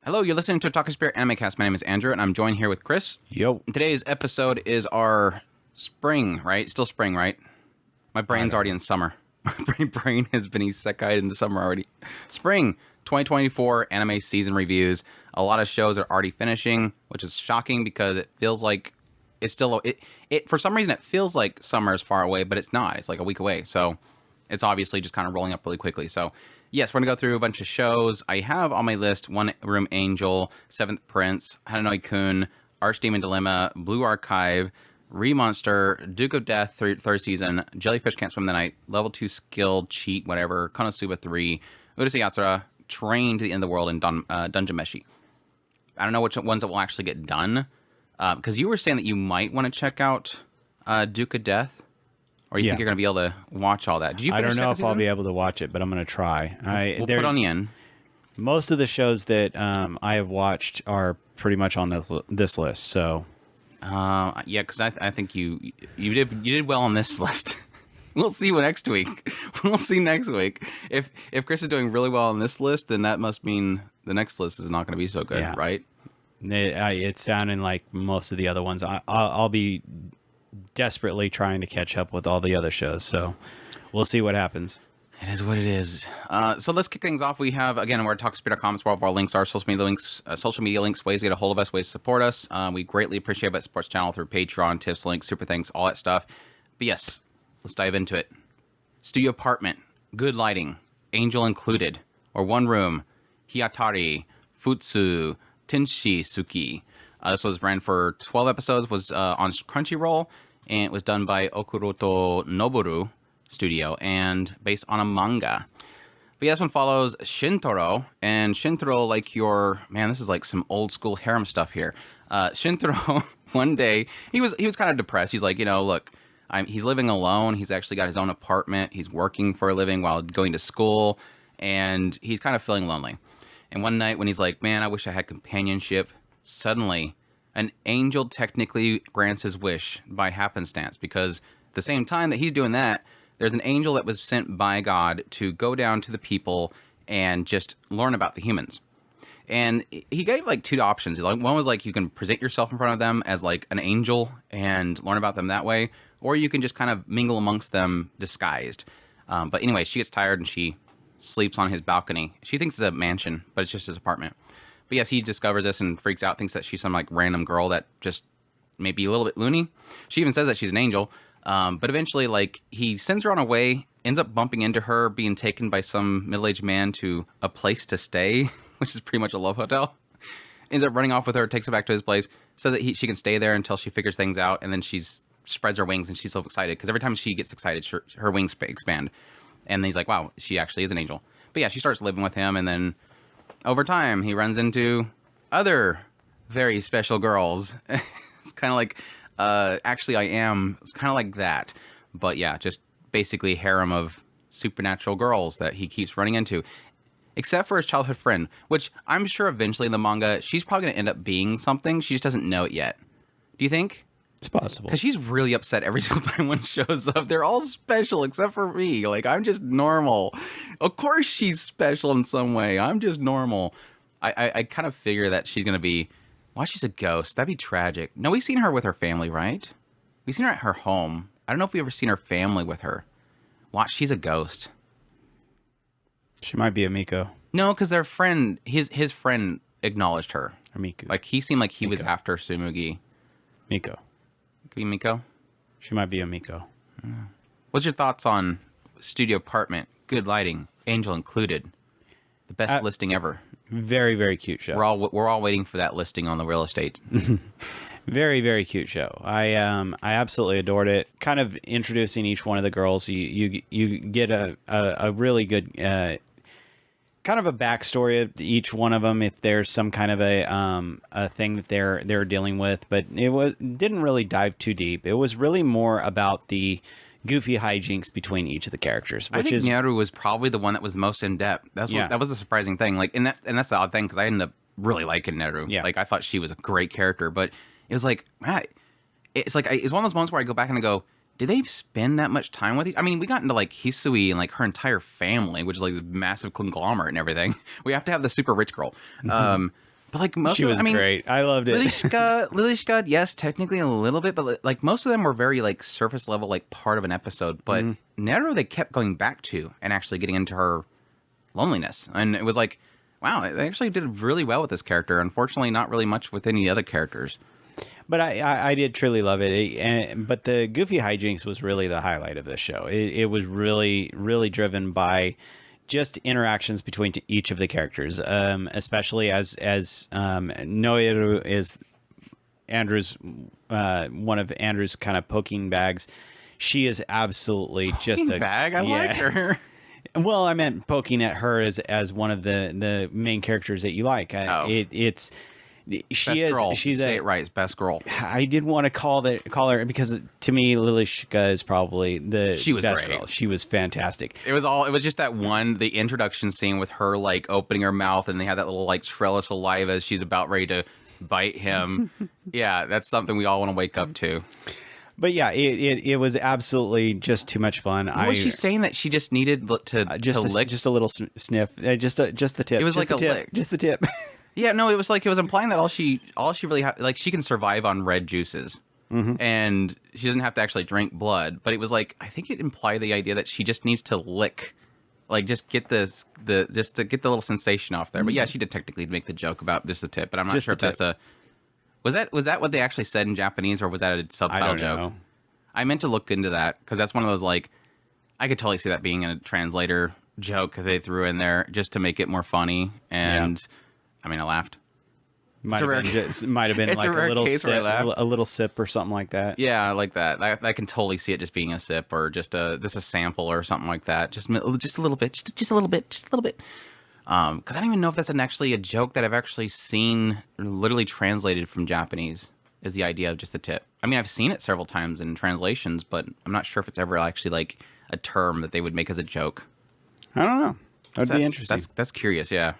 Hello, you're listening to a Talking Spirit Anime Cast. My name is Andrew, and I'm joined here with Chris. Yo. Today's episode is our spring, right? Still spring, right? My brain's already in summer. My brain has been isekai'd into summer already. Spring 2024 anime season reviews. A lot of shows are already finishing, which is shocking because it feels like it's still... It for some reason, it feels like summer is far away, but it's not. It's like a week away. So it's obviously just kind of rolling up really quickly. So yes, we're going to go through a bunch of shows. I have on my list One Room Angel, Seventh Prince, Hananoi-kun, Archdemon Dilemma, Blue Archive, Remonster, Duke of Death, third season, Jellyfish Can't Swim the Night, Level 2 Skill, Cheat, whatever, Konosuba 3, Urusei Yatsura, Train to the End of the World, and Dungeon Meshi. I don't know which ones that will actually get done, because you were saying that you might want to check out Duke of Death, or you think you're going to be able to watch all that? Did you? I don't know if season? I'll be able to watch it, but I'm going to try. We'll put on the end. Most of the shows that I have watched are pretty much on this list, so... yeah, because I think you did well on this list. We'll see next week. We'll see next week. If Chris is doing really well on this list, then that must mean the next list is not going to be so good, right? It's sounding like most of the other ones. I'll be desperately trying to catch up with all the other shows, so we'll see what happens. It is what it is. So let's kick things off. We have, again, we're at talkspirit.com. It's where all of our links are, social media links, ways to get a hold of us, ways to support us. We greatly appreciate that supports channel through Patreon, tips, links, super thanks, all that stuff. But yes, let's dive into it. Studio apartment, good lighting, angel included, or one room, Hiatari, Futsu, Tenshi Suki. This was ran for 12 episodes, was on Crunchyroll, and it was done by Okuroto Noboru Studio and based on a manga. But yeah, this one follows Shintaro, and Shintaro, like this is like some old school harem stuff here. Shintaro, one day, he was kind of depressed. He's like, look, he's living alone. He's actually got his own apartment. He's working for a living while going to school, and he's kind of feeling lonely. And one night when he's like, man, I wish I had companionship, suddenly an angel technically grants his wish by happenstance, because at the same time that he's doing that, there's an angel that was sent by God to go down to the people and just learn about the humans. And he gave like two options. One was like, you can present yourself in front of them as like an angel and learn about them that way, or you can just kind of mingle amongst them disguised. But anyway, she gets tired and she sleeps on his balcony. She thinks it's a mansion, but it's just his apartment. But yes, he discovers this and freaks out, thinks that she's some like random girl that just may be a little bit loony. She even says that she's an angel. But eventually, like, he sends her on her way, ends up bumping into her, being taken by some middle-aged man to a place to stay, which is pretty much a love hotel. Ends up running off with her, takes her back to his place, so that she can stay there until she figures things out, and then she spreads her wings, and she's so excited, because every time she gets excited, her wings expand. And then he's like, wow, she actually is an angel. But yeah, she starts living with him, and then over time, he runs into other very special girls. It's kind of like... Actually, I Am. It's kind of like that. But yeah, just basically harem of supernatural girls that he keeps running into. Except for his childhood friend, which I'm sure eventually in the manga, she's probably going to end up being something. She just doesn't know it yet. Do you think? It's possible. Because she's really upset every single time one shows up. They're all special except for me. Like, I'm just normal. Of course she's special in some way. I'm just normal. I kind of figure that she's going to be... Why she's a ghost? That'd be tragic. No, we've seen her with her family, right? We've seen her at her home. I don't know if we've ever seen her family with her. Watch, she's a ghost. She might be a Miko. No, because their friend, his friend acknowledged her. Or Miku. Like, he seemed like he was after Tsumugi. Miko. Could be Miko? She might be a Miko. What's your thoughts on studio apartment, good lighting, angel included? The best listing ever. Very, very cute show. We're all waiting for that listing on the real estate. Very, very cute show. I absolutely adored it. Kind of introducing each one of the girls. You get a really good kind of a backstory of each one of them, if there's some kind of a thing that they're dealing with. But didn't really dive too deep. It was really more about the goofy hijinks between each of the characters. I think Nyaru was probably the one that was the most in depth. That was the surprising thing. Like, and that's the odd thing, because I ended up really liking Nyaru. Yeah. Like, I thought she was a great character, but it was like, man, it's one of those moments where I go back and I go, did they spend that much time with each? I mean, we got into like Hisui and like her entire family, which is like this massive conglomerate and everything. We have to have the super rich girl. But like most She was great. I loved it. Lilishka, yes, technically a little bit, but like most of them were very like surface level, like part of an episode. But Nero, they kept going back to and actually getting into her loneliness, and it was like, wow, they actually did really well with this character. Unfortunately, not really much with any other characters. But I did truly love it. But the goofy hijinks was really the highlight of this show. It was really, really driven by just interactions between each of the characters, especially as Noeru is Andrew's one of Andrew's kind of poking bags. She is absolutely just a bag. I like her. Well, I meant poking at her as one of the main characters that you like. She's Say it right. It's best girl. I didn't want to call her because to me Lilishka is probably the best girl. She was fantastic. It was just that the introduction scene with her like opening her mouth and they had that little like trellis alive as she's about ready to bite him. Yeah, that's something we all want to wake up to. But yeah, it was absolutely just too much fun. Was she saying that she just needed to lick? Just a little sniff, just the tip. It was like a lick, just the tip. Yeah, no, it was implying that all she really like she can survive on red juices, and she doesn't have to actually drink blood. But it was like I think it implied the idea that she just needs to lick, like just get to get the little sensation off there. But yeah, she did technically make the joke about just the tip, but I'm not sure if that's a was that what they actually said in Japanese or was that a subtitle joke? Know. I meant to look into that because that's one of those like I could totally see that being a translator joke they threw in there just to make it more funny and. Yeah. I mean, I laughed. Might have been like a little sip or something like that. Yeah, I like that. I can totally see it just being a sip or just a sample or something like that. Just a little bit, just a little bit. Because I don't even know if that's actually a joke that I've actually seen literally translated from Japanese. Is the idea of just the tip? I mean, I've seen it several times in translations, but I'm not sure if it's ever actually like a term that they would make as a joke. I don't know. That'd be interesting. That's curious. Yeah.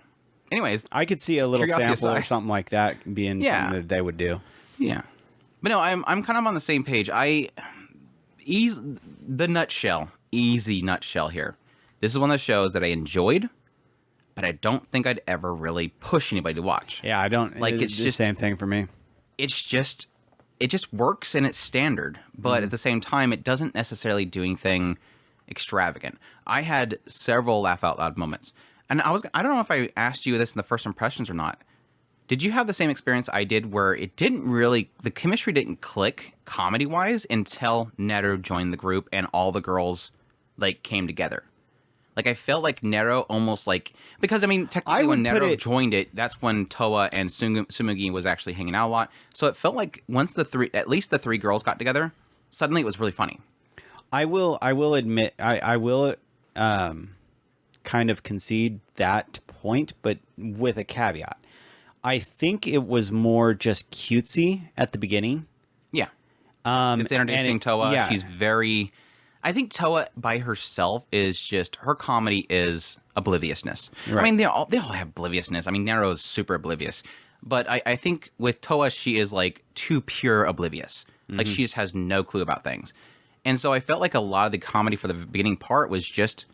Anyways, I could see a little sample or something like that being something that they would do. Yeah, but no, I'm kind of on the same page. Easy nutshell here. This is one of the shows that I enjoyed, but I don't think I'd ever really push anybody to watch. Yeah, I don't. Like it's just the same thing for me. It just works and it's standard, but at the same time, it doesn't necessarily do anything extravagant. I had several laugh out loud moments. And I don't know if I asked you this in the first impressions or not. Did you have the same experience I did where the chemistry didn't click comedy-wise until Nero joined the group and all the girls, like, came together? Like, I felt like Nero almost like... Because, I mean, technically when Nero joined it, that's when Toa and Tsumugi was actually hanging out a lot. So it felt like once at least the three girls got together, suddenly it was really funny. I will admit, I will... kind of concede that point, but with a caveat. I think it was more just cutesy at the beginning. Yeah. It's introducing Toa. Yeah. She's very... I think Toa by herself is just... Her comedy is obliviousness. Right. I mean, they all have obliviousness. I mean, Nero is super oblivious. But I think with Toa, she is like too pure oblivious. Like she just has no clue about things. And so I felt like a lot of the comedy for the beginning part was just...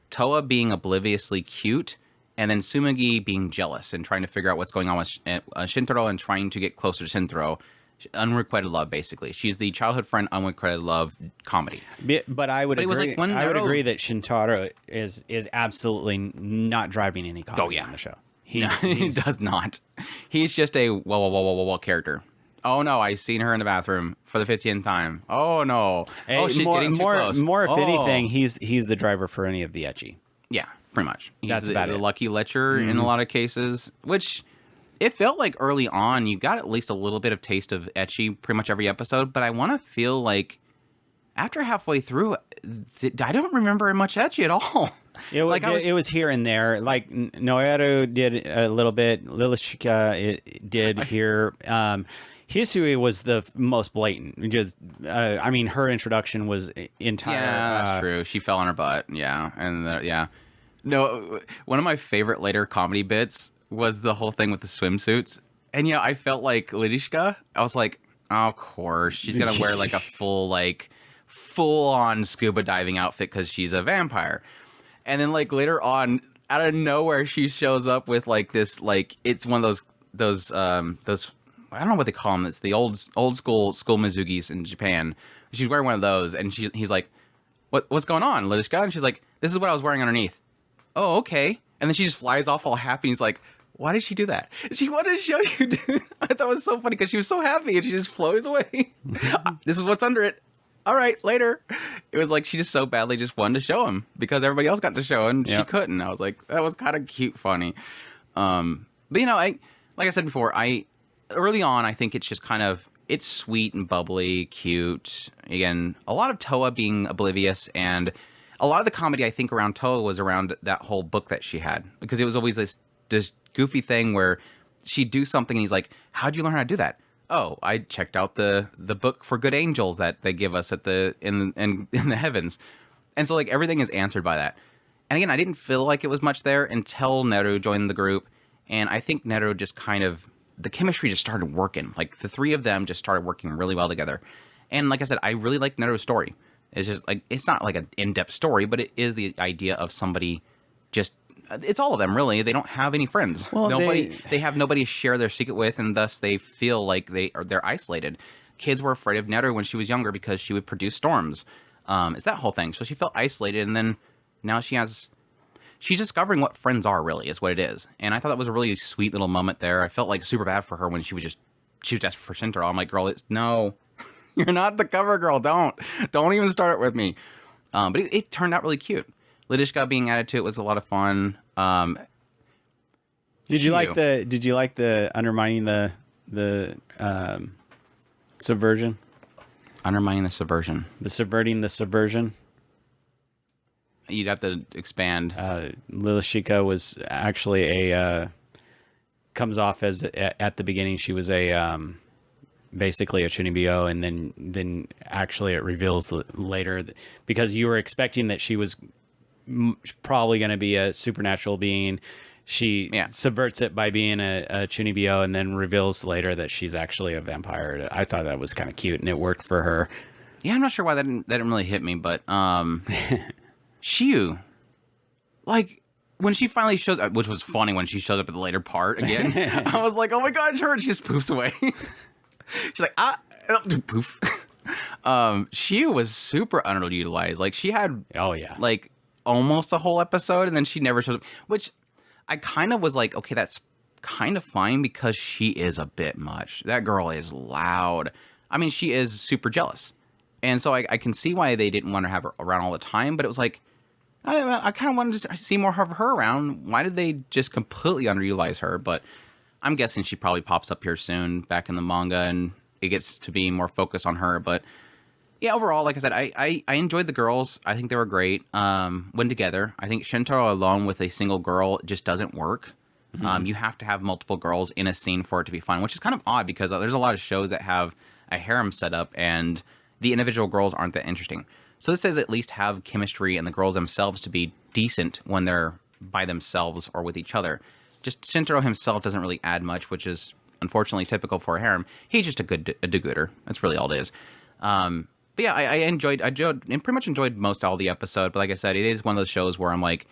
Toa being obliviously cute, and then Tsumugi being jealous and trying to figure out what's going on with Shintaro and trying to get closer to Shintaro. Unrequited love, basically. She's the childhood friend, unrequited love comedy. But I would agree. I would agree that Shintaro is absolutely not driving any comedy on the show. He does not. He's just a whoa character. Oh no, I seen her in the bathroom for the 50th time. Oh no. Hey, she's getting too close. More if anything, he's the driver for any of the ecchi. Yeah, pretty much. That's about it. The lucky lecher in a lot of cases, which it felt like early on you got at least a little bit of taste of ecchi pretty much every episode, but I want to feel like after halfway through, I don't remember much ecchi at all. It was here and there. Like Noeru did a little bit. Lilishka did here. Hisui was the most blatant. Just, I mean, her introduction was entire. Yeah, that's true. She fell on her butt. Yeah, and yeah. No, one of my favorite later comedy bits was the whole thing with the swimsuits. And yeah, I felt like Lilishka. I was like, oh, of course, she's gonna wear like a full on scuba diving outfit because she's a vampire. And then like later on, out of nowhere, she shows up with like this, like it's one of those those I don't know what they call them. It's the old school Mizugis in Japan. She's wearing one of those, and he's like, what's going on, Lidishka? And she's like, this is what I was wearing underneath. Oh, okay. And then she just flies off all happy. And he's like, why did she do that? She wanted to show you, dude. I thought it was so funny because she was so happy and she just flows away. This is what's under it. All right, later. It was like she just so badly just wanted to show him because everybody else got to show and she couldn't. I was like, that was kind of cute, funny. But you know, like I said before, early on, I think it's just kind of, it's sweet and bubbly, cute. Again, a lot of Toa being oblivious, and a lot of the comedy I think around Toa was around that whole book that she had, because it was always this goofy thing where she'd do something and he's like, how'd you learn how to do that? Oh, I checked out the book for good angels that they give us at in the heavens. And so like everything is answered by that. And again, I didn't feel like it was much there until Neru joined the group. And I think Neru just kind of, the chemistry just started working. Like the three of them just started working really well together. And like I said, I really like Neru's story. It's just like, it's not like an in-depth story, but it is the idea of somebody just, it's all of them really. They don't have any friends. Well, they have nobody to share their secret with, and thus they feel like they're isolated. Kids were afraid of Neru when she was younger because she would produce storms. It's that whole thing. So she felt isolated, and then now she's discovering what friends are, really, is what it is. And I thought that was a really sweet little moment there. I felt like super bad for her when she was desperate for Shintaro. I'm like, girl, no, you're not the cover girl. Don't even start with me. But it turned out really cute. Lidishka being added to it was a lot of fun. Did you like the undermining the subversion? Undermining the subversion. The subverting the subversion. You'd have to expand. Lilishika was actually comes off as at the beginning she was basically a Chunibyo, and then actually it reveals later because you were expecting that she was probably going to be a supernatural being. She subverts it by being a Chunibyo, and then reveals later that she's actually a vampire. I thought that was kind of cute, and it worked for her. Yeah, I'm not sure why that didn't really hit me, but Shiyu, like when she finally shows up, which was funny when she shows up at the later part again, I was like, oh my god, it's her, and she just poofs away. She's like, poof. Shiyu was super underutilized. Like she had, like almost a whole episode, and then she never shows up, which I kind of was like, okay, that's kind of fine because she is a bit much. That girl is loud. I mean, she is super jealous. And so I can see why they didn't want to have her around all the time, but it was like, I kind of wanted to see more of her around. Why did they just completely underutilize her? But I'm guessing she probably pops up here soon back in the manga, and it gets to be more focused on her. But yeah, overall, like I said, I enjoyed the girls. I think they were great when together. I think Shintaro alone with a single girl just doesn't work. Mm-hmm. You have to have multiple girls in a scene for it to be fun, which is kind of odd because there's a lot of shows that have a harem set up and the individual girls aren't that interesting. So this says at least have chemistry and the girls themselves to be decent when they're by themselves or with each other. Just Shintaro himself doesn't really add much, which is unfortunately typical for a harem. He's just a do-gooder. That's really all it is. But yeah, I enjoyed and pretty much enjoyed most all the episode. But like I said, it is one of those shows where I'm like,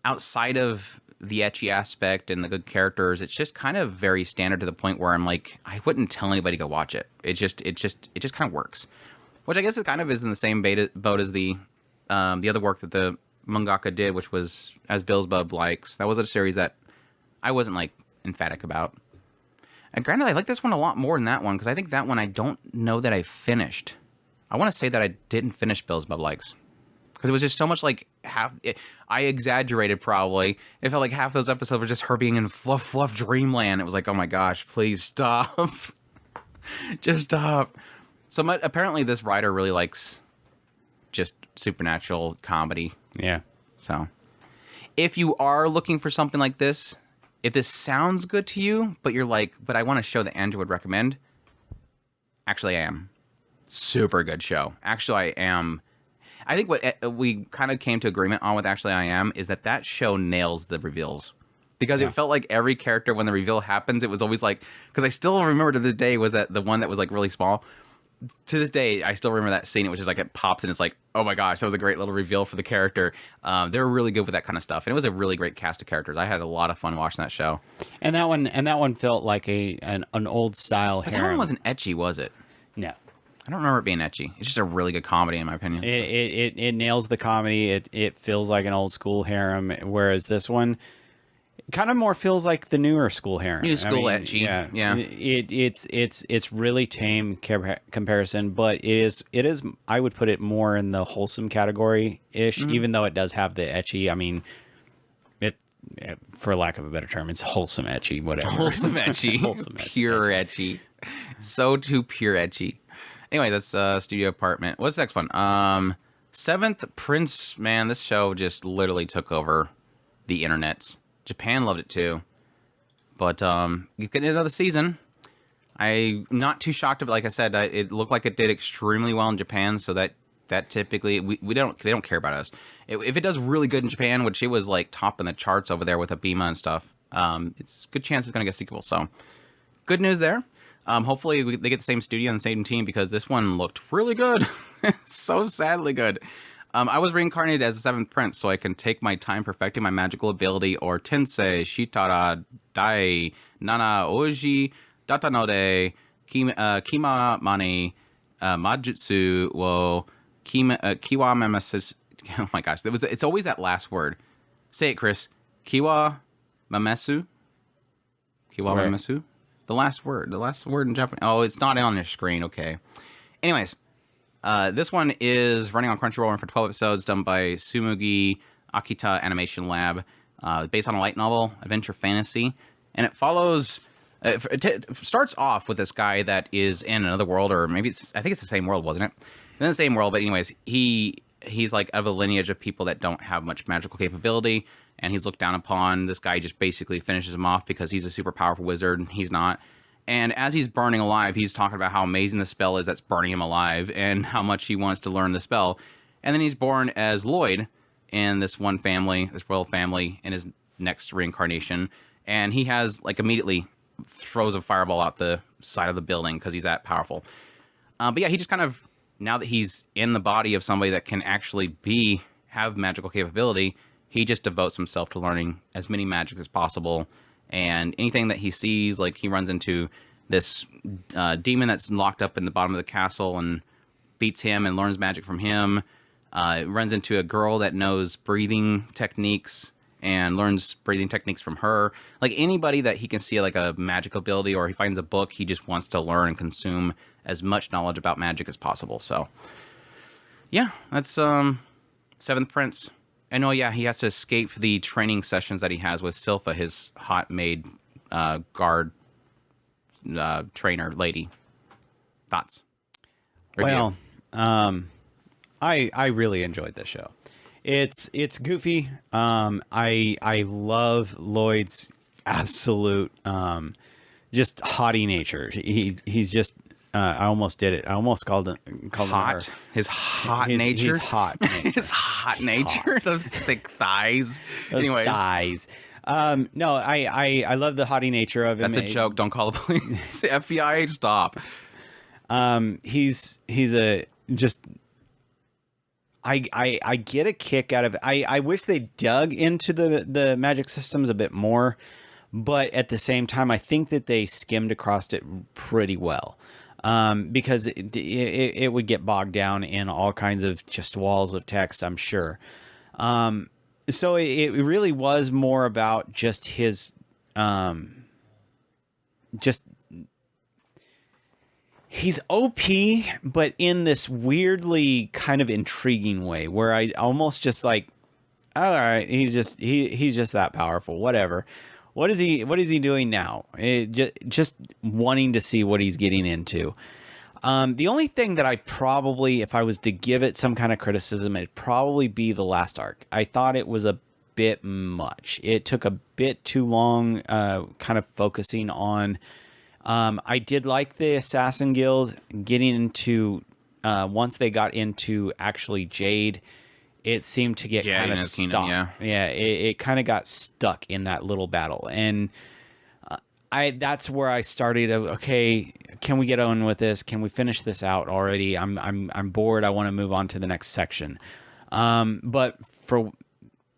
outside of the ecchi aspect and the good characters, it's just kind of very standard to the point where I'm like, I wouldn't tell anybody to go watch it. It just kind of works, which I guess it kind of is in the same boat as the other work that the mangaka did, which was As Beelzebub Likes. That was a series that I wasn't like emphatic about. And granted, I like this one a lot more than that one because I think that one I don't know that I finished. I want to say that I didn't finish Beelzebub Likes because it was just so much like I exaggerated probably. It felt like half those episodes were just her being in fluff dreamland. It was like, oh my gosh, please stop. Just stop. So apparently this writer really likes just supernatural comedy. Yeah. So if you are looking for something like this, if this sounds good to you, but you're like, but I want a show that Andrew would recommend, actually I am. Super good show. Actually, I am. I think what we kind of came to agreement on with Actually I Am is that show nails the reveals. Because it felt like every character, when the reveal happens, it was always like, because I still remember to this day was that the one that was like really small. to this day, I still remember that scene, which is like it pops and it's like, oh my gosh, that was a great little reveal for the character. They were really good with that kind of stuff, and it was a really great cast of characters. I had a lot of fun watching that show. And that one felt like an old style But harem. that one wasn't ecchi, was it? No. I don't remember it being ecchi. It's just a really good comedy, in my opinion. It nails the comedy. It feels like an old school harem, whereas this one kind of more feels like the newer school harem. New school ecchi. Yeah. It's really tame comparison, but it is I would put it more in the wholesome category ish, even though it does have the ecchi. I mean, it for lack of a better term, it's wholesome ecchi, whatever. Wholesome ecchi. Wholesome Pure ecchi. So too pure ecchi. Anyway, that's Studio Apartment. What's the next one? Seventh Prince. Man, this show just literally took over the internet. Japan loved it too. But you get another season. I'm not too shocked of it. Like I said, it looked like it did extremely well in Japan. So that typically they don't care about us. If it does really good in Japan, which it was like top in the charts over there with Abima and stuff, it's a good chance it's going to get a sequel. So good news there. Hopefully they get the same studio and the same team, because this one looked really good. So sadly good. I was reincarnated as the seventh prince, so I can take my time perfecting my magical ability, or tensei shitara dainanaoji datanode kima mane majutsu wo kiwamamasu. Oh my gosh, it's always that last word. Say it, Chris. Kiwamamasu. Kiwamamasu. The last word in Japanese. Oh, it's not on your screen. Okay. Anyways, this one is running on Crunchyroll for 12 episodes, done by Sumugi Akita Animation Lab, based on a light novel, adventure fantasy, and it follows. It starts off with this guy that is in another world, or maybe I think it's the same world, wasn't it? In the same world, but anyways, he's like of a lineage of people that don't have much magical capability, and he's looked down upon. This guy just basically finishes him off because he's a super powerful wizard, and he's not. And as he's burning alive, he's talking about how amazing the spell is that's burning him alive, and how much he wants to learn the spell. And then he's born as Lloyd in this one family, this royal family, in his next reincarnation. And he has, like, immediately throws a fireball out the side of the building because he's that powerful. But yeah, he just kind of, now that he's in the body of somebody that can actually have magical capability, he just devotes himself to learning as many magics as possible. And anything that he sees, like he runs into this demon that's locked up in the bottom of the castle and beats him and learns magic from him. Runs into a girl that knows breathing techniques and learns breathing techniques from her. Like anybody that he can see like a magic ability, or he finds a book, he just wants to learn and consume as much knowledge about magic as possible. So yeah, that's Seventh Prince. And oh yeah, he has to escape the training sessions that he has with Silpha, his hot maid guard trainer lady. Thoughts? Well, I really enjoyed this show. It's goofy. I love Lloyd's absolute just haughty nature. He's just I almost did it. I almost called him hot. Her. His hot nature. His hot nature. His hot nature. Those thick thighs. Those Anyways. thighs. No, I love the haughty nature of him. That's a joke. Don't call the police. FBI, stop. He's a just. I get a kick out of it. I wish they dug into the magic systems a bit more, but at the same time, I think that they skimmed across it pretty well. Because it would get bogged down in all kinds of just walls of text, I'm sure. So it really was more about just his, he's OP, but in this weirdly kind of intriguing way where I almost just like, all right, he's just that powerful, whatever. What is he doing now? Just wanting to see what he's getting into. The only thing that I probably, if I was to give it some kind of criticism, it'd probably be the last arc. I thought it was a bit much. It took a bit too long, kind of focusing on. I did like the Assassin Guild getting into, once they got into actually Jade, it seemed to get kind of stuck. Yeah, it kind of got stuck in that little battle, and that's where I started. Okay, can we get on with this? Can we finish this out already? I'm bored. I want to move on to the next section. But for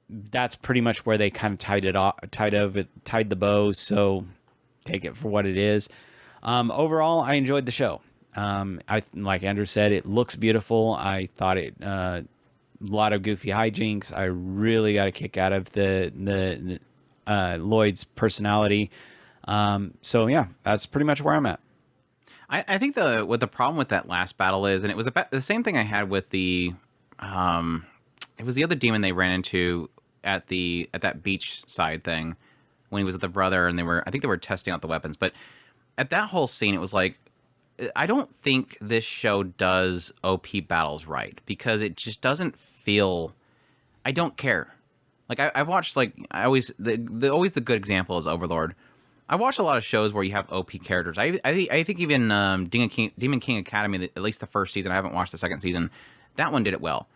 that's pretty much where they kind of tied the bow. So take it for what it is. Overall, I enjoyed the show. Like Andrew said, it looks beautiful. I thought it a lot of goofy hijinks. I really got a kick out of the Lloyd's personality. So yeah, that's pretty much where I'm at. I think what the problem with that last battle is, and it was about the same thing I had with the, it was the other demon they ran into at that beach side thing when he was with the brother, and I think they were testing out the weapons. But at that whole scene, it was like, I don't think this show does OP battles right, because it just doesn't feel. I don't care. Like I've watched, like, always the good example is Overlord. I watch a lot of shows where you have OP characters. I think even Demon King Academy, at least the first season, I haven't watched the second season, that one did it well.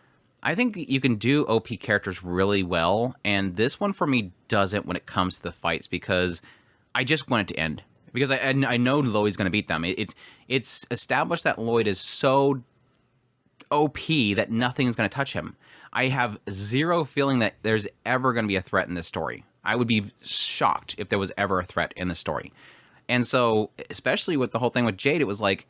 I think you can do OP characters really well, and this one for me doesn't when it comes to the fights, because I just want it to end. Because I know Lloyd's going to beat them. It's established that Lloyd is so OP that nothing's going to touch him. I have zero feeling that there's ever going to be a threat in this story. I would be shocked if there was ever a threat in the story. And so, especially with the whole thing with Jade, it was like,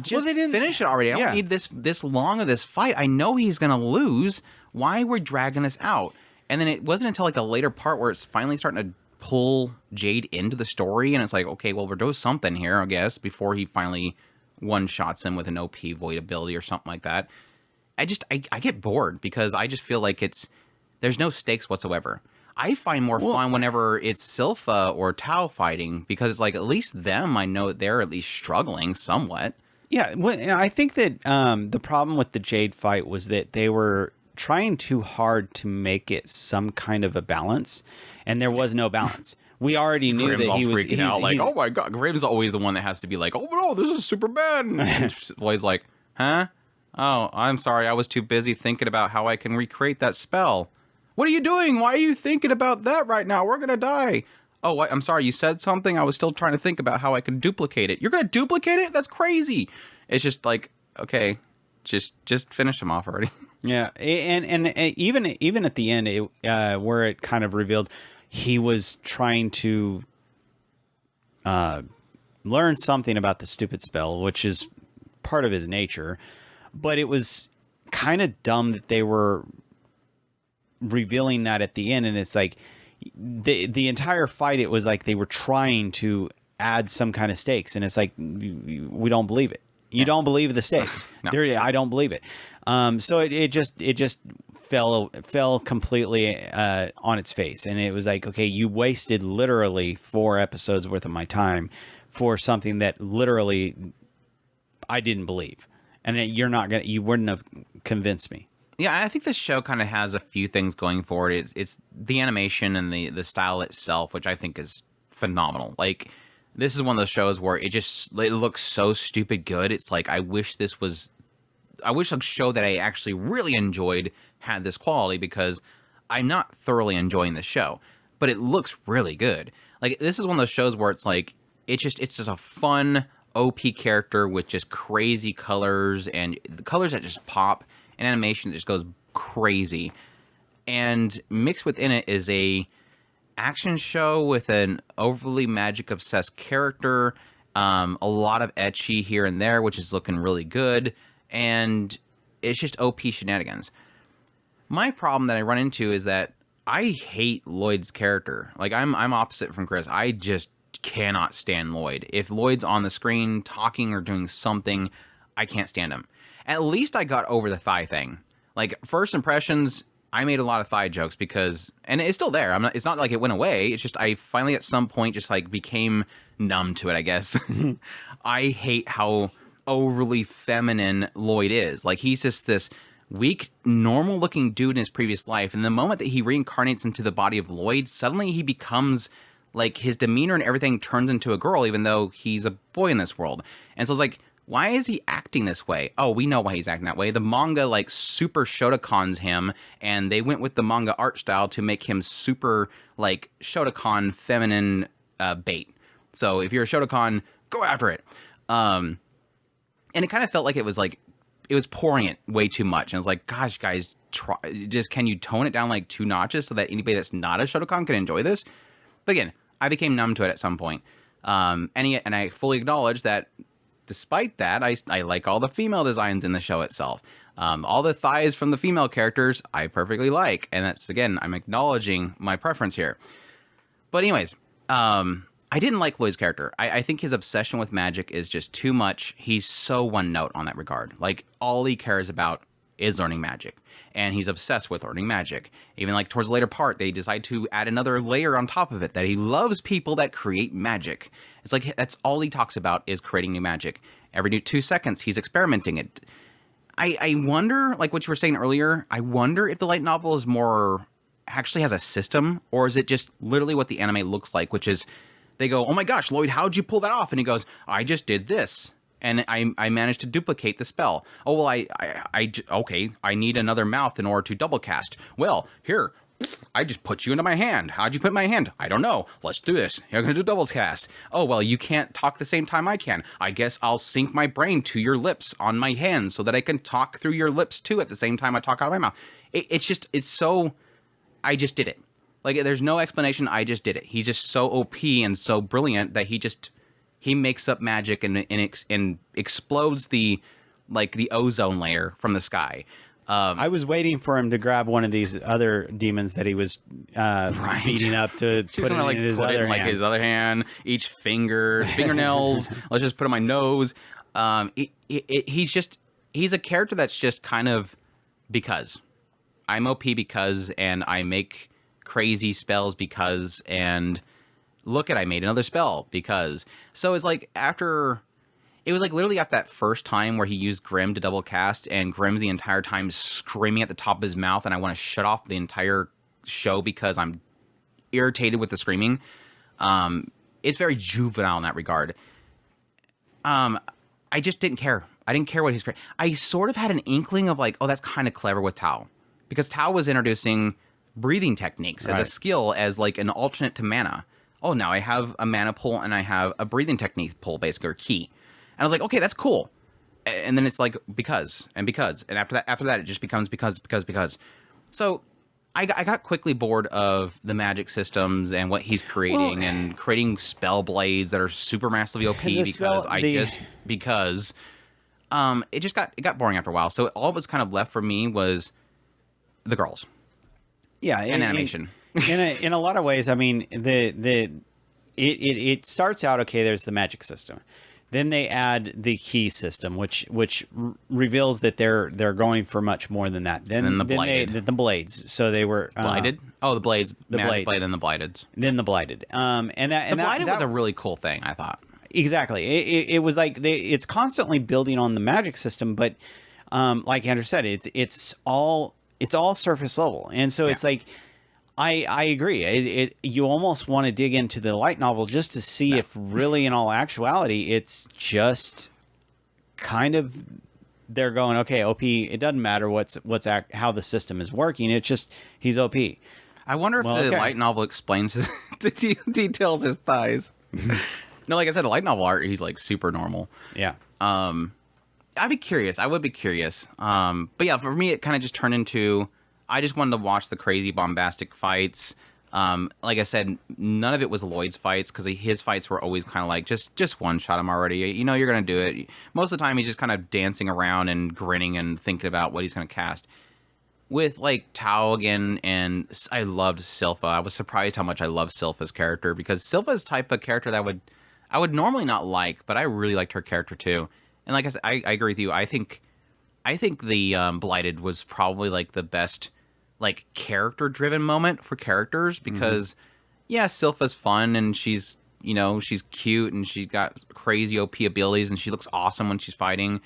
just finish it already. I don't need this long of this fight. I know he's going to lose. Why we're dragging this out? And then it wasn't until like a later part where it's finally starting to pull Jade into the story, and it's like, okay, well, we're doing something here, I guess, before he finally one-shots him with an OP void ability or something like that. I get bored, because I just feel like there's no stakes whatsoever. I find more fun whenever it's Silpha or Tao fighting, because it's like, at least them, I know they're at least struggling somewhat. Yeah, well, I think that the problem with the Jade fight was that they were trying too hard to make it some kind of a balance, and there was no balance. We already knew Grimm's that he was freaking out, like, oh my god. Grimm's always the one that has to be like, oh no, this is super bad. And Lloyd's like, huh? Oh, I'm sorry, I was too busy thinking about how I can recreate that spell. What are you doing? Why are you thinking about that right now? We're gonna die. Oh, I'm sorry, you said something? I was still trying to think about how I can duplicate it. You're gonna duplicate it? That's crazy. It's just like, okay, just finish him off already. Yeah, and even at the end, where it kind of revealed he was trying to learn something about the stupid spell, which is part of his nature, but it was kind of dumb that they were revealing that at the end, and it's like the entire fight, it was like they were trying to add some kind of stakes, and it's like, we don't believe it. You don't believe the stakes. No. I don't believe it. So it just fell completely on its face, and it was like, okay, you wasted literally 4 episodes worth of my time for something that literally I didn't believe, and you wouldn't have convinced me. Yeah, I think this show kind of has a few things going for it. It's the animation and the style itself, which I think is phenomenal. Like, this is one of those shows where it looks so stupid good. It's like, I wish a show that I actually really enjoyed had this quality, because I'm not thoroughly enjoying the show, but it looks really good. Like, this is one of those shows where it's like, it's just a fun OP character with just crazy colors, and the colors that just pop, and animation that just goes crazy. And mixed within it is a action show with an overly magic obsessed character, a lot of ecchi here and there, which is looking really good, and it's just OP shenanigans. My problem that I run into is that I hate Lloyd's character. Like, I'm opposite from Chris. I just cannot stand Lloyd. If Lloyd's on the screen talking or doing something, I can't stand him. At least I got over the thigh thing. Like, first impressions, I made a lot of thigh jokes because, and it's still there. It's not like it went away. It's just I finally at some point just like became numb to it, I guess. I hate how overly feminine Lloyd is. Like, he's just this weak, normal looking dude in his previous life. And the moment that he reincarnates into the body of Lloyd, suddenly he becomes like, his demeanor and everything turns into a girl, even though he's a boy in this world. And so it's like, why is he acting this way? Oh, we know why he's acting that way. The manga, like, super Shotacons him, and they went with the manga art style to make him super, like, Shotacon feminine bait. So if you're a Shotacon, go after it. And it kind of felt like it was pouring it way too much. And I was like, gosh, guys, can you tone it down like 2 notches so that anybody that's not a Shotokan can enjoy this? But again, I became numb to it at some point. And I fully acknowledge that despite that, I like all the female designs in the show itself. All the thighs from the female characters, I perfectly like. And that's, again, I'm acknowledging my preference here. But anyways, I didn't like Lloyd's character. I think his obsession with magic is just too much. He's so one note on that regard. Like, all he cares about is learning magic. And he's obsessed with learning magic. Even like towards the later part, they decide to add another layer on top of it, that he loves people that create magic. It's like, that's all he talks about is creating new magic. Every new 2 seconds, he's experimenting it. I wonder, like what you were saying earlier, I wonder if the light novel is more, actually has a system, or is it just literally what the anime looks like, which is, they go, oh my gosh, Lloyd, how'd you pull that off? And he goes, I just did this. And I managed to duplicate the spell. Oh, well, okay, I need another mouth in order to double cast. Well, here, I just put you into my hand. How'd you put in my hand? I don't know. Let's do this. You're going to do double cast. Oh, well, you can't talk the same time I can. I guess I'll sync my brain to your lips on my hand so that I can talk through your lips too at the same time I talk out of my mouth. It's so, I just did it. Like, there's no explanation. I just did it. He's just so OP and so brilliant that he makes up magic and explodes the ozone layer from the sky. I was waiting for him to grab one of these other demons that he was beating up to put it in his other hand. His other hand, each fingernails. Let's just put it on my nose. He's a character that's just kind of because. I'm OP because, and I make crazy spells because, and look at, I made another spell because. So it's like it was like literally after that first time where he used Grim to double cast, and Grim's the entire time screaming at the top of his mouth, and I want to shut off the entire show because I'm irritated with the screaming. It's very juvenile in that regard. I just didn't care. I didn't care what he's creating. I sort of had an inkling of like, oh, that's kind of clever with Tao, because Tao was introducing breathing techniques as a skill, as like an alternate to mana. Oh, now I have a mana pull and I have a breathing technique pull, basically, or key. And I was like, okay, that's cool. And then it's like, because. And after that, it just becomes because. So I got quickly bored of the magic systems and what he's creating, and creating spell blades that are super massively OP it got boring after a while. So all that was kind of left for me was the girls. Yeah, and animation. In a lot of ways, I mean, it starts out okay. There's the magic system, then they add the key system, which reveals that they're going for much more than that. Then the blades. So they were blighted. Oh, the blades. The blades. Blade and the blighted. Then the blighted. The blighted was a really cool thing, I thought. Exactly. It was like it's constantly building on the magic system, but like Andrew said, it's all surface level, and so it's like. I agree. You almost want to dig into the light novel just to see if really, in all actuality, it's just kind of they're going, okay, OP. It doesn't matter how the system is working. It's just he's OP. I wonder if the light novel explains details his thighs. No, like I said, the light novel art, he's like super normal. Yeah. I'd be curious. I would be curious. But yeah, for me, it kind of just turned into. I just wanted to watch the crazy bombastic fights. Like I said, none of it was Lloyd's fights, because his fights were always kind of like, just one shot him already. You know you're going to do it. Most of the time, he's just kind of dancing around and grinning and thinking about what he's going to cast. With like Tao again, and I loved Silpha. I was surprised how much I loved Silpha's character, because Silpha's type of character that I would normally not like, but I really liked her character too. And like I said, I agree with you. I think the Blighted was probably like the best like character driven moment for characters, because Silpha's fun, and she's cute, and she's got crazy OP abilities, and she looks awesome when she's fighting.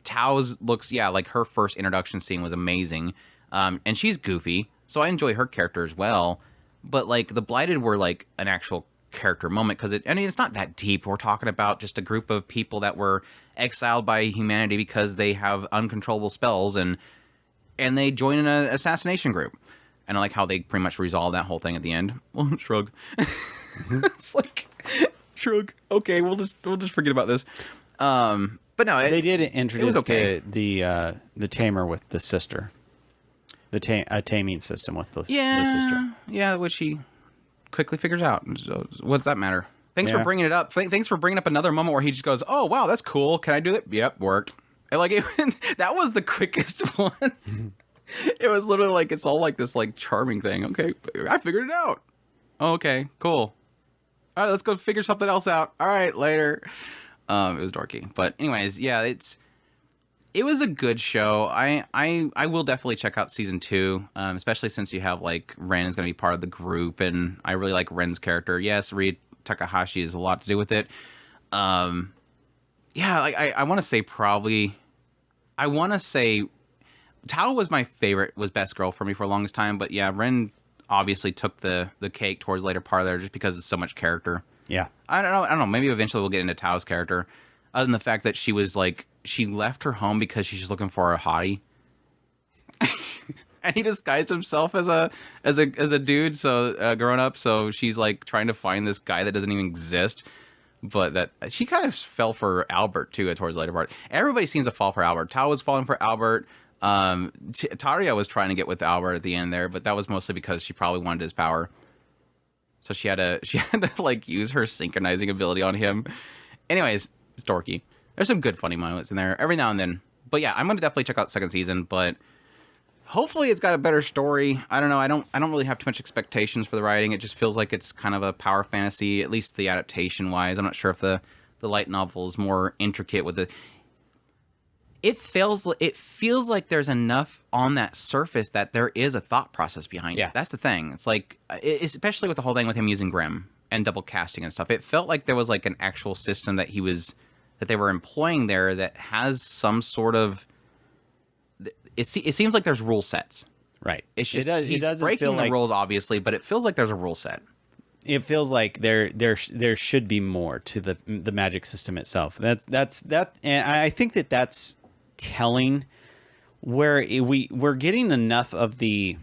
Tao's looks like her first introduction scene was amazing, and she's goofy, so I enjoy her character as well. But like the Blighted were like an actual character moment, because it's not that deep. We're talking about just a group of people that were exiled by humanity because they have uncontrollable spells, and they join an assassination group. And I like how they pretty much resolve that whole thing at the end. Well, shrug. It's like, shrug. Okay, we'll just forget about this. But no, They did introduce okay. the tamer with the sister, a taming system with the sister. Yeah, which he quickly figures out. So, what's that matter? Thanks for Yeah. bringing it up. Thanks for bringing up another moment where he just goes, "Oh wow, that's cool. Can I do that?" Yep, worked. And like that was the quickest one. It was literally like it's all like this like charming thing. Okay, I figured it out. Oh, okay, cool. All right, let's go figure something else out. All right, later. It was dorky, but anyways, yeah, it was a good show. I will definitely check out season 2, especially since you have like Ren is going to be part of the group, and I really like Ren's character. Yes, Reed Takahashi has a lot to do with it. Yeah, like I want to say probably, I want to say Tao was my favorite, was best girl for me for the longest time, but yeah, Ren obviously took the cake towards the later part of there just because it's so much character. Yeah. I don't know. Maybe eventually we'll get into Tao's character, other than the fact that she was like she left her home because she's just looking for a hottie, and he disguised himself as a dude. So growing up, so she's like trying to find this guy that doesn't even exist. But that she kind of fell for Albert too towards the later part. Everybody seems to fall for Albert. Tao was falling for Albert. Taria was trying to get with Albert at the end there, but that was mostly because she probably wanted his power. So she had to like use her synchronizing ability on him. Anyways, it's dorky. There's some good funny moments in there every now and then. But yeah, I'm gonna definitely check out the second season. But hopefully it's got a better story. I don't know. I don't really have too much expectations for the writing. It just feels like it's kind of a power fantasy, at least the adaptation wise. I'm not sure if the light novel is more intricate with the. It feels like there's enough on that surface that there is a thought process behind it. That's the thing. It's like, especially with the whole thing with him using Grimm and double casting and stuff. It felt like there was like an actual system that they were employing there that has some sort of. It seems like there's rule sets. Right. It's just It doesn't breaking feel the like, rules, obviously, but it feels like there's a rule set. it feels like there should be more to the magic system itself. That's and I think that's telling, where we're getting enough of the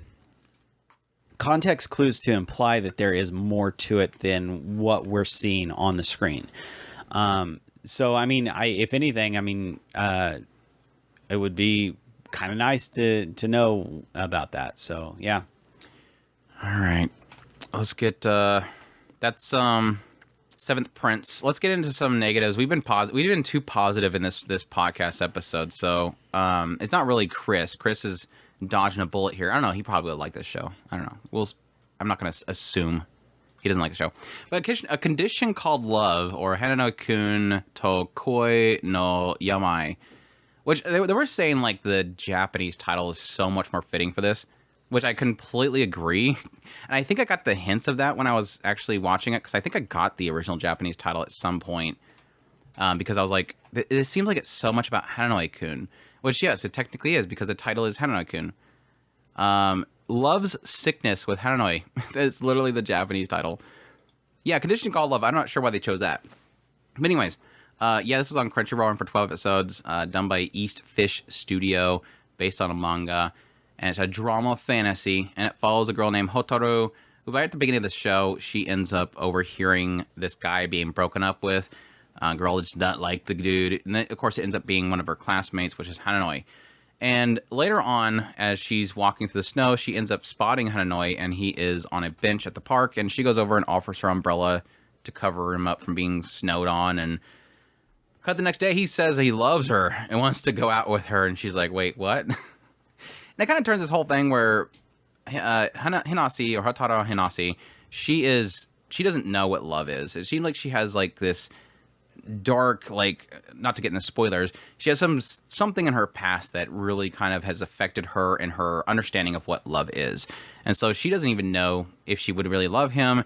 context clues to imply that there is more to it than what we're seeing on the screen. So I mean, if anything, I mean, it would be kind of nice to know about that. So yeah. All right, let's get that's Seventh Prince. Let's get into some negatives. We've been too positive in this podcast episode, so it's not really Chris. Chris is dodging a bullet here. I don't know. He probably would like this show. I don't know. I'm not going to assume he doesn't like the show. But a condition called love, or Hanano-kun to koi no yamai, which they were saying like the Japanese title is so much more fitting for this, which I completely agree. And I think I got the hints of that when I was actually watching it, because I think I got the original Japanese title at some point, because I was like, it seems like it's so much about Hanano-kun, which yes, it technically is, because the title is Hanano-kun. Love's Sickness with Hananoi. That's literally the Japanese title. Yeah, Condition Called Love. I'm not sure why they chose that. But anyways, yeah, this was on Crunchyroll and for 12 episodes, done by East Fish Studio, based on a manga. And it's a drama fantasy, and it follows a girl named Hotaru, who right at the beginning of the show, she ends up overhearing this guy being broken up with. Girl does not like the dude. And then, of course, it ends up being one of her classmates, which is Hananoi. And later on, as she's walking through the snow, she ends up spotting Hananoi, and he is on a bench at the park, and she goes over and offers her umbrella to cover him up from being snowed on. And cut the next day, he says he loves her and wants to go out with her, and she's like, wait, what? And it kind of turns this whole thing where Hinasi, or Hotaru Hinasi, she doesn't know what love is. It seems like she has like this dark, like, not to get into spoilers, she has something in her past that really kind of has affected her and her understanding of what love is. And so she doesn't even know if she would really love him.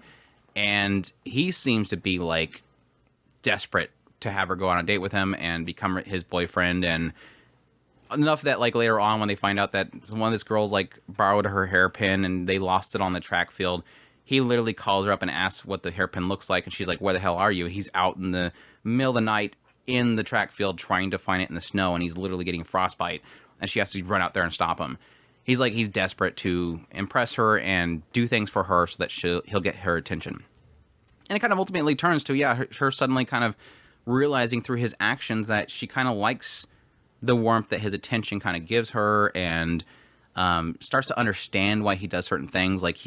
And he seems to be like desperate to have her go on a date with him and become his boyfriend. And enough that like later on when they find out that one of these girls like borrowed her hairpin and they lost it on the track field, he literally calls her up and asks what the hairpin looks like, and she's like, where the hell are you? He's out in the middle of the night in the track field trying to find it in the snow, and he's literally getting frostbite, and she has to run out there and stop him. He's desperate to impress her and do things for her so that he'll get her attention. And it kind of ultimately turns to, yeah, her suddenly kind of realizing through his actions that she kind of likes the warmth that his attention kind of gives her, and starts to understand why he does certain things. Like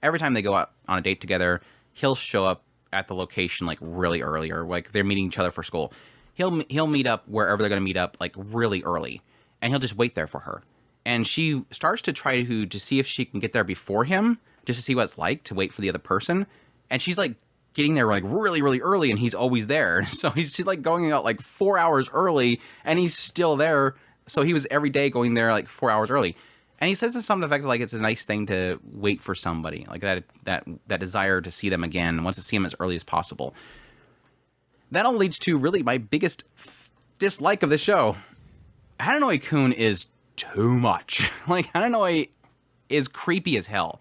every time they go out on a date together, he'll show up at the location like really early, or like they're meeting each other for school. He'll meet up wherever they're going to meet up like really early, and he'll just wait there for her. And she starts to try to see if she can get there before him, just to see what it's like to wait for the other person. And she's like getting there like really, really early, and he's always there. So she's like going out like 4 hours early, and he's still there. So he was every day going there like 4 hours early. And he says to some effect like it's a nice thing to wait for somebody, like that desire to see them again, and wants to see them as early as possible. That all leads to really my biggest dislike of the show. Hananoi-kun is too much. Like, Hananoi is creepy as hell.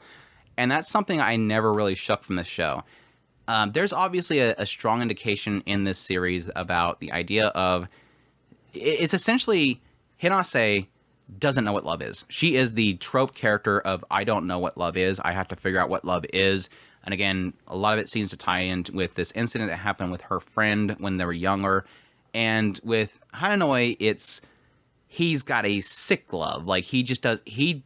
And that's something I never really shook from this show. There's obviously a strong indication in this series about the idea of, it's essentially Hinase doesn't know what love is. She is the trope character of, I don't know what love is. I have to figure out what love is. And again, a lot of it seems to tie in with this incident that happened with her friend when they were younger. And with Hananoi, he's got a sick love. Like, he just does, he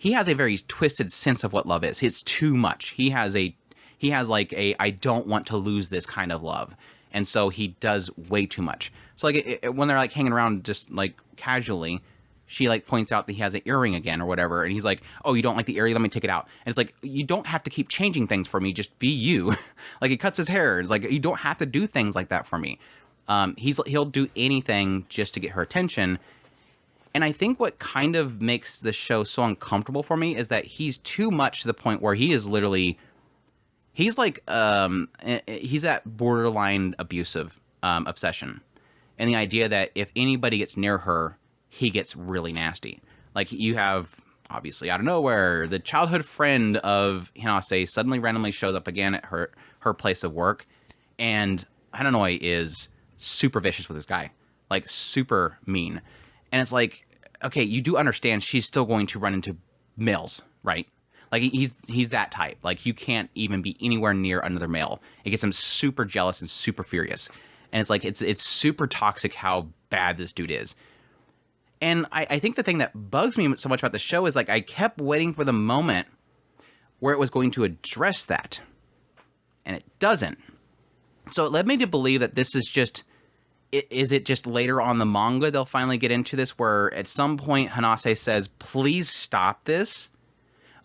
has a very twisted sense of what love is. It's too much. He has like a I don't want to lose this kind of love. And so he does way too much. So like when they're like hanging around just like casually, she like points out that he has an earring again or whatever. And he's like, oh, you don't like the earring? Let me take it out. And it's like, you don't have to keep changing things for me. Just be you. Like, he cuts his hair. It's like, you don't have to do things like that for me. He'll do anything just to get her attention. And I think what kind of makes the show so uncomfortable for me is that he's too much to the point where he is literally, he's like, he's that borderline abusive obsession. And the idea that if anybody gets near her, he gets really nasty. Like, you have, obviously, out of nowhere, the childhood friend of Hinase suddenly randomly shows up again at her place of work. And Hananoi is super vicious with this guy. Like, super mean. And it's like, okay, you do understand she's still going to run into males, right? Like, he's that type. Like, you can't even be anywhere near another male. It gets him super jealous and super furious. And it's like, it's super toxic how bad this dude is. And I think the thing that bugs me so much about the show is, like, I kept waiting for the moment where it was going to address that. And it doesn't. So it led me to believe that this is just... Is it just later on the manga they'll finally get into this, where at some point Hanase says, please stop this?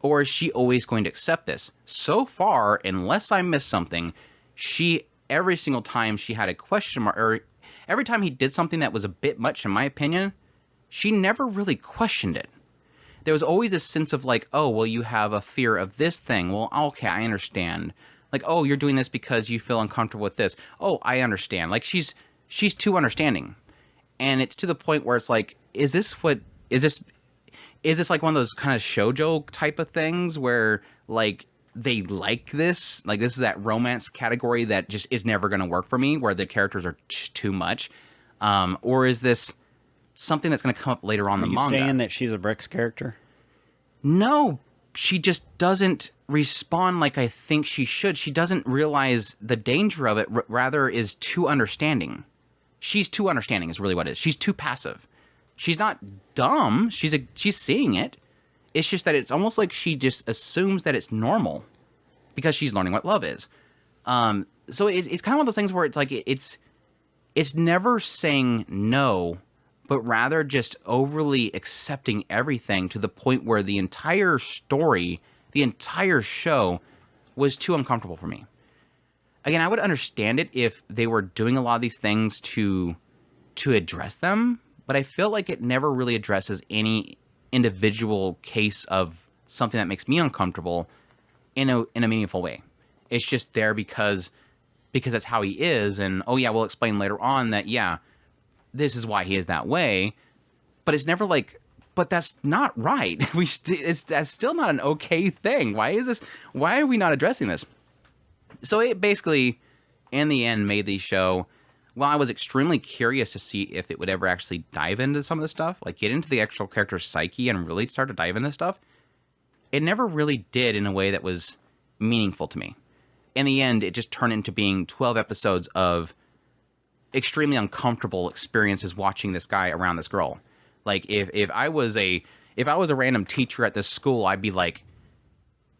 Or is she always going to accept this? So far, unless I missed something, every single time she had a question mark, or every time he did something that was a bit much, in my opinion, she never really questioned it. There was always a sense of like, oh, well, you have a fear of this thing. Well, okay, I understand. Like, oh, you're doing this because you feel uncomfortable with this. Oh, I understand. Like, she's too understanding. And it's to the point where it's like, is this like one of those kind of shoujo type of things where, like, they like this? Like, this is that romance category that just is never going to work for me, where the characters are too much? Or is this something that's going to come up later on in the manga? Are you saying that she's a Bricks character? No, she just doesn't respond like I think she should. She doesn't realize the danger of it, rather is too understanding. She's too understanding is really what it is. She's too passive. She's not dumb. She's seeing it. It's just that it's almost like she just assumes that it's normal because she's learning what love is. So it's kind of one of those things where it's like it's never saying no, but rather just overly accepting everything to the point where the entire story, the entire show, was too uncomfortable for me. Again, I would understand it if they were doing a lot of these things to address them, but I feel like it never really addresses any individual case of something that makes me uncomfortable in a meaningful way. It's just there because that's how he is, and oh yeah, we'll explain later on that, yeah, this is why he is that way, but it's never like, but that's not right. That's still not an okay thing. Why are we not addressing this? So it basically, in the end, made the show, well, I was extremely curious to see if it would ever actually dive into some of the stuff, like get into the actual character's psyche and really start to dive into stuff. It never really did in a way that was meaningful to me. In the end, it just turned into being 12 episodes of extremely uncomfortable experiences watching this guy around this girl. Like if I was a random teacher at this school, I'd be like,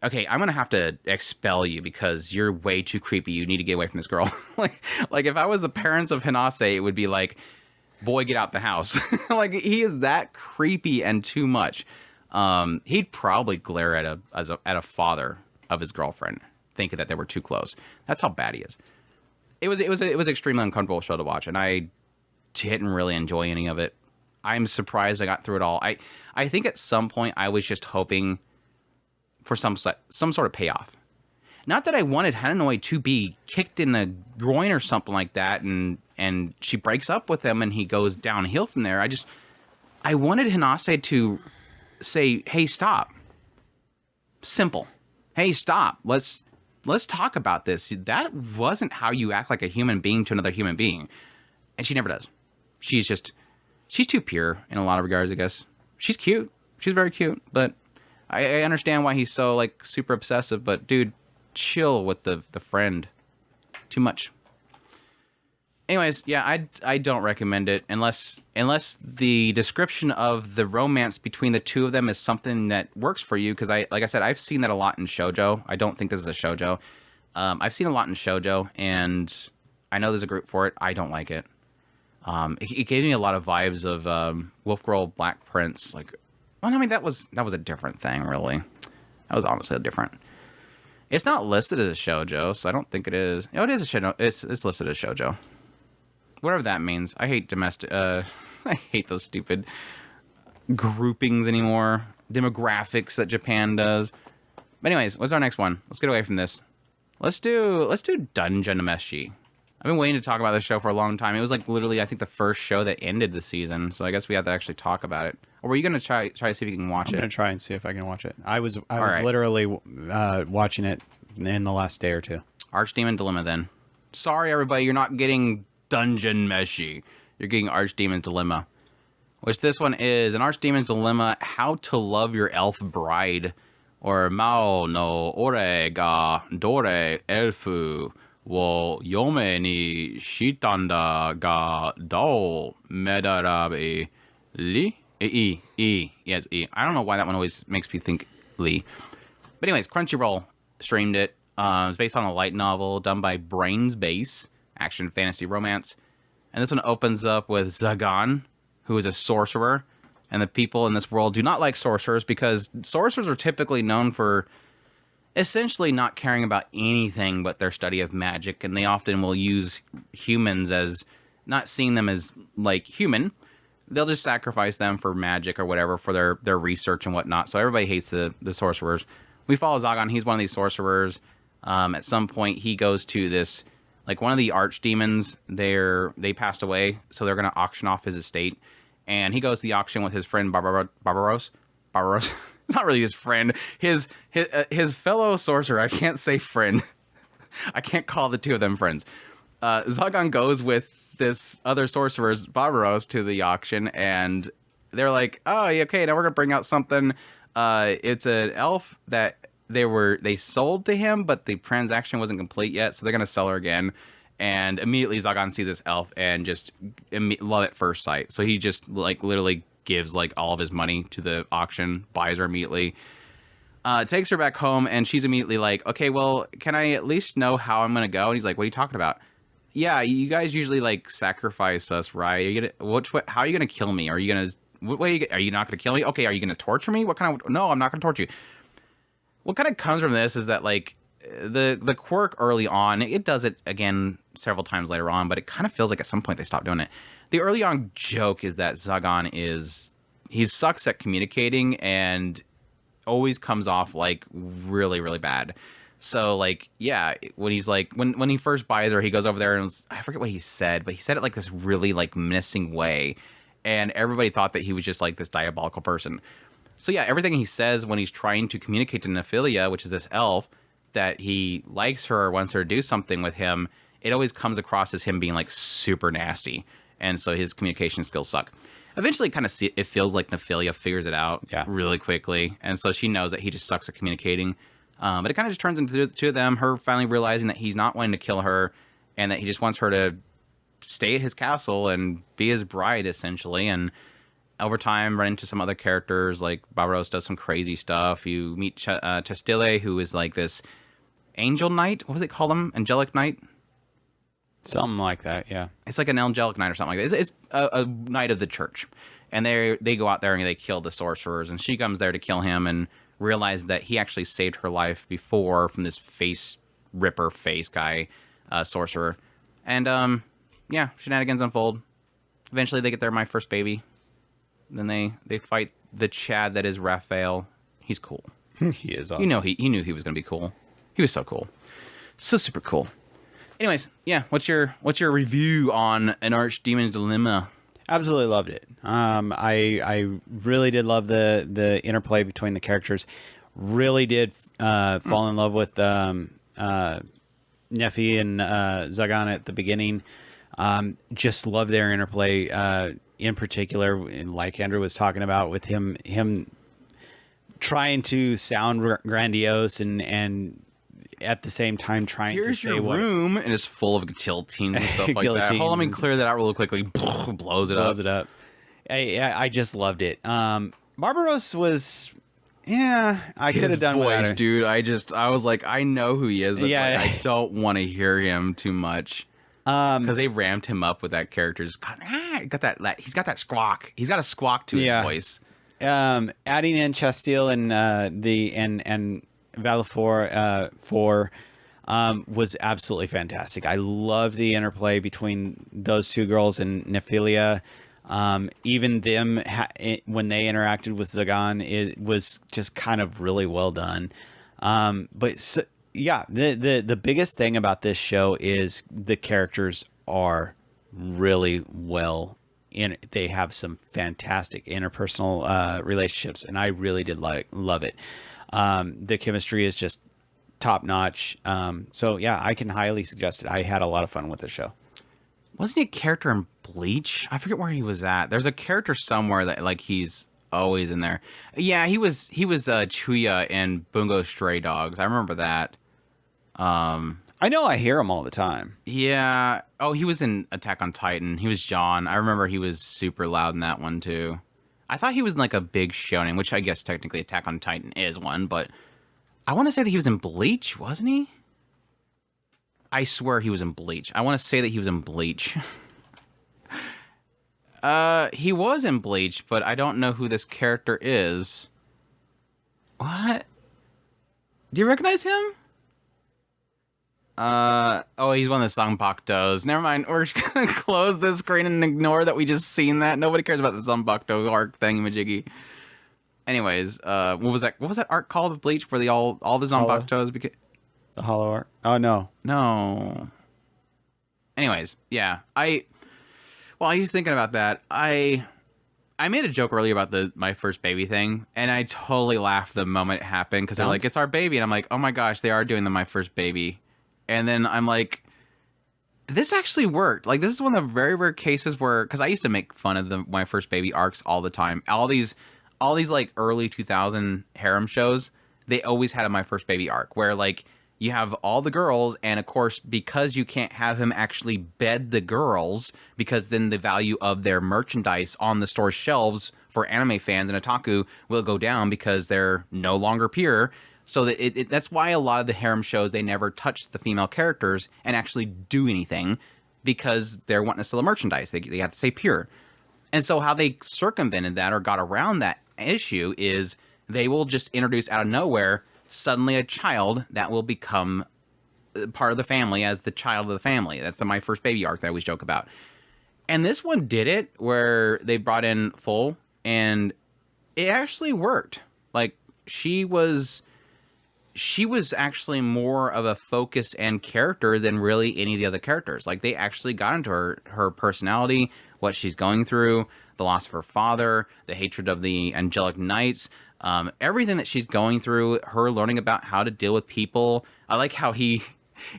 okay, I'm gonna have to expel you because you're way too creepy. You need to get away from this girl. like if I was the parents of Hinase, it would be like, boy, get out the house. Like he is that creepy and too much. He'd probably glare at a father of his girlfriend, thinking that they were too close. That's how bad he is. It was extremely uncomfortable show to watch, and I didn't really enjoy any of it. I'm surprised I got through it all. I think at some point I was just hoping for some sort of payoff. Not that I wanted Hanoi to be kicked in the groin or something like that, and she breaks up with him and he goes downhill from there. I wanted Hinase to say, "Hey, stop." Simple. "Hey, stop. Let's talk about this. That wasn't how you act like a human being to another human being." And she never does. She's too pure in a lot of regards, I guess. She's cute. She's very cute, but I understand why he's so like super obsessive, but dude, chill with the friend. Too much. Anyways, yeah, I don't recommend it unless the description of the romance between the two of them is something that works for you. Because like I said, I've seen that a lot in shoujo. I don't think this is a shoujo. I've seen a lot in shoujo, and I know there's a group for it. I don't like it. It gave me a lot of vibes of Wolf Girl Black Prince. Like, well, I mean that was a different thing, really. That was honestly different. It's not listed as a shoujo, so I don't think it is. Oh, it is a shoujo. It's listed as shoujo. Whatever that means. I hate domestic. I hate those stupid groupings anymore. Demographics that Japan does. But anyways, what's our next one? Let's get away from this. Let's do Dungeon Meshi. I've been waiting to talk about this show for a long time. It was like literally, I think, the first show that ended the season. So I guess we have to actually talk about it. Or were you gonna try to see if you can watch it? I'm gonna try and see if I can watch it. I was right. literally watching it in the last day or two. Archdemon Dilemma. Then, sorry everybody, you're not getting Dungeon Meshi. You're getting Archdemon's Dilemma, which this one is an Archdemon's Dilemma: How to Love Your Elf Bride, or Mao no ore ga dore elfu wo yome ni shitanda ga dao medarabe li yes e. I don't know why that one always makes me think Lee. But anyways, Crunchyroll streamed it. It's based on a light novel done by Brains Base, action fantasy romance. And this one opens up with Zagan, who is a sorcerer. And the people in this world do not like sorcerers because sorcerers are typically known for essentially not caring about anything but their study of magic. And they often will use humans as not seeing them as like human. They'll just sacrifice them for magic or whatever for their research and whatnot. So everybody hates the sorcerers. We follow Zagan. He's one of these sorcerers. At some point, he goes to this, like one of the archdemons. They passed away, so they're going to auction off his estate. And he goes to the auction with his friend Barbaros. Barbaros. It's not really his friend. His fellow sorcerer. I can't say friend. I can't call the two of them friends. Zagan goes with this other sorcerer's Barbaros to the auction, and they're like, "Oh, okay, now we're gonna bring out something. It's an elf that they sold to him, but the transaction wasn't complete yet, so they're gonna sell her again." And immediately Zagan sees this elf and just love at first sight. So he just like literally gives like all of his money to the auction, buys her immediately, takes her back home, and she's immediately like, "Okay, well, can I at least know how I'm gonna go?" And he's like, "What are you talking about?" "Yeah, you guys usually like sacrifice us, right? Are you gonna, how are you gonna kill me? Are you gonna are you not gonna kill me? Okay, are you gonna torture me? What kind of? No, I'm not gonna torture you." What kind of comes from this is that like the quirk early on, it does it again several times later on, but it kind of feels like at some point they stopped doing it. The early on joke is that Zagan he sucks at communicating and always comes off like really, really bad. So like, yeah, when he's like, when he first buys her, he goes over there and I forget what he said, but he said it like this really like menacing way. And everybody thought that he was just like this diabolical person. So yeah, everything he says when he's trying to communicate to Nephilia, which is this elf, that he likes her or wants her to do something with him, it always comes across as him being like super nasty. And so his communication skills suck. Eventually it feels like Nephilia figures it out really quickly. And so she knows that he just sucks at communicating. But it kind of just turns into the two of them, her finally realizing that he's not wanting to kill her and that he just wants her to stay at his castle and be his bride essentially. And over time, run into some other characters, like Barbaros does some crazy stuff. You meet Chastile, who is like this angel knight. What do they call him? Angelic knight? Something like that, yeah. It's like an angelic knight or something like that. It's a knight of the church. And they go out there and they kill the sorcerers. And she comes there to kill him and realize that he actually saved her life before from this face ripper face guy, sorcerer. And, yeah, shenanigans unfold. Eventually they get their My First Baby. Then they fight the Chad that is Raphael. He's cool. He is awesome. You know, he knew he was going to be cool. He was so cool. So super cool. Anyways, yeah, what's your review on An Archdemon's Dilemma? Absolutely loved it. I really did love the interplay between the characters. Really did fall in love with Nephi and Zagan at the beginning. Just love their interplay. In particular, like Andrew was talking about, with him trying to sound grandiose and at the same time trying to say your room, and it's full of guillotines and stuff like that. Hold on, let me clear that out real quickly. Blows it up. I just loved it. Barbaros was, I could have done without it. Dude, I was like, I know who he is, but I don't want to hear him too much. Because they ramped him up with that character. Just got that. He's got that squawk. He's got a squawk to his voice. Adding in Chastile and and Valifor was absolutely fantastic. I love the interplay between those two girls and Nephilia. Even them when they interacted with Zagan, it was just kind of really well done. The biggest thing about this show is the characters are really well in. They have some fantastic interpersonal relationships, and I really did love it. The chemistry is just top notch. I can highly suggest it. I had a lot of fun with the show. Wasn't he a character in Bleach? I forget where he was at. There's a character somewhere that like he's always in there. Yeah, he was Chuya in Bungo Stray Dogs. I remember that. I know I hear him all the time. Yeah. Oh, he was in Attack on Titan. He was John. I remember he was super loud in that one too. I thought he was in like a big shonen, which I guess technically Attack on Titan is one, but I want to say that he was in Bleach, wasn't he? I swear he was in Bleach. I want to say that he was in Bleach. He was in Bleach, but I don't know who this character is. What? Do you recognize him? He's one of the Sanbaktos. Never mind. We're just gonna close this screen and ignore that we just seen that. Nobody cares about the Sanbakto arc thingamajiggy. Anyways, what was that arc called with Bleach where all the Sanbaktos became the Hollow arc? Oh no. Anyways, yeah. I was thinking about that. I made a joke earlier about My First Baby thing, and I totally laughed the moment it happened because they're like, "It's our baby," and I'm like, "Oh my gosh, they are doing the My First Baby." And then I'm like, this actually worked. Like, this is one of the very rare cases where, because I used to make fun of My First Baby arcs all the time. All these like early 2000 harem shows, they always had a My First Baby arc where like you have all the girls, and of course, because you can't have him actually bed the girls, because then the value of their merchandise on the store shelves for anime fans and otaku will go down because they're no longer pure. So that that's why a lot of the harem shows, they never touch the female characters and actually do anything, because they're wanting to sell the merchandise. They have to stay pure. And so how they circumvented that or got around that issue is they will just introduce out of nowhere suddenly a child that will become part of the family as the child of the family. That's the My First Baby arc that I always joke about. And this one did it where they brought in Full, and it actually worked. Like, she was actually more of a focus and character than really any of the other characters. Like, they actually got into her personality, what she's going through, the loss of her father, the hatred of the angelic knights, everything that she's going through, her learning about how to deal with people. I like how he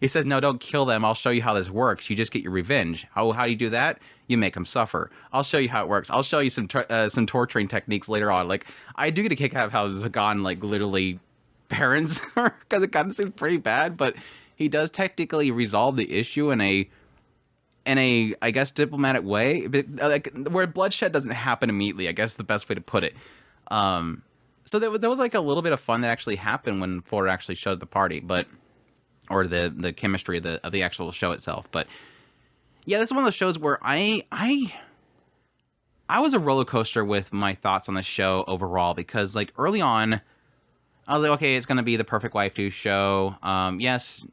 says, "No, don't kill them. I'll show you how this works. You just get your revenge." How do you do that? You make them suffer. I'll show you how it works. I'll show you some torturing techniques later on. Like, I do get a kick out of how Zagan, like, literally parents her, because it kind of seems pretty bad, but he does technically resolve the issue in in a, I guess, diplomatic way, but like where bloodshed doesn't happen immediately. I guess the best way to put it. So there was like a little bit of fun that actually happened when Fuller actually showed the party, or the chemistry of the actual show itself. But yeah, this is one of those shows where I was a roller coaster with my thoughts on the show overall, because like early on, I was like, okay, it's gonna be the perfect waifu show. Yes,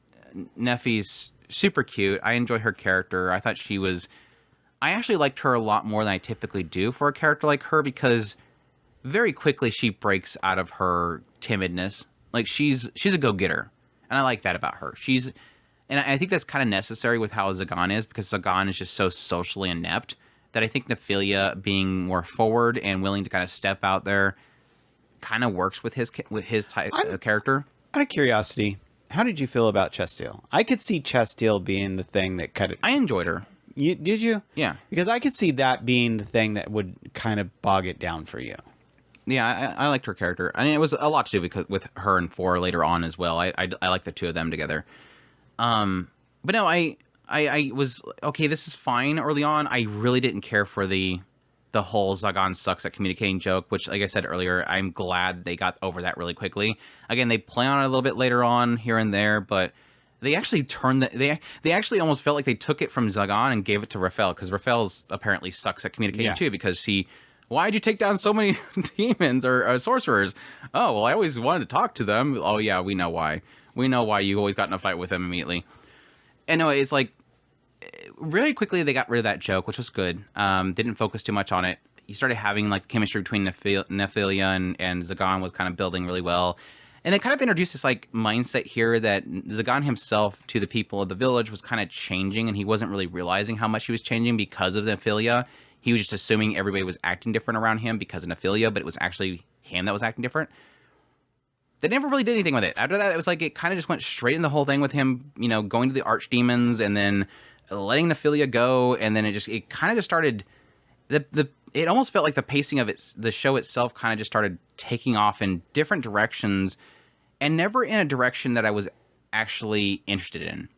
Neffy's super cute. I enjoy her character. I thought I actually liked her a lot more than I typically do for a character like her, because very quickly she breaks out of her timidness. Like she's a go-getter, and I like that about her. And I think that's kind of necessary with how Zagan is, because Zagan is just so socially inept that I think Nephilia being more forward and willing to kind of step out there kind of works with his type of character. Out of curiosity, how did you feel about Chestiel? I could see Chestiel being the thing that kind of... I enjoyed her. Did you? Yeah. Because I could see that being the thing that would kind of bog it down for you. Yeah, I liked her character. I mean, it was a lot to do with her and Four later on as well. I like the two of them together. But no, I was okay. This is fine early on. I really didn't care for the whole Zagan sucks at communicating joke, which, like I said earlier, I'm glad they got over that really quickly. Again, they play on it a little bit later on here and there, but they actually turned they actually almost felt like they took it from Zagan and gave it to Raphael, because Raphael's apparently sucks at communicating too, because why'd you take down so many demons or sorcerers? Oh, well, I always wanted to talk to them. Oh, yeah, we know why. We know why you always got in a fight with them immediately. And no, it's like, really quickly they got rid of that joke, which was good. Didn't focus too much on it. You started having like chemistry between Nephilia and Zagan was kind of building really well. And they kind of introduced this like mindset here that Zagan himself to the people of the village was kind of changing, and he wasn't really realizing how much he was changing because of Nephilia. He was just assuming everybody was acting different around him because of Nephilia, but it was actually him that was acting different. They never really did anything with it. After that, it was like it kind of just went straight in the whole thing with him, going to the Archdemons and then letting Nephilia go, and then it kind of just started. It almost felt like the pacing of the show itself kind of just started taking off in different directions, and never in a direction that I was actually interested in.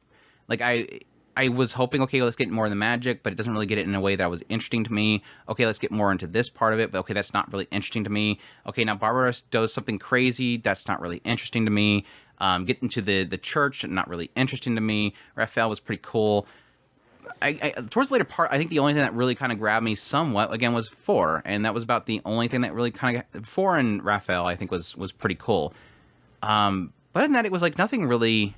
Like I was hoping, okay, let's get more of the magic, but it doesn't really get it in a way that was interesting to me. Okay, let's get more into this part of it, but okay, that's not really interesting to me. Okay, now Barbaros does something crazy, that's not really interesting to me. Get into the church, not really interesting to me. Raphael was pretty cool. I towards the later part, I think the only thing that really kind of grabbed me somewhat, again, was Four, and that was about the only thing that really kind of... Four and Raphael, I think, was pretty cool. But other than that, it was like nothing really...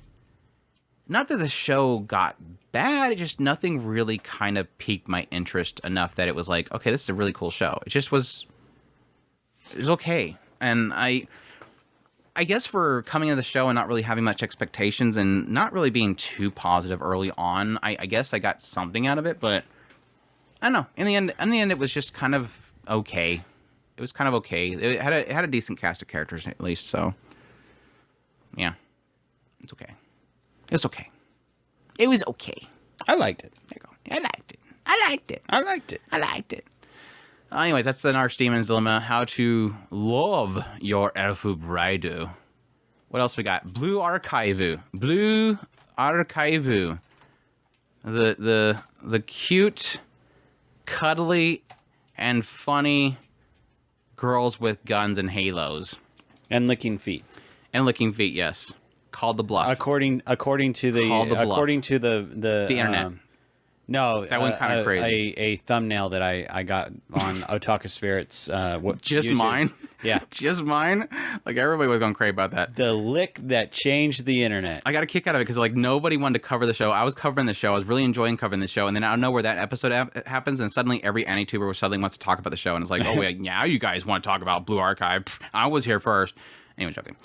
Not that the show got bad, it just nothing really kind of piqued my interest enough that it was like, okay, this is a really cool show. It just was... It was okay. And I guess for coming into the show and not really having much expectations and not really being too positive early on, I guess I got something out of it, but I don't know. In the end, it was just kind of okay. It was kind of okay. It had a decent cast of characters at least, so yeah, it's okay. It's okay. It was okay. I liked it. There you go. I liked it. I liked it. I liked it. I liked it. Anyways, that's an Archdemon's Dilemma. How to love your Elfu Braidu. What else we got? Blue Archivu. Blue Archivu. The cute, cuddly, and funny girls with guns and halos. And licking feet. And licking feet, yes. Called the bluff. According to the internet. No, that went kind of crazy. A thumbnail that I got on Otaku Spirits. Just YouTube. Mine? Yeah. Just mine? Like, everybody was going crazy about that. The lick that changed the internet. I got a kick out of it because, like, nobody wanted to cover the show. I was covering the show. I was really enjoying covering the show. And then I don't know where that episode happens, and suddenly every AniTuber suddenly wants to talk about the show. And it's like, oh, wait, now you guys want to talk about Blue Archive. Pfft, I was here first. Anyway, joking.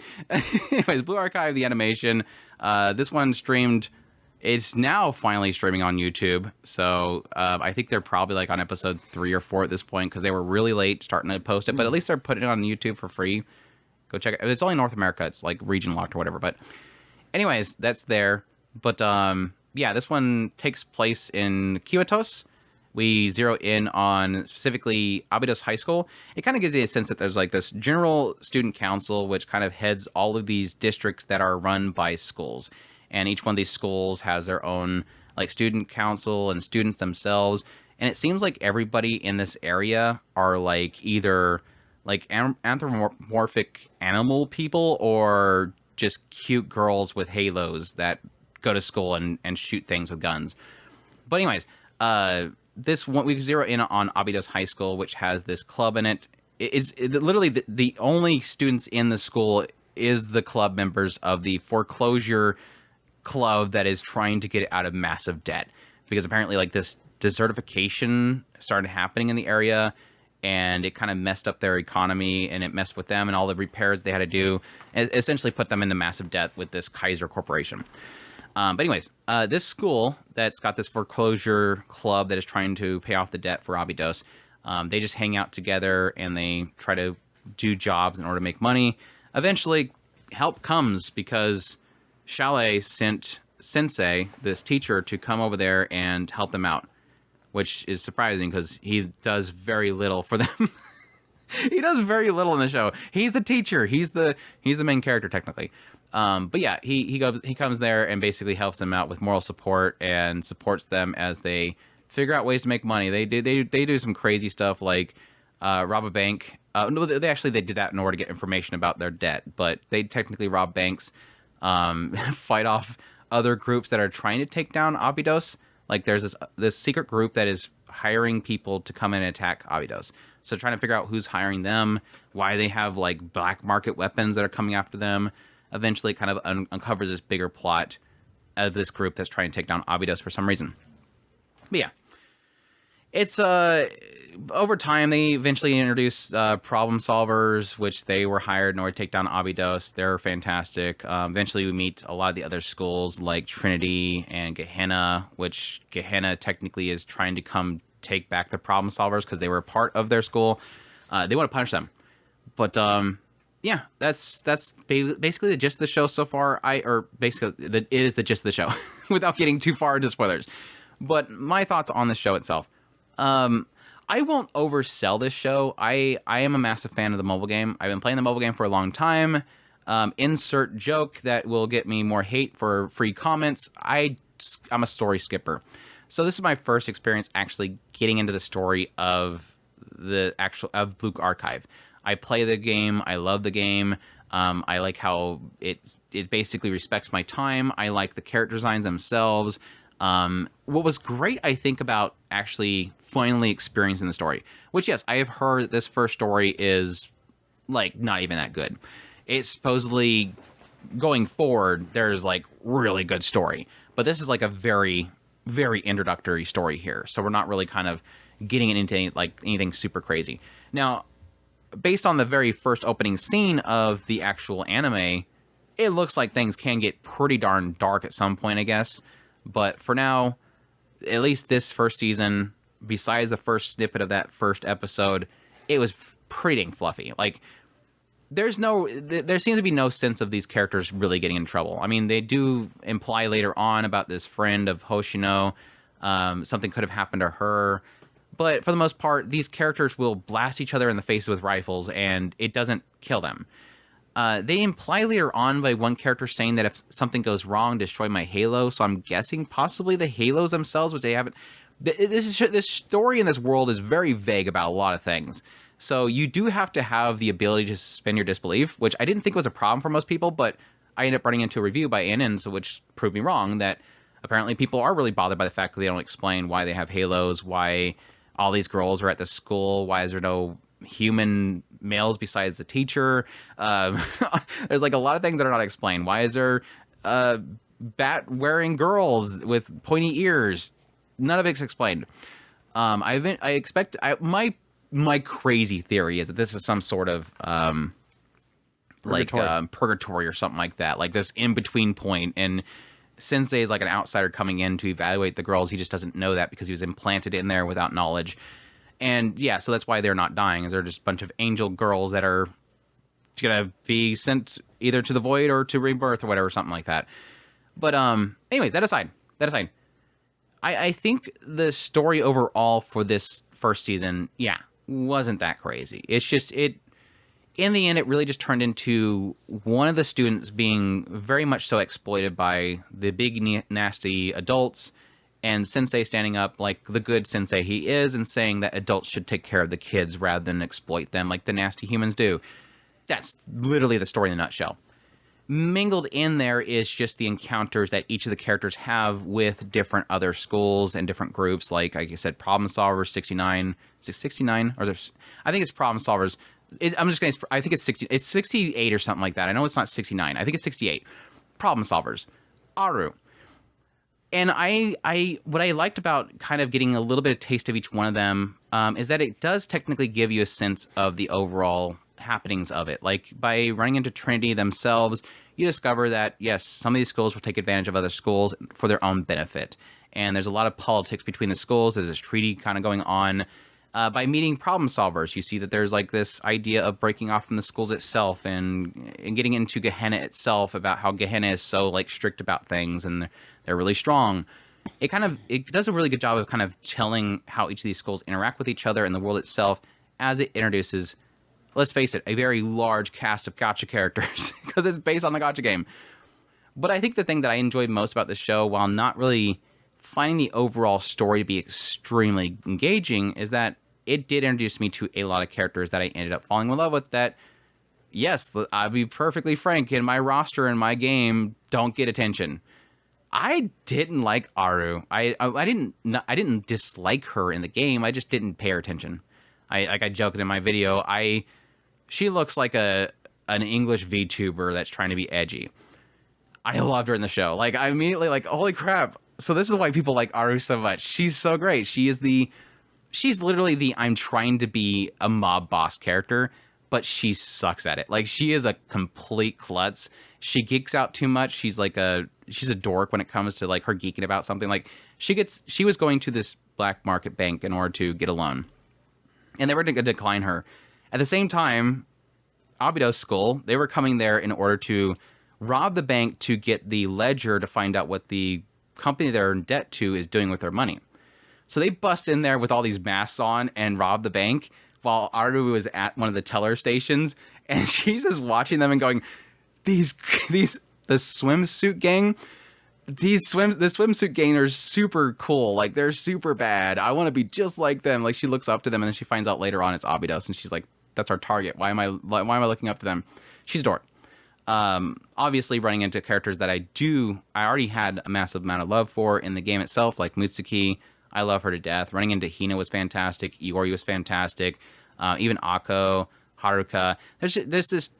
Anyways, Blue Archive, the animation. This one streamed... It's now finally streaming on YouTube, so I think they're probably like on episode 3 or 4 at this point because they were really late starting to post it, but at least they're putting it on YouTube for free. Go check it. It's only North America. It's like region locked or whatever, but anyways, that's there. But yeah, this one takes place in Kyotos. We zero in on specifically Abydos High School. It kind of gives you a sense that there's like this general student council, which kind of heads all of these districts that are run by schools. And each one of these schools has their own like student council and students themselves. And it seems like everybody in this area are like either like anthropomorphic animal people or just cute girls with halos that go to school and shoot things with guns. But anyways, this one we zero in on Abydos High School, which has this club in it. Literally the only students in the school is the club members of the foreclosure club that is trying to get out of massive debt, because apparently like this desertification started happening in the area, and it kind of messed up their economy, and it messed with them, and all the repairs they had to do essentially put them into massive debt with this Kaiser corporation. But anyways, this school that's got this foreclosure club that is trying to pay off the debt for Abydos, they just hang out together and they try to do jobs in order to make money. Eventually, help comes because Chalet sent Sensei, this teacher, to come over there and help them out, which is surprising because he does very little for them. He does very little in the show. He's the teacher. He's the main character technically. But yeah, he comes there and basically helps them out with moral support and supports them as they figure out ways to make money. They do some crazy stuff like rob a bank. No, they did that in order to get information about their debt, but they technically rob banks, fight off other groups that are trying to take down Abydos. Like there's this secret group that is hiring people to come in and attack Abydos. So trying to figure out who's hiring them, why they have like black market weapons that are coming after them. Eventually kind of uncovers this bigger plot of this group that's trying to take down Abydos for some reason. But yeah, it's over time they eventually introduce problem solvers, which they were hired in order to take down Abydos. They're fantastic. Eventually we meet a lot of the other schools like Trinity and Gehenna, which Gehenna technically is trying to come take back the problem solvers because they were a part of their school. They want to punish them, but yeah, that's basically the gist of the show so far. It is the gist of the show without getting too far into spoilers. But my thoughts on the show itself. I won't oversell this show. I am a massive fan of the mobile game. I've been playing the mobile game for a long time. Insert joke that will get me more hate for free comments. I'm a story skipper. So this is my first experience actually getting into the story of Blue Archive. I play the game. I love the game. I like how it basically respects my time. I like the character designs themselves. What was great, I think, about actually finally experiencing the story, which, yes, I have heard that this first story is like not even that good. It's supposedly going forward, there's like really good story, but this is like a very, very introductory story here. So we're not really kind of getting into like anything super crazy. Now, based on the very first opening scene of the actual anime, it looks like things can get pretty darn dark at some point, I guess. But for now, at least this first season, besides the first snippet of that first episode, it was pretty dang fluffy. Like, there seems to be no sense of these characters really getting in trouble. I mean, they do imply later on about this friend of Hoshino. Something could have happened to her. But for the most part, these characters will blast each other in the face with rifles, and it doesn't kill them. They imply later on by one character saying that if something goes wrong, destroy my halo. So I'm guessing possibly the halos themselves, which they haven't. This story in this world is very vague about a lot of things. So you do have to have the ability to suspend your disbelief, which I didn't think was a problem for most people, but I ended up running into a review by NN, so which proved me wrong, that apparently people are really bothered by the fact that they don't explain why they have halos, why all these girls are at the school, why is there no human males besides the teacher. There's like a lot of things that are not explained. Why is there bat wearing girls with pointy ears? None of it's explained. My crazy theory is that this is some sort of purgatory or something like that, like this in between point, and Sensei is like an outsider coming in to evaluate the girls. He just doesn't know that because he was implanted in there without knowledge. And yeah, so that's why they're not dying, is they're just a bunch of angel girls that are gonna be sent either to the void or to rebirth or whatever, something like that. But anyways, that aside, I think the story overall for this first season, yeah, wasn't that crazy. It's just in the end, it really just turned into one of the students being very much so exploited by the big nasty adults, and Sensei standing up like the good Sensei he is and saying that adults should take care of the kids rather than exploit them like the nasty humans do. That's literally the story in a nutshell. Mingled in there is just the encounters that each of the characters have with different other schools and different groups. Like I said, Problem Solvers 69. Is it 69? Or there's, I think it's Problem Solvers. I'm just going to, I think it's 60. It's 68 or something like that. I know it's not 69. I think it's 68. Problem Solvers. Aru. And what I liked about kind of getting a little bit of taste of each one of them is that it does technically give you a sense of the overall happenings of it. Like by running into Trinity themselves, you discover that yes, some of these schools will take advantage of other schools for their own benefit, and there's a lot of politics between the schools. There's this treaty kind of going on. By meeting Problem Solvers, you see that there's like this idea of breaking off from the schools itself and getting into Gehenna itself, about how Gehenna is so like strict about things and they're really strong. It does a really good job of kind of telling how each of these schools interact with each other and the world itself as it introduces, let's face it, a very large cast of gacha characters because it's based on the gacha game. But I think the thing that I enjoyed most about this show, while not really finding the overall story to be extremely engaging, is that it did introduce me to a lot of characters that I ended up falling in love with that, yes, I'll be perfectly frank, in my roster in my game don't get attention. I didn't like Aru. I didn't dislike her in the game. I just didn't pay her attention. I joked in my video. She looks like an English VTuber that's trying to be edgy. I loved her in the show. Like I immediately like, holy crap. So this is why people like Aru so much. She's so great. She's literally the I'm trying to be a mob boss character, but she sucks at it. Like she is a complete klutz. She geeks out too much. She's a dork when it comes to like her geeking about something. Like she was going to this black market bank in order to get a loan, and they were going to decline her. At the same time, Abido's school, they were coming there in order to rob the bank to get the ledger to find out what the company they're in debt to is doing with their money. So they bust in there with all these masks on and rob the bank while Aru was at one of the teller stations, and she's just watching them and going, the swimsuit gang, the swimsuit gang are super cool. Like they're super bad. I want to be just like them. Like she looks up to them and then she finds out later on it's Abidos and she's like, that's our target. Why am I looking up to them? She's a dork. Obviously running into characters that I already had a massive amount of love for in the game itself, like Mutsuki. I love her to death. Running into Hina was fantastic. Iori was fantastic. Even Akko, Haruka. There's this.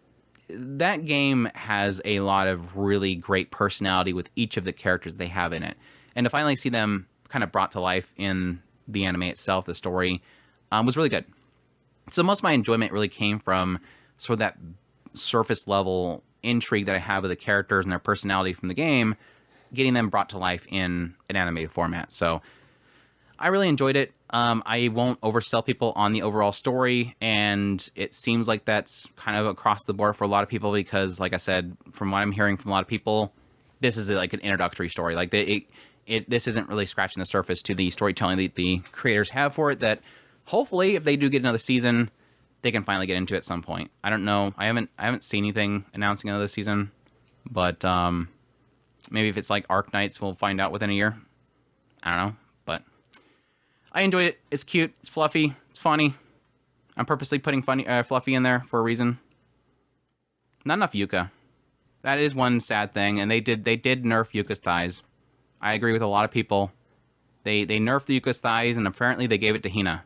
That game has a lot of really great personality with each of the characters they have in it. And to finally see them kind of brought to life in the anime itself, the story, was really good. So most of my enjoyment really came from sort of that surface level intrigue that I have with the characters and their personality from the game, getting them brought to life in an animated format. So I really enjoyed it. I won't oversell people on the overall story, and it seems like that's kind of across the board for a lot of people because, like I said, from what I'm hearing from a lot of people, this is like an introductory story. Like this isn't really scratching the surface to the storytelling that the creators have for it, that hopefully if they do get another season, they can finally get into it at some point. I don't know. I haven't seen anything announcing another season, but maybe if it's like Arc Knights, we'll find out within a year. I don't know, but I enjoyed it. It's cute. It's fluffy. It's funny. I'm purposely putting fluffy in there for a reason. Not enough Yuka. That is one sad thing, and they did nerf Yuka's thighs. I agree with a lot of people. They nerfed Yuka's thighs, and apparently they gave it to Hina,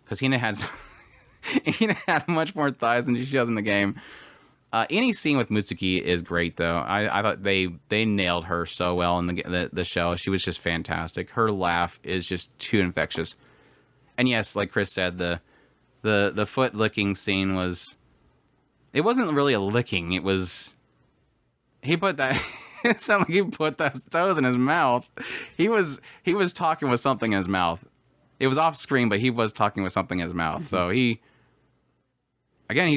because Hina had Hina had much more thighs than she does in the game. Any scene with Mutsuki is great, though. I thought they nailed her so well in the show. She was just fantastic. Her laugh is just too infectious. And yes, like Chris said, the foot licking scene it wasn't really a licking. It was it sounded like he put those toes in his mouth. He was talking with something in his mouth. It was off screen, but he was talking with something in his mouth. So he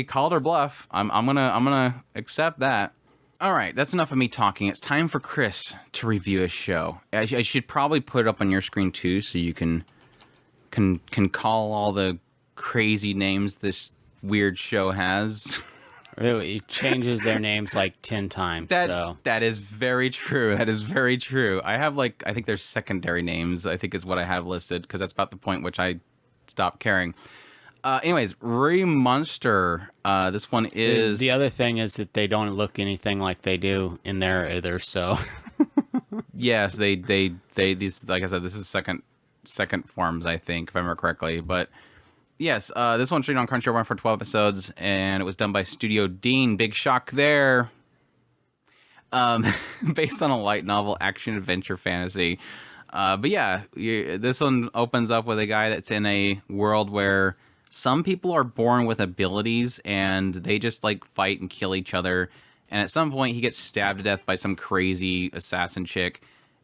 called her bluff. I'm gonna accept that. All right, that's enough of me talking. It's time for Chris to review a show. I should probably put it up on your screen too, so you can call all the crazy names this weird show has. It changes their names like 10 times. That is very true. That is very true. I have like, I think there's secondary names, I think is what I have listed, because that's about the point which I stopped caring. Anyways, Remonster. This one is... The other thing is that they don't look anything like they do in there either, so... Yes, they these, like I said, this is second forms, I think, if I remember correctly. But yes, this one's streamed on Crunchyroll, run for 12 episodes, and it was done by Studio Dean. Big shock there. Based on a light novel, action, adventure, fantasy. But yeah, this one opens up with a guy that's in a world where some people are born with abilities, and they just like fight and kill each other. And at some point, he gets stabbed to death by some crazy assassin chick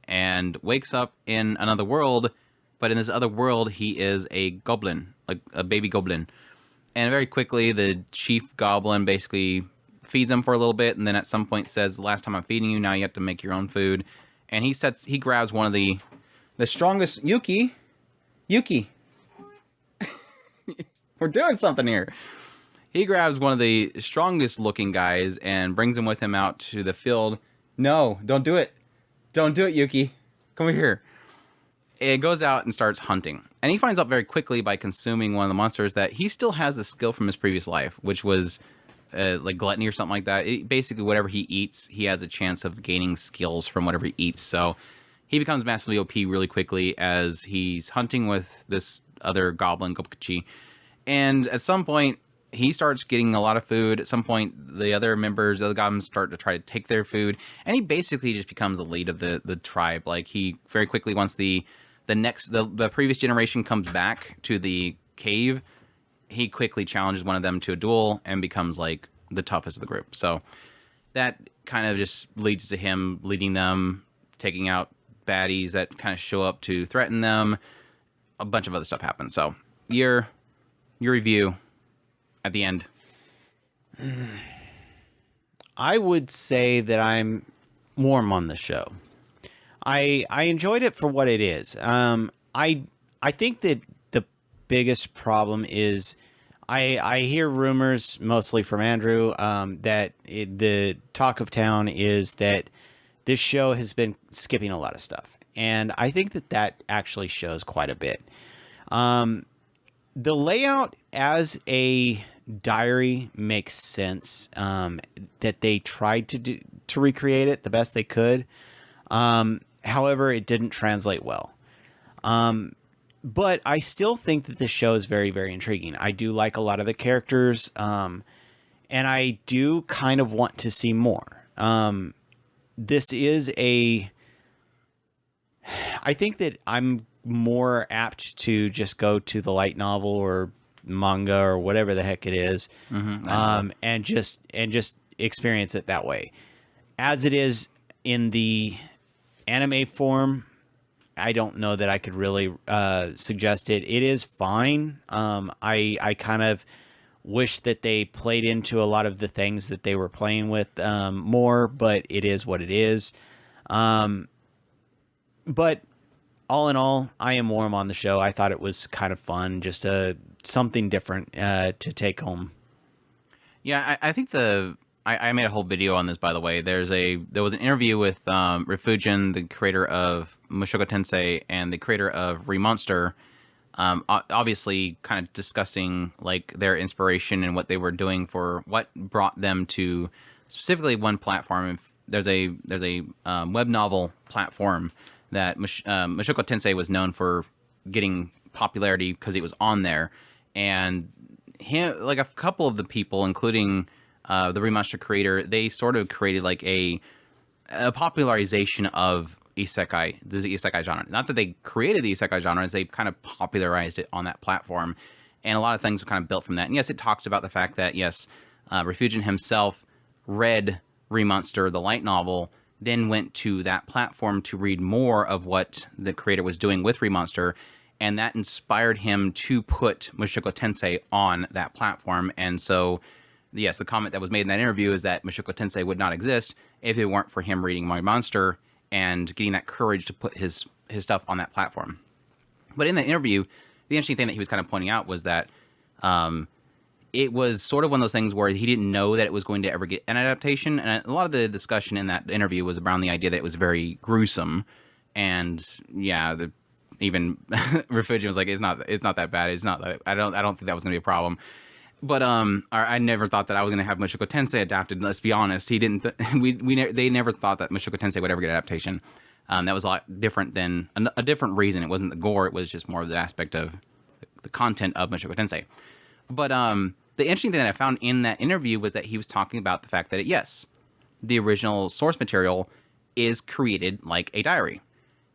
and wakes up in another world. But in this other world, he is a goblin, like a baby goblin. And very quickly, the chief goblin basically feeds him for a little bit. And then at some point says, last time I'm feeding you, now you have to make your own food. And he grabs one of the strongest... Yuki! We're doing something here. He grabs one of the strongest looking guys and brings him with him out to the field. No, don't do it. Don't do it, Yuki. Come over here. It goes out and starts hunting. And he finds out very quickly by consuming one of the monsters that he still has the skill from his previous life, which was like gluttony or something like that. Basically, whatever he eats, he has a chance of gaining skills from whatever he eats. So he becomes massively OP really quickly as he's hunting with this other goblin, Gobukachi. And at some point, he starts getting a lot of food. At some point, the other members of the goblins start to try to take their food. And he basically just becomes the lead of the tribe. Like, he very quickly, once the previous generation comes back to the cave, he quickly challenges one of them to a duel and becomes, like, the toughest of the group. So that kind of just leads to him leading them, taking out baddies that kind of show up to threaten them. A bunch of other stuff happens. So, your review at the end. I would say that I'm warm on the show. I enjoyed it for what it is. I think that the biggest problem is I hear rumors, mostly from Andrew, that the talk of town is that this show has been skipping a lot of stuff. And I think that actually shows quite a bit. The layout as a diary makes sense, that they tried to recreate it the best they could. However, it didn't translate well. But I still think that this show is very, very intriguing. I do like a lot of the characters, and I do kind of want to see more. This is I think that I'm more apt to just go to the light novel or manga or whatever the heck it is, and just experience it that way. As it is in the anime form, I don't know that I could really suggest it. It is fine. I kind of wish that they played into a lot of the things that they were playing with more, but it is what it is. But all in all, I am warm on the show. I thought it was kind of fun, just something different to take home. Yeah, I think I made a whole video on this, by the way. There was an interview with Refugin, the creator of Mushoku Tensei and the creator of Remonster, obviously kind of discussing like their inspiration and what they were doing for what brought them to specifically one platform. There's a web novel platform that Mushoku Tensei was known for getting popularity because it was on there, and like a couple of the people, including the Remonster creator, they sort of created like a popularization of isekai, the isekai genre. Not that they created the isekai genre, they kind of popularized it on that platform, and a lot of things were kind of built from that. And yes, it talks about the fact that yes, Refugin himself read Remonster, the light novel, then went to that platform to read more of what the creator was doing with Remonster, and that inspired him to put Mushoku Tensei on that platform. And so, yes, the comment that was made in that interview is that Mushoku Tensei would not exist if it weren't for him reading Remonster and getting that courage to put his stuff on that platform. But in that interview, the interesting thing that he was kind of pointing out was that it was sort of one of those things where he didn't know that it was going to ever get an adaptation. And a lot of the discussion in that interview was around the idea that it was very gruesome. And yeah, even Refugium was like, it's not that bad. It's not that, I don't think that was going to be a problem. But I never thought that I was going to have Mushoku Tensei adapted. Let's be honest. He didn't. They never thought that Mushoku Tensei would ever get adaptation. That was a lot different than a different reason. It wasn't the gore. It was just more of the aspect of the content of Mushoku Tensei. But the interesting thing that I found in that interview was that he was talking about the fact that, yes, the original source material is created like a diary.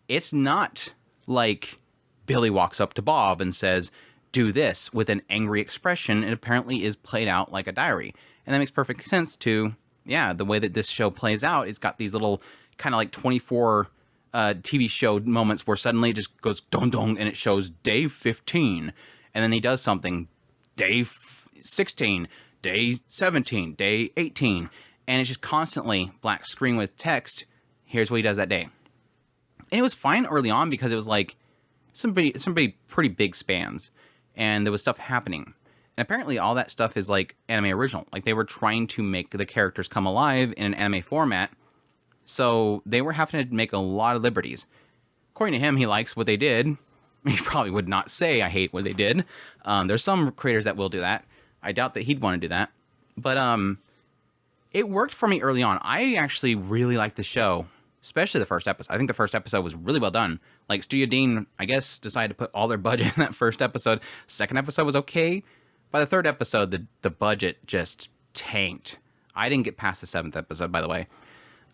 It's not like Billy walks up to Bob and says, do this with an angry expression. It apparently is played out like a diary. And that makes perfect sense to, yeah, the way that this show plays out. It's got these little kind of like 24 TV show moments where suddenly it just goes dong dong and it shows day 15. And then he does something, day 16, day 17, day 18. And it's just constantly black screen with text. Here's what he does that day. And it was fine early on because it was like some pretty big spans. And there was stuff happening. And apparently all that stuff is like anime original. Like they were trying to make the characters come alive in an anime format. So they were having to make a lot of liberties. According to him, he likes what they did. He probably would not say, I hate what they did. There's some creators that will do that. I doubt that he'd want to do that. But it worked for me early on. I actually really liked the show, especially the first episode. I think the first episode was really well done. Like Studio Dean, I guess, decided to put all their budget in that first episode. Second episode was okay. By the third episode, the budget just tanked. I didn't get past the seventh episode, by the way.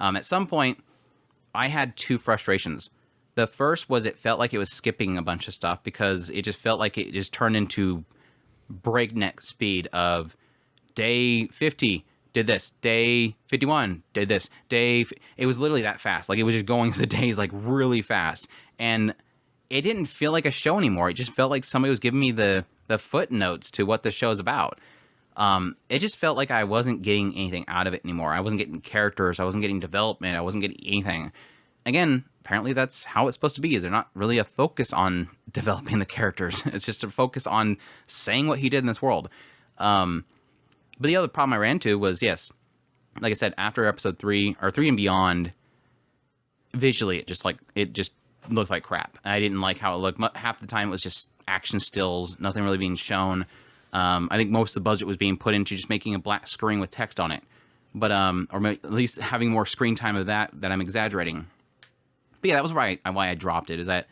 At some point, I had two frustrations. The first was it felt like it was skipping a bunch of stuff because it just felt like it just turned into breakneck speed of day 50 did this, day 51 did this, it was literally that fast. Like it was just going through the days like really fast. And it didn't feel like a show anymore. It just felt like somebody was giving me the footnotes to what the show's about. It just felt like I wasn't getting anything out of it anymore. I wasn't getting characters. I wasn't getting development. I wasn't getting anything. Again, apparently that's how it's supposed to be. Is there not really a focus on developing the characters? It's just a focus on saying what he did in this world. But the other problem I ran into was, yes, like I said, after episode 3 or 3 and beyond, visually it just looked like crap. I didn't like how it looked. Half the time it was just action stills, nothing really being shown. I think most of the budget was being put into just making a black screen with text on it. But, or maybe at least having more screen time of that I'm exaggerating. But yeah, that was why I dropped it, is that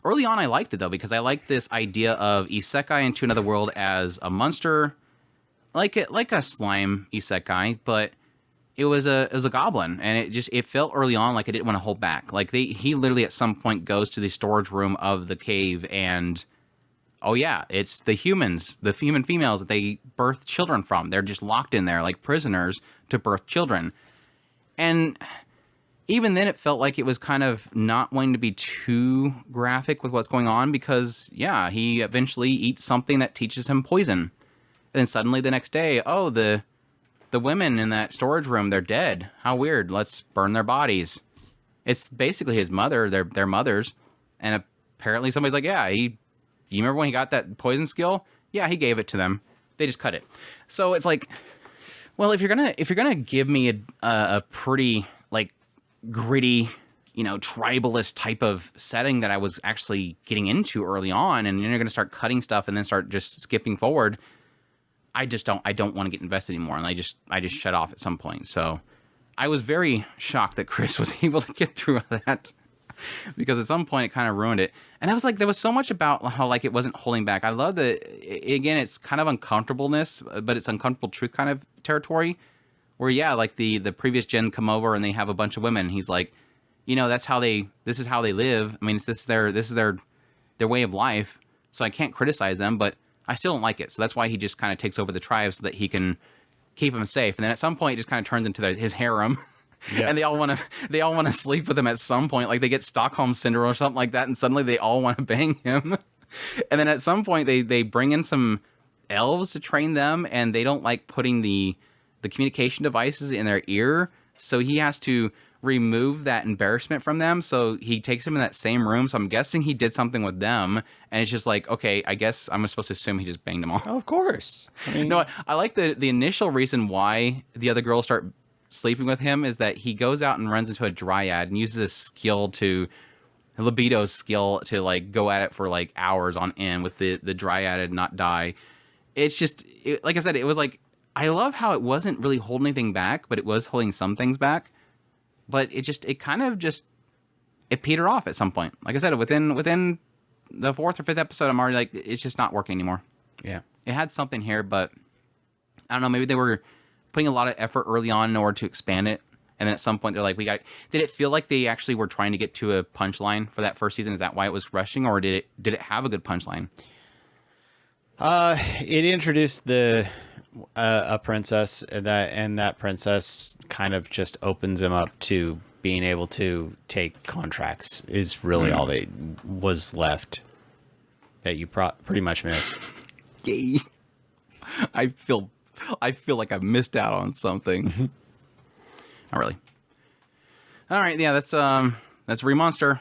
early on I liked it though, because I liked this idea of isekai into another world as a monster, like a slime isekai, but it was a goblin, and it felt early on like I didn't want to hold back. Like he literally at some point goes to the storage room of the cave, and oh yeah, it's the humans, the human females that they birth children from. They're just locked in there like prisoners to birth children. And even then it felt like it was kind of not wanting to be too graphic with what's going on because, yeah, he eventually eats something that teaches him poison. And then suddenly the next day, oh, the women in that storage room, they're dead. How weird. Let's burn their bodies. It's basically his mother, their mothers. And apparently somebody's like, yeah, you remember when he got that poison skill? Yeah, he gave it to them. They just cut it. So it's like, well, if you're gonna give me a pretty like gritty, tribalist type of setting that I was actually getting into early on, and you're gonna start cutting stuff and then start just skipping forward, I don't want to get invested anymore, and I just shut off at some point. So I was very shocked that Chris was able to get through that. Because at some point it kind of ruined it. And I was like, there was so much about how like it wasn't holding back. I love that, again, it's kind of uncomfortableness, but it's uncomfortable truth kind of territory. Where, yeah, like the previous gen come over and they have a bunch of women. He's like, this is how they live. I mean, this is their way of life. So I can't criticize them, but I still don't like it. So that's why he just kind of takes over the tribe so that he can keep them safe. And then at some point it just kind of turns into his harem. Yeah. And they all want to sleep with him at some point. Like they get Stockholm syndrome or something like that, and suddenly they all want to bang him. And then at some point they bring in some elves to train them, and they don't like putting the communication devices in their ear, so he has to remove that embarrassment from them. So he takes them in that same room. So I'm guessing he did something with them. And it's just like, okay, I guess I'm supposed to assume he just banged them all. Oh, of course. I mean, No, I like the initial reason why the other girls start sleeping with him is that he goes out and runs into a dryad and uses a libido skill to like go at it for like hours on end with the dryad and not die. It's just, like I said, it was like, I love how it wasn't really holding anything back, but it was holding some things back. But it kind of just, it petered off at some point. Like I said, within the 4th or 5th episode, I'm already like, it's just not working anymore. yeah. It had something here, but I don't know, maybe they were putting a lot of effort early on in order to expand it. And then at some point they're like, did it feel like they actually were trying to get to a punchline for that first season? Is that why it was rushing, or did it have a good punchline? It introduced a princess, and that princess kind of just opens him up to being able to take contracts is really all that was left that you pretty much missed. Yay. I feel like I've missed out on something. Not really. All right, yeah, that's Remonster.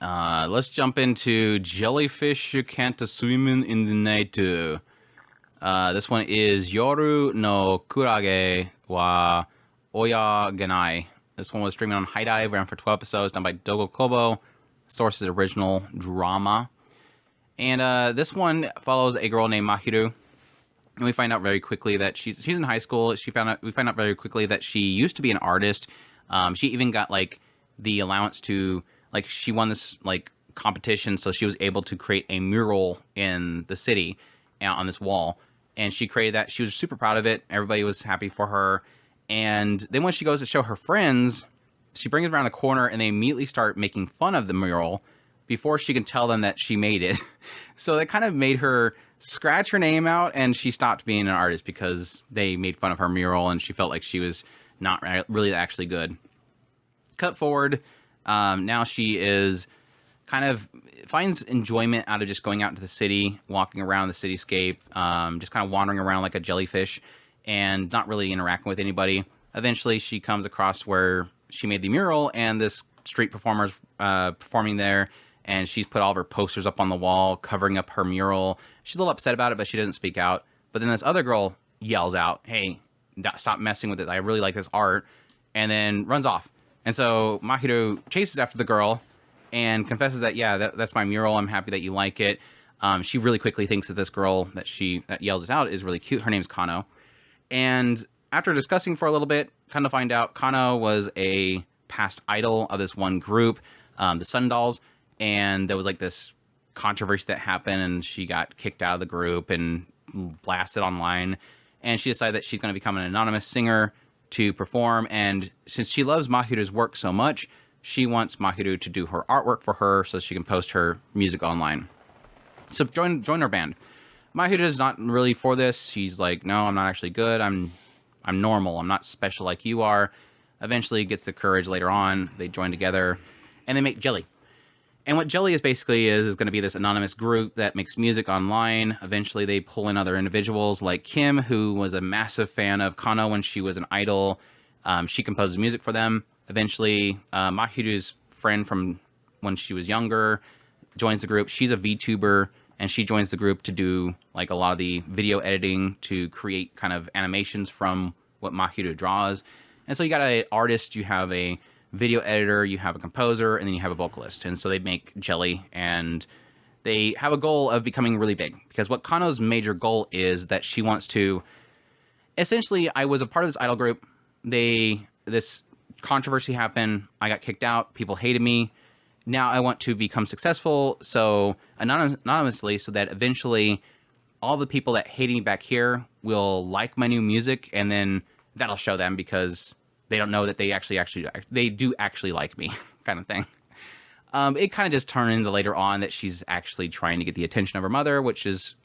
Let's jump into Jellyfish You Can't Swim in the Night. This one is Yoru no Kurage wa Oya Genai. This one was streaming on High Dive, ran for 12 episodes, done by Dogo Kobo. Source is original drama. And this one follows a girl named Mahiru. And we find out very quickly that she's in high school. We find out very quickly that she used to be an artist. She even got like the allowance to, like, she won this like competition, so she was able to create a mural in the city on this wall. And she created that. She was super proud of it. Everybody was happy for her. And then when she goes to show her friends, she brings them around the corner and they immediately start making fun of the mural before she can tell them that she made it. So that kind of made her scratch her name out, and she stopped being an artist because they made fun of her mural and she felt like she was not really actually good. Cut forward. Now she is kind of finds enjoyment out of just going out into the city, walking around the cityscape, just kind of wandering around like a jellyfish and not really interacting with anybody. Eventually she comes across where she made the mural and this street performer's performing there, and she's put all of her posters up on the wall covering up her mural. She's a little upset about it, but she doesn't speak out. But then this other girl yells out, "Hey, stop messing with it. I really like this art," and then runs off. And so Mahiru chases after the girl and confesses that, yeah, that's my mural. I'm happy that you like it. She really quickly thinks that this girl that yells this out is really cute. Her name's Kano. And after discussing for a little bit, kind of find out Kano was a past idol of this one group, the Sundolls. And there was like this controversy that happened, and she got kicked out of the group and blasted online. And she decided that she's going to become an anonymous singer to perform. And since she loves Mahiru's work so much, she wants Mahiru to do her artwork for her so she can post her music online. So join her band. Mahiru is not really for this. She's like, no, I'm not actually good. I'm normal. I'm not special like you are. Eventually gets the courage later on. They join together and they make Jelly. And what Jelly is basically is going to be this anonymous group that makes music online. Eventually they pull in other individuals like Kim, who was a massive fan of Kano when she was an idol. She composes music for them. Eventually, Mahiru's friend from when she was younger joins the group. She's a VTuber, and she joins the group to do like a lot of the video editing to create kind of animations from what Mahiru draws. And so you got an artist, you have a video editor, you have a composer, and then you have a vocalist. And so they make Jelly, and they have a goal of becoming really big. Because what Kano's major goal is that she wants to... Essentially, I was a part of this idol group. This controversy happened. I got kicked out. People hated me. Now I want to become successful, so anonymously, so that eventually all the people that hated me back here will like my new music, and then that'll show them because they don't know that they do actually like me, kind of thing. It kind of just turned into later on that she's actually trying to get the attention of her mother, which is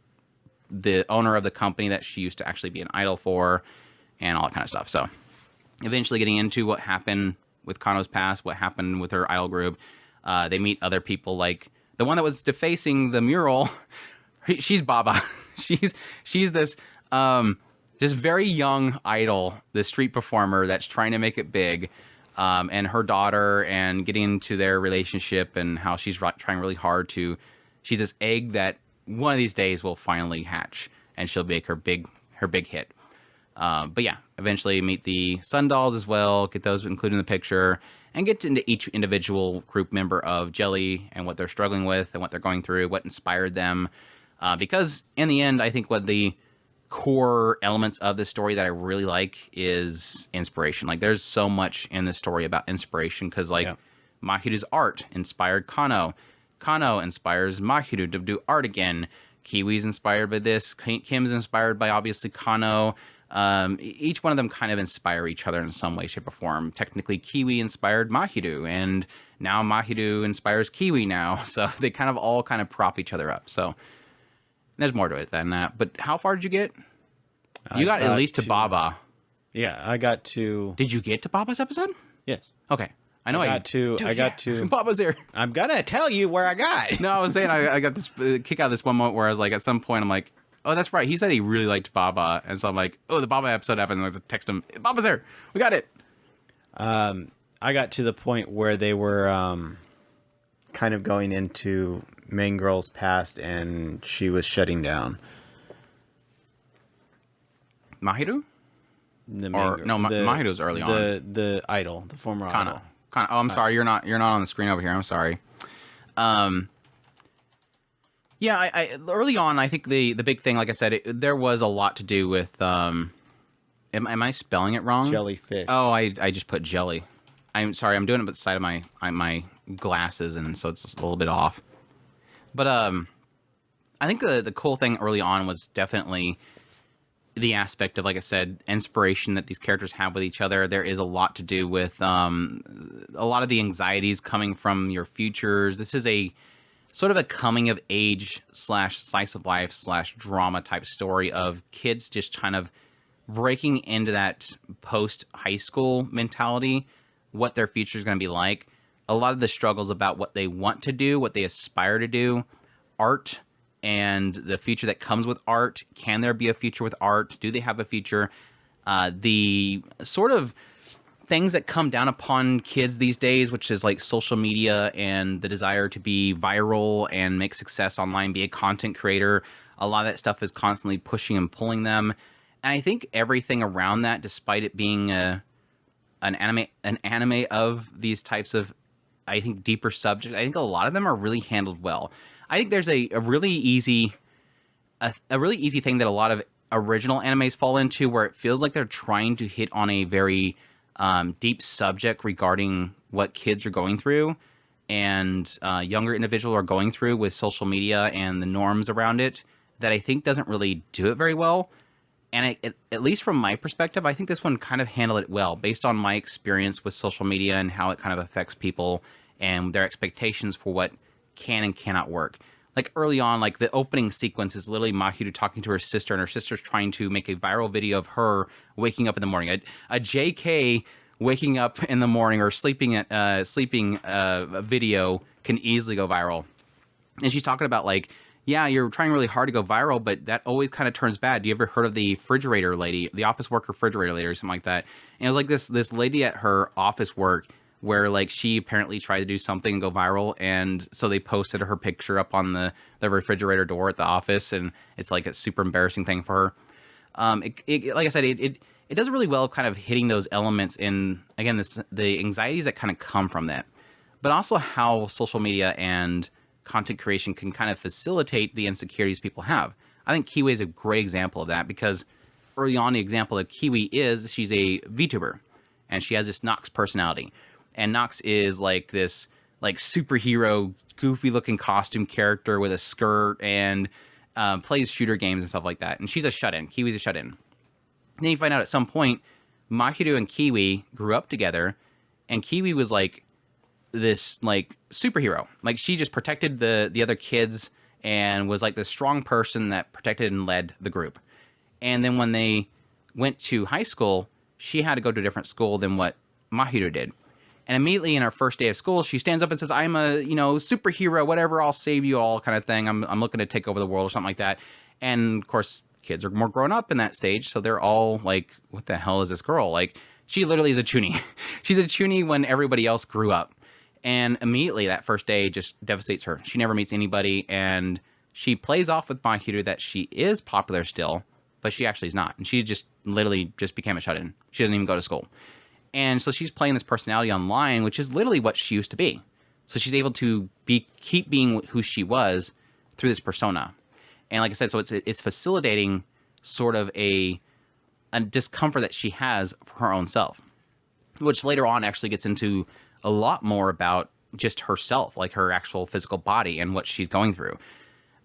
the owner of the company that she used to actually be an idol for, and all that kind of stuff. So eventually getting into what happened with Kano's past, what happened with her idol group. They meet other people, like the one that was defacing the mural. She's Baba. she's this very young idol, this street performer that's trying to make it big. and her daughter, and getting into their relationship and how she's trying really hard to. She's this egg that one of these days will finally hatch, and she'll make her big hit. But yeah, eventually meet the Sundolls as well, get those included in the picture, and get into each individual group member of Jelly and what they're struggling with and what they're going through, what inspired them. Because in the end, I think what the core elements of the story that I really like is inspiration. Like, there's so much in the story about inspiration, because Mahiru's art inspired Kano. Kano inspires Mahiru to do art again. Kiwi's inspired by this. Kim's inspired by, obviously, Kano. Each one of them kind of inspire each other in some way, shape, or form. Technically, Kiwi inspired Mahiru, and now Mahiru inspires Kiwi now. So they kind of prop each other up. So there's more to it than that. But how far did you get? You got at least to Baba. Yeah, I got to... Did you get to Baba's episode? Yes. Okay. I know I got to... Baba's there. I'm gonna tell you where I got. No, I was saying I got this kick out of this one moment where I was like, at some point, I'm like, oh, that's right. He said he really liked Baba. And so I'm like, oh, the Baba episode happened. And I text him, Baba's there. We got it. I got to the point where they were kind of going into main girl's past, and she was shutting down. Mahiru? Mahiru's early on. The idol, the former idol. Oh, I'm sorry. You're not on the screen over here. I'm sorry. Yeah, I early on, I think the big thing, like I said, there was a lot to do with. Am I spelling it wrong? Jellyfish. Oh, I just put jelly. I'm sorry. I'm doing it by the side of my glasses, and so it's just a little bit off. But I think the cool thing early on was definitely the aspect of, like I said, inspiration that these characters have with each other. There is a lot to do with a lot of the anxieties coming from your futures. This is a sort of a coming of age / slice of life / drama type story of kids just kind of breaking into that post high school mentality, what their future is going to be like. A lot of the struggles about what they want to do, what they aspire to do, art, and the future that comes with art. Can there be a future with art? Do they have a future? The sort of things that come down upon kids these days, which is like social media and the desire to be viral and make success online, be a content creator. A lot of that stuff is constantly pushing and pulling them. And I think everything around that, despite it being an anime of these types of, I think, deeper subjects, I think a lot of them are really handled well. I think there's a really easy thing that a lot of original animes fall into, where it feels like they're trying to hit on a very deep subject regarding what kids are going through and younger individuals are going through with social media and the norms around it, that I think doesn't really do it very well. And at least from my perspective, I think this one kind of handled it well, based on my experience with social media and how it kind of affects people and their expectations for what can and cannot work. Like early on, like the opening sequence is literally Mahiru talking to her sister, and her sister's trying to make a viral video of her waking up in the morning. A JK waking up in the morning or sleeping video can easily go viral. And she's talking about, like, yeah, you're trying really hard to go viral, but that always kind of turns bad. Do you ever heard of the refrigerator lady, the office worker refrigerator lady, or something like that? And it was like this lady at her office work, where like she apparently tried to do something and go viral, and so they posted her picture up on the refrigerator door at the office, and it's like a super embarrassing thing for her. Like I said, it does really well kind of hitting those elements in, again, the anxieties that kind of come from that, but also how social media and content creation can kind of facilitate the insecurities people have. I think Kiwi is a great example of that, because early on, the example of Kiwi is she's a VTuber, and she has this Nox personality. And Nox is like this like superhero, goofy looking costume character with a skirt, and plays shooter games and stuff like that. And she's a shut-in. Kiwi's a shut-in. Then you find out at some point, Mahiru and Kiwi grew up together, and Kiwi was like this like superhero. Like, she just protected the other kids and was like this strong person that protected and led the group. And then when they went to high school, she had to go to a different school than what Mahiru did. And immediately in her first day of school, she stands up and says, I'm a, superhero, whatever, I'll save you all kind of thing. I'm looking to take over the world or something like that. And of course, kids are more grown up in that stage. So they're all like, what the hell is this girl? Like, She literally is a chunie. She's a chunie when everybody else grew up. And immediately that first day just devastates her. She never meets anybody, and she plays off with Mahiru that she is popular still, but she actually is not. And she just literally just became a shut-in. She doesn't even go to school. And so she's playing this personality online, which is literally what she used to be. So she's able to keep being who she was through this persona. And like I said, so it's facilitating sort of a discomfort that she has for her own self, which later on actually gets into a lot more about just herself, like her actual physical body and what she's going through.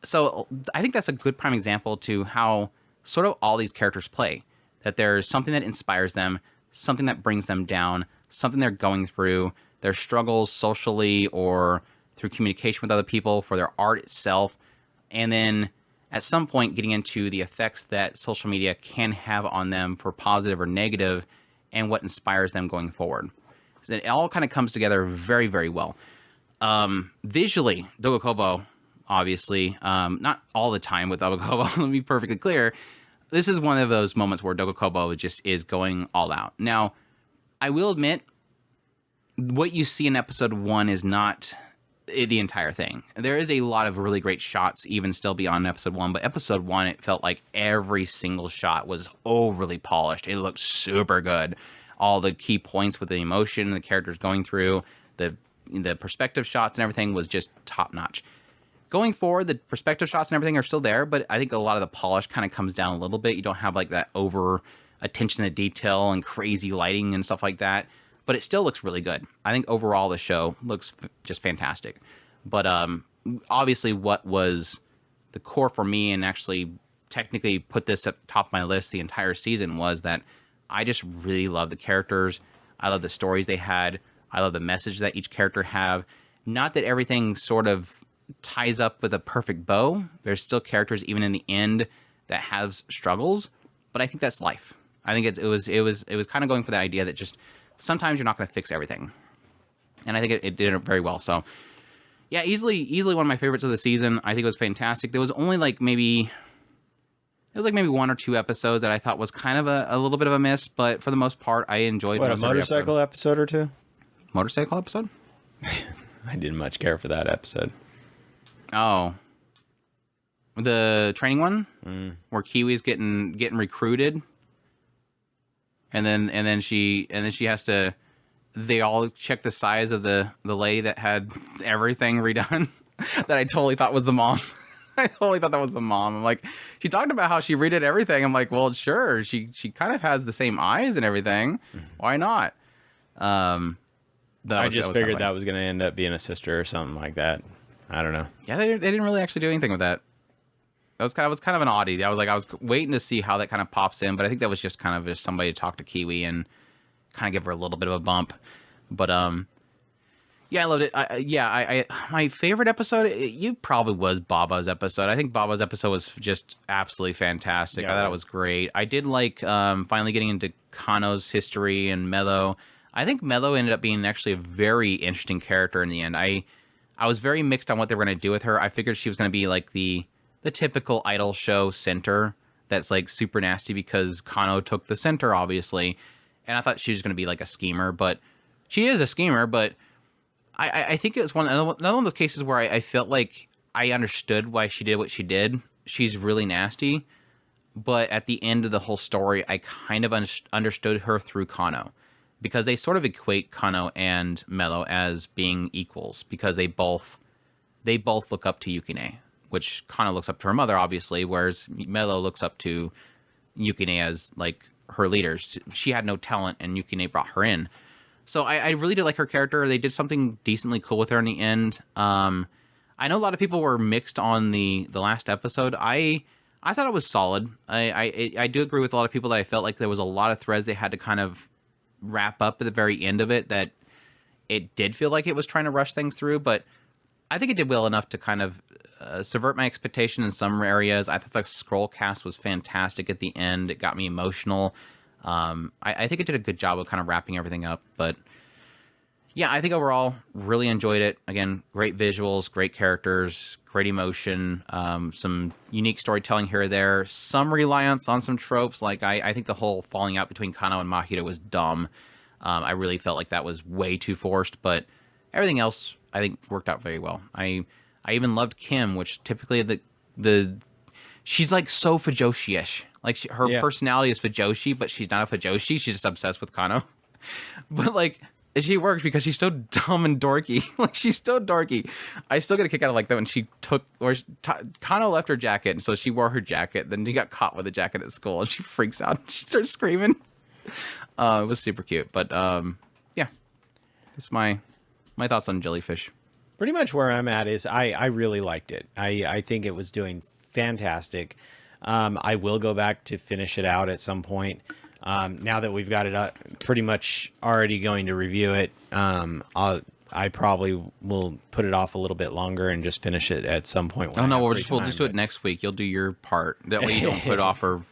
So I think that's a good prime example to how sort of all these characters play, that there's something that inspires them, something that brings them down, something they're going through, their struggles socially or through communication with other people, for their art itself, and then at some point getting into the effects that social media can have on them for positive or negative, and what inspires them going forward. So it all kind of comes together very, very well. Visually, Dogokobo, obviously, not all the time with Dogokobo, let me be perfectly clear. This is one of those moments where Dogokobo just is going all out. Now, I will admit, what you see in episode 1 is not the entire thing. There is a lot of really great shots, even still beyond episode 1, but episode 1, it felt like every single shot was overly polished. It looked super good. All the key points with the emotion the characters going through, the perspective shots and everything was just top notch. Going forward, the perspective shots and everything are still there, but I think a lot of the polish kind of comes down a little bit. You don't have like that over attention to detail and crazy lighting and stuff like that, but it still looks really good. I think overall the show looks just fantastic. But obviously what was the core for me, and actually technically put this at the top of my list the entire season, was that I just really love the characters. I love the stories they had. I love the message that each character have. Not that everything sort of ties up with a perfect bow. There's still characters even in the end that have struggles, but I think that's life. I think it was kind of going for the idea that just sometimes you're not going to fix everything, and I think it did it very well. So yeah, easily one of my favorites of the season. I think it was fantastic. There was only maybe 1 or 2 episodes that I thought was kind of a little bit of a miss, but for the most part, I enjoyed. What, a motorcycle episode or two? Motorcycle episode? I didn't much care for that episode. Oh, the training one where Kiwi's getting recruited, and then she has to. They all check the size of the lady that had everything redone. That I totally thought was the mom. I totally thought that was the mom. I'm like, she talked about how she redid everything. I'm like, well, sure. She kind of has the same eyes and everything. Why not? I just figured that was going to end up being a sister or something like that. I don't know. Yeah, they didn't really actually do anything with that. That was kind of an oddity. I was waiting to see how that kind of pops in, but I think that was just kind of just somebody to talk to Kiwi and kind of give her a little bit of a bump. But yeah, I loved it. I my favorite episode, you probably was Baba's episode. I think Baba's episode was just absolutely fantastic. Yeah, I thought it was great. I did like finally getting into Kano's history and Mello. I think Mello ended up being actually a very interesting character in the end. I was very mixed on what they were going to do with her. I figured she was going to be like the typical idol show center that's like super nasty because Kano took the center, obviously. And I thought she was going to be like a schemer, but she is a schemer. But I think it was another one of those cases where I felt like I understood why she did what she did. She's really nasty. But at the end of the whole story, I kind of understood her through Kano. Because they sort of equate Kano and Mello as being equals, because they both look up to Yukine, which Kano looks up to her mother, obviously, whereas Mello looks up to Yukine as like her leaders. She had no talent, and Yukine brought her in. So I really did like her character. They did something decently cool with her in the end. I know a lot of people were mixed on the last episode. I thought it was solid. I do agree with a lot of people that I felt like there was a lot of threads they had to kind of wrap up at the very end of it, that it did feel like it was trying to rush things through, but I think it did well enough to kind of subvert my expectation in some areas. I thought the scroll cast was fantastic at the end. It got me emotional. I think it did a good job of kind of wrapping everything up, but Yeah, I think overall really enjoyed it. Again, great visuals, great characters, great emotion, some unique storytelling here or there, some reliance on some tropes. Like I think the whole falling out between Kano and Mahito was dumb. I really felt like that was way too forced, but everything else I think worked out very well. I even loved Kim, which typically the she's like so Fujoshi-ish. Like her personality is Fujoshi, but she's not a Fujoshi. She's just obsessed with Kano. But like she works because she's so dumb and dorky. Like she's so dorky. I still get a kick out of like that when she Kano left her jacket, and so she wore her jacket. Then she got caught with a jacket at school, and she freaks out. And she starts screaming. It was super cute. But yeah, that's my thoughts on Jellyfish. Pretty much where I'm at is I really liked it. I think it was doing fantastic. I will go back to finish it out at some point. Now that we've got it up, pretty much already going to review it, I probably will put it off a little bit longer and just finish it at some point. Oh no, we'll just do it next week. You'll do your part. That way you don't put it off for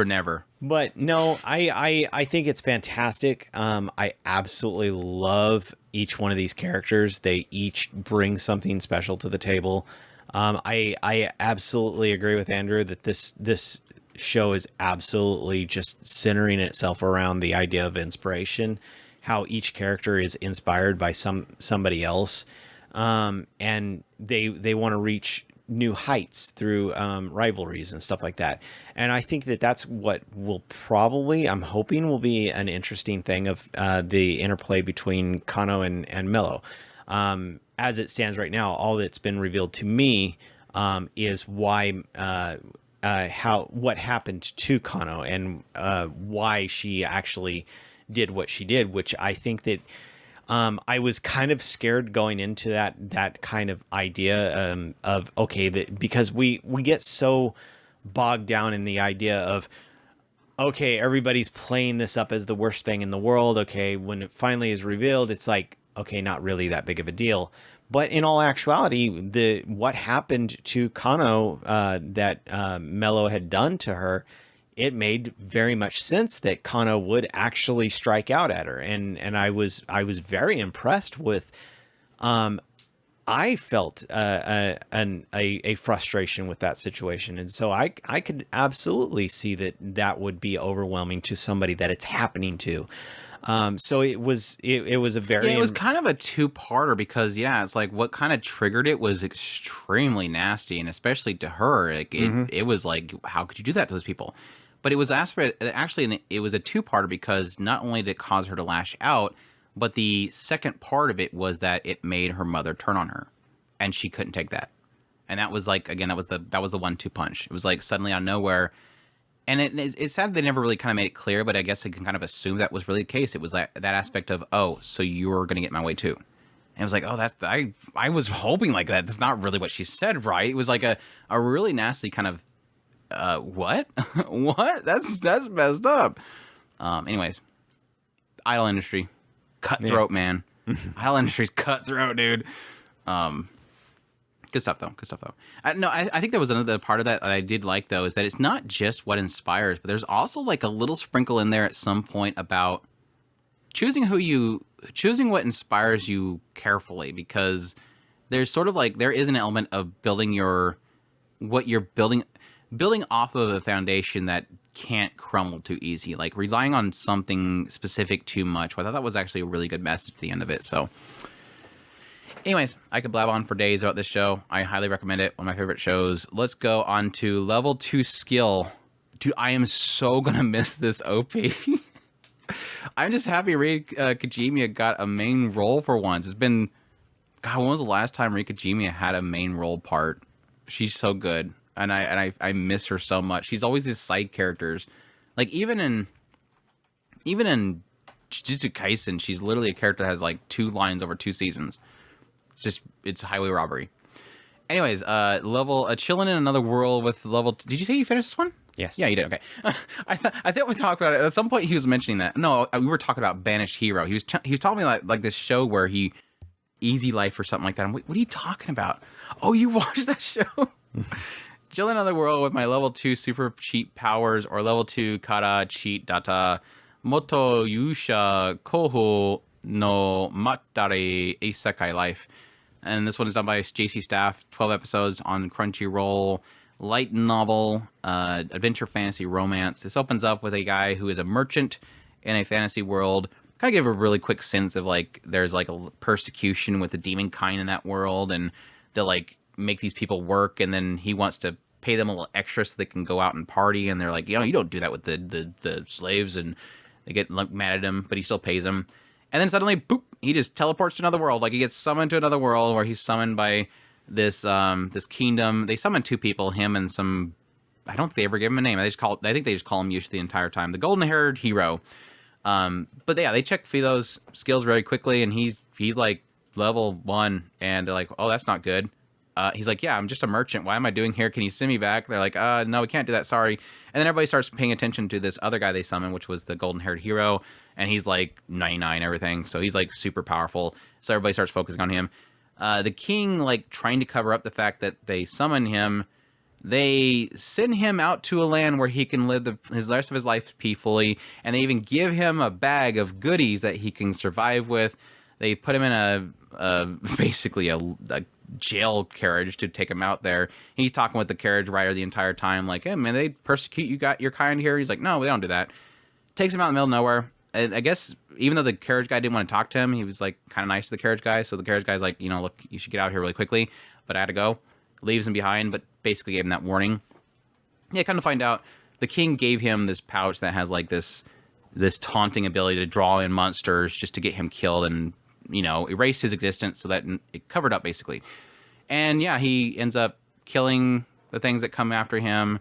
never. But no, I think it's fantastic. I absolutely love each one of these characters. They each bring something special to the table. I absolutely agree with Andrew that this show is absolutely just centering itself around the idea of inspiration, how each character is inspired by somebody else, and they want to reach new heights through rivalries and stuff like that. And I think that's what will probably, I'm hoping, will be an interesting thing of the interplay between Kano and Mello. As it stands right now, all that's been revealed to me is why what happened to Kano and why she actually did what she did, which I think that I was kind of scared going into that kind of idea of okay, because we get so bogged down in the idea of okay, everybody's playing this up as the worst thing in the world. Okay, when it finally is revealed, it's like, okay, not really that big of a deal. But in all actuality, what happened to Kano that Mello had done to her, it made very much sense that Kano would actually strike out at her, and I was very impressed with. I felt a frustration with that situation, and so I could absolutely see that would be overwhelming to somebody that it's happening to. So it was a very, it was kind of a two-parter because it's like what kind of triggered it was extremely nasty, and especially to her, like it was like, how could you do that to those people? But it was actually it was a two-parter because not only did it cause her to lash out, but the second part of it was that it made her mother turn on her, and she couldn't take that. And that was like, again, that was the 1-2 punch. It was like suddenly out of nowhere. And it's sad they never really kind of made it clear, but I guess I can kind of assume that was really the case. It was that aspect of, oh, so you were going to get my way too. And it was like, oh, I was hoping like that. That's not really what she said, right? It was like a really nasty kind of, what? What? That's messed up. Anyways, idol industry, cutthroat, man. Idol industry's cutthroat, dude. Good stuff, though. No, I think there was another part of that I did like, though, is that it's not just what inspires, but there's also like a little sprinkle in there at some point about choosing what inspires you carefully, because there's sort of like, there is an element of building what you're building off of a foundation that can't crumble too easy, like relying on something specific too much. Well, I thought that was actually a really good message at the end of it, so... Anyways, I could blab on for days about this show. I highly recommend it. One of my favorite shows. Let's go on to level 2 skill. Dude, I am so gonna miss this OP. I'm just happy Kajimiya got a main role for once. It's been... God, when was the last time Kajimiya had a main role part? She's so good. And I miss her so much. She's always these side characters. Like, even in Jujutsu Kaisen, she's literally a character that has like 2 lines over 2 seasons. It's highway robbery. Anyways, Chillin in another world with level... Did you say you finished this one? Yes. Yeah, you did. Okay. I thought we talked about it. At some point, he was mentioning that. No, we were talking about Banished Hero. He was telling me like this show where he... Easy Life or something like that. I'm like, what are you talking about? Oh, you watched that show? Chillin in another world with my level 2 super cheat powers, or level 2 kara cheat data. Moto Yusha Koho no Matare Isekai Life. And this one is done by JC Staff, 12 episodes on Crunchyroll. Light novel, adventure, fantasy, romance. This opens up with a guy who is a merchant in a fantasy world. Kind of give a really quick sense of like there's like a persecution with the demon kind in that world, and they'll like make these people work, and then he wants to pay them a little extra so they can go out and party, and they're like, you don't do that with the slaves, and they get mad at him, but he still pays them. And then suddenly, boop, he just teleports to another world. Like he gets summoned to another world where he's summoned by this kingdom. They summon two people, him and some. I don't think they ever give him a name. I think they just call him Yush the entire time. The golden-haired hero. But yeah, they check Philo's skills very quickly, and he's like level 1, and they're like, oh, that's not good. He's like, yeah, I'm just a merchant. Why am I doing here? Can you send me back? They're like, no, we can't do that. Sorry. And then everybody starts paying attention to this other guy they summon, which was the golden-haired hero, and he's like 99 everything. So he's like super powerful. So everybody starts focusing on him. The king, like, trying to cover up the fact that they summon him, they send him out to a land where he can live his rest of his life peacefully, and they even give him a bag of goodies that he can survive with. They put him in basically a jail carriage to take him out there. He's talking with the carriage rider the entire time, like, hey, man, they persecute you, got your kind here? He's like, no, we don't do that. Takes him out in the middle of nowhere. I guess even though the carriage guy didn't want to talk to him, he was like kind of nice to the carriage guy. So the carriage guy's like, look, you should get out here really quickly, but I had to go. Leaves him behind, but basically gave him that warning. Yeah, kind of find out the king gave him this pouch that has like this taunting ability to draw in monsters just to get him killed and, erase his existence so that it covered up basically. And yeah, he ends up killing the things that come after him,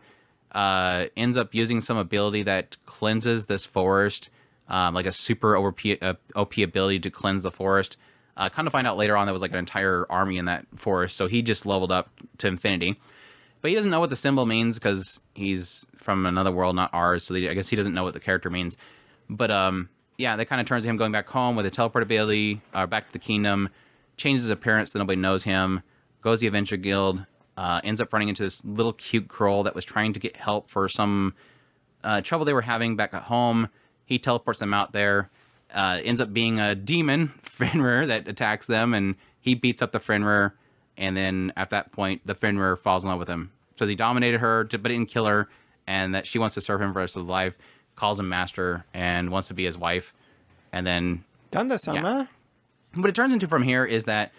ends up using some ability that cleanses this forest, like a super OP ability to cleanse the forest. Kind of find out later on there was like an entire army in that forest, so he just leveled up to infinity. But he doesn't know what the symbol means because he's from another world, not ours, so I guess he doesn't know what the character means. But yeah, that kind of turns to him going back home with a teleport ability, back to the kingdom, changes his appearance so nobody knows him, goes to the Adventure Guild, ends up running into this little cute girl that was trying to get help for some trouble they were having back at home. He teleports them out there. Ends up being a demon, Fenrir, that attacks them, and he beats up the Fenrir, and then at that point, the Fenrir falls in love with him. Says he dominated her, but didn't kill her, and that she wants to serve him for the rest of his life, calls him master, and wants to be his wife, and then... Danda-sama? Yeah. What it turns into from here is that,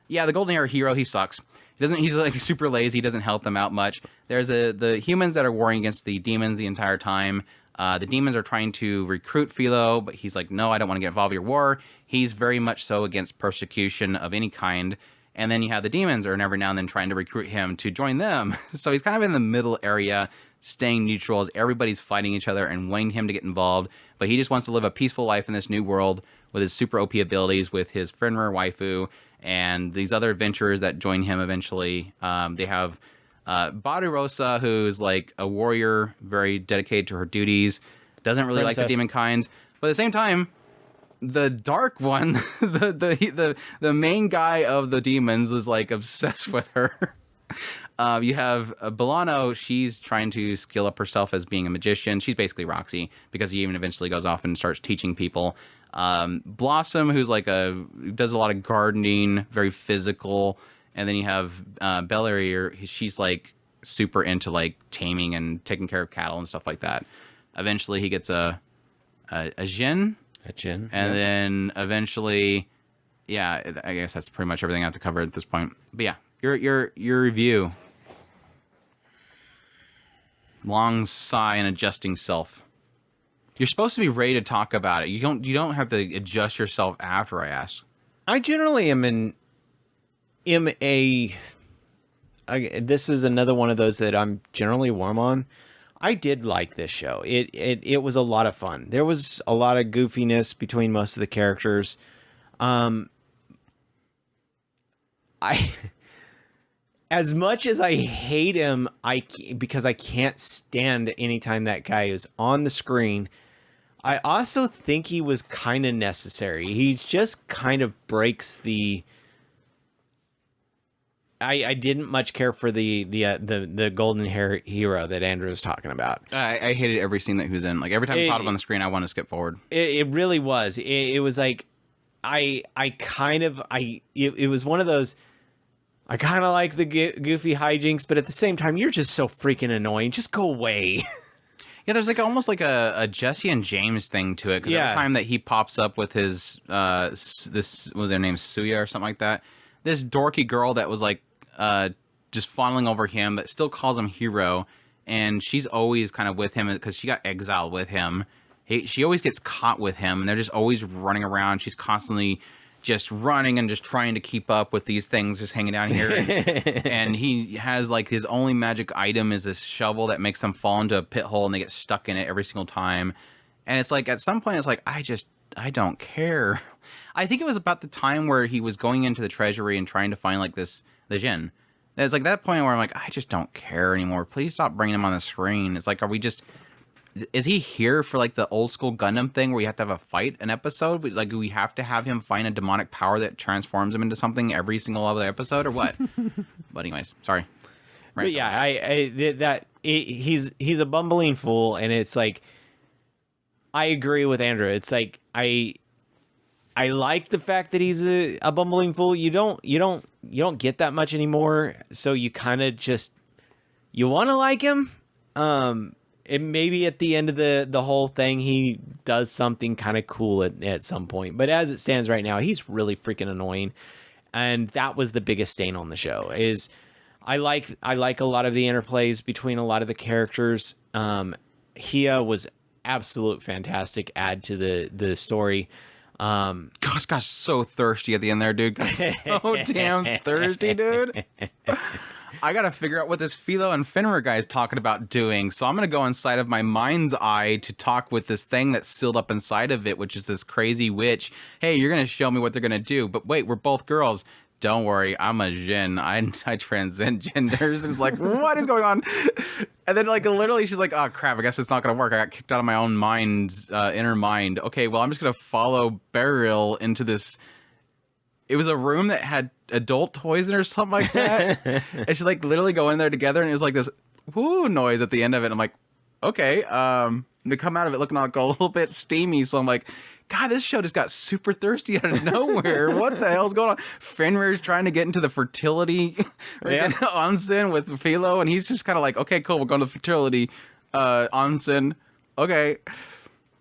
yeah, the golden-haired hero, he sucks. He's like super lazy, he doesn't help them out much. There's the humans that are warring against the demons the entire time. The demons are trying to recruit Philo, but he's like, no, I don't want to get involved in your war. He's very much so against persecution of any kind. And then you have the demons are every now and then trying to recruit him to join them. So he's kind of in the middle area, staying neutral as everybody's fighting each other and wanting him to get involved. But he just wants to live a peaceful life in this new world with his super OP abilities, with his Fenrir waifu, and these other adventurers that join him eventually. They have... Barurosa, who's like a warrior, very dedicated to her duties, doesn't really like the demon kinds, but at the same time, the dark one, the main guy of the demons, is like obsessed with her. You have Bolano, she's trying to skill up herself as being a magician. She's basically Roxy, because he even eventually goes off and starts teaching people. Blossom, who's like does a lot of gardening, very physical. And then you have Bellary, she's like super into like taming and taking care of cattle and stuff like that. Eventually he gets a Jin. A Jin. And then eventually, yeah, I guess that's pretty much everything I have to cover at this point. But yeah, your review. Long sigh and adjusting self. You're supposed to be ready to talk about it. You don't have to adjust yourself after I ask. I generally am this is another one of those that I'm generally warm on. I did like this show. It was a lot of fun. There was a lot of goofiness between most of the characters. As much as I hate him, because I can't stand anytime that guy is on the screen, I also think he was kind of necessary. He just kind of breaks the... I didn't much care for the golden hair hero that Andrew was talking about. I hated every scene that he was in. Like every time he popped up on the screen, I want to skip forward. It really was. It was like it was one of those. I kind of like the goofy hijinks, but at the same time, you're just so freaking annoying. Just go away. Yeah, there's like almost like a Jesse and James thing to it. Because every time that he pops up with his this what was their name, Suya or something like that, this dorky girl that was like just fawning over him, but still calls him hero, and she's always kind of with him because she got exiled with him. She always gets caught with him, and they're just always running around. She's constantly just running and just trying to keep up with these things just hanging down here. And he has like his only magic item is this shovel that makes them fall into a pit hole and they get stuck in it every single time. And it's like at some point it's like I don't care. I think it was about the time where he was going into the treasury and trying to find like the Jin. It's like that point where I'm like, I just don't care anymore. Please stop bringing him on the screen. It's like, is he here for like the old school Gundam thing where you have to have a fight an episode? Like we have to have him find a demonic power that transforms him into something every single other episode or what? But anyways, sorry. Right. But yeah, he's a bumbling fool, and it's like I agree with Andrew. It's like I like the fact that he's a bumbling fool. You don't get that much anymore, so you kind of just you want to like him. And maybe at the end of the whole thing, he does something kind of cool at some point. But as it stands right now, he's really freaking annoying. And that was the biggest stain on the show. Is I like a lot of the interplays between a lot of the characters. Hia was absolute fantastic add to the story. Gosh, so thirsty at the end there, dude. Got so damn thirsty, dude. I gotta figure out what this Philo and Fenrir guy is talking about doing. So I'm gonna go inside of my mind's eye to talk with this thing that's sealed up inside of it, which is this crazy witch. Hey, you're gonna show me what they're gonna do. But wait, we're both girls. Don't worry, I'm a Jin. I transcend genders. And it's like, what is going on? And then like literally she's like, oh crap, I guess it's not gonna work. I got kicked out of my own mind's inner mind. Okay, well I'm just gonna follow Beryl into this. It was a room that had adult toys in it or something like that. And she like literally go in there together, and it was like this whoo noise at the end of it. I'm like, okay. They come out of it looking like a little bit steamy. So I'm like, God, this show just got super thirsty out of nowhere. What the hell's going on? Fenrir's trying to get into the fertility onsen with Philo, and he's just kind of like, okay, cool, we're going to the fertility onsen. Okay.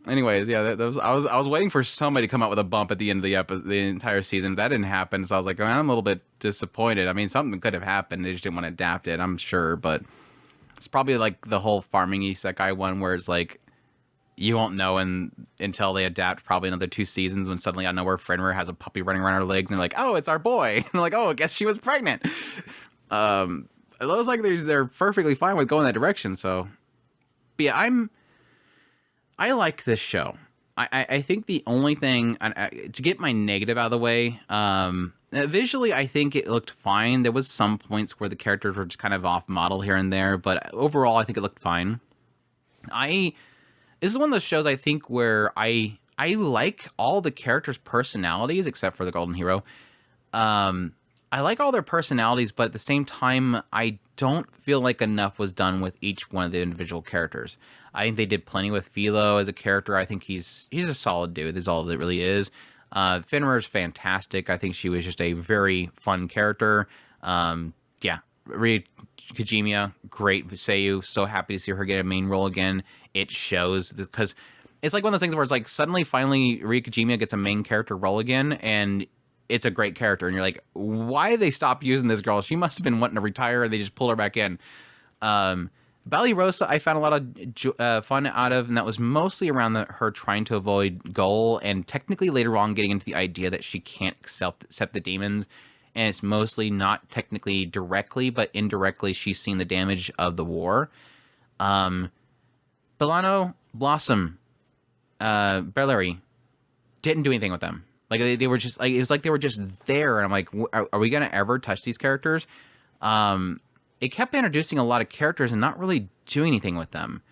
Anyways, yeah, I was waiting for somebody to come out with a bump at the end of the entire season. That didn't happen, so I was like, I'm a little bit disappointed. I mean, something could have happened. They just didn't want to adapt it, I'm sure. But it's probably like the whole farming isekai one, where it's like you won't know until they adapt probably another 2 seasons, when suddenly out of nowhere Fenrir has a puppy running around her legs, and they're like, oh, it's our boy. And they're like, oh, I guess she was pregnant. It looks like they're perfectly fine with going that direction. So, but yeah, I like this show. I think the only thing, to get my negative out of the way, visually, I think it looked fine. There was some points where the characters were just kind of off model here and there, but overall, I think it looked fine. This is one of those shows, I think, where I like all the characters' personalities, except for the Golden Hero. I like all their personalities, but at the same time, I don't feel like enough was done with each one of the individual characters. I think they did plenty with Philo as a character. I think he's a solid dude. That's all it really is. Fenrir's fantastic. I think she was just a very fun character. Yeah, Rie Kajimiya, great Seiyu. So happy to see her get a main role again. It shows, because it's like one of those things where it's like suddenly, finally, Rie Kajimiya gets a main character role again, and it's a great character. And you're like, why did they stop using this girl? She must have been wanting to retire, and they just pulled her back in. Bally Rosa, I found a lot of fun out of, and that was mostly around her trying to avoid Goal, and technically later on getting into the idea that she can't accept the demons, and it's mostly not technically directly, but indirectly she's seen the damage of the war. Belano, Blossom, Berleri didn't do anything with them. Like they were just like, it was like they were just there, and I'm like, are we gonna ever touch these characters? It kept introducing a lot of characters and not really doing anything with them.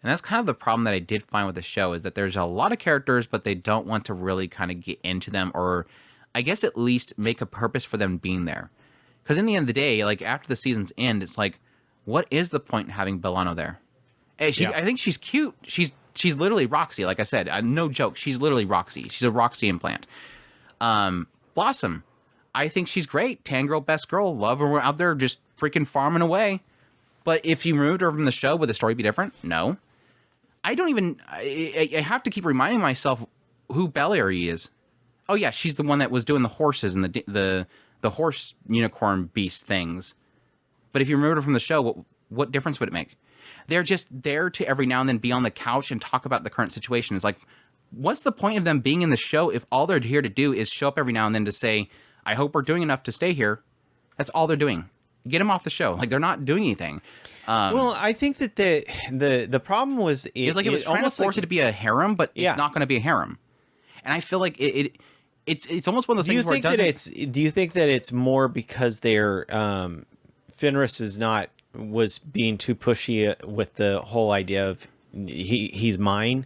And that's kind of the problem that I did find with the show, is that there's a lot of characters, but they don't want to really kind of get into them, or I guess at least make a purpose for them being there. Because in the end of the day, like after the season's end, it's like, what is the point in having Belano there? I think she's cute. She's literally Roxy, like I said. No joke. She's literally Roxy. She's a Roxy implant. Blossom, I think she's great. Tan girl, best girl, love her out there just freaking farming away. But if you removed her from the show, would the story be different? No. I don't even. I have to keep reminding myself who Bellary is. Oh yeah, she's the one that was doing the horses and the horse unicorn beast things. But if you removed her from the show, what difference would it make? They're just there to every now and then be on the couch and talk about the current situation. It's like, what's the point of them being in the show if all they're here to do is show up every now and then to say, I hope we're doing enough to stay here. That's all they're doing. Get them off the show. Like, they're not doing anything. Well, I think that the problem was it was trying to force it to be a harem, but it's not going to be a harem. And I feel like it's almost one of those things where it doesn't... Do you think that it's more because they're Fenris was being too pushy with the whole idea of he's mine?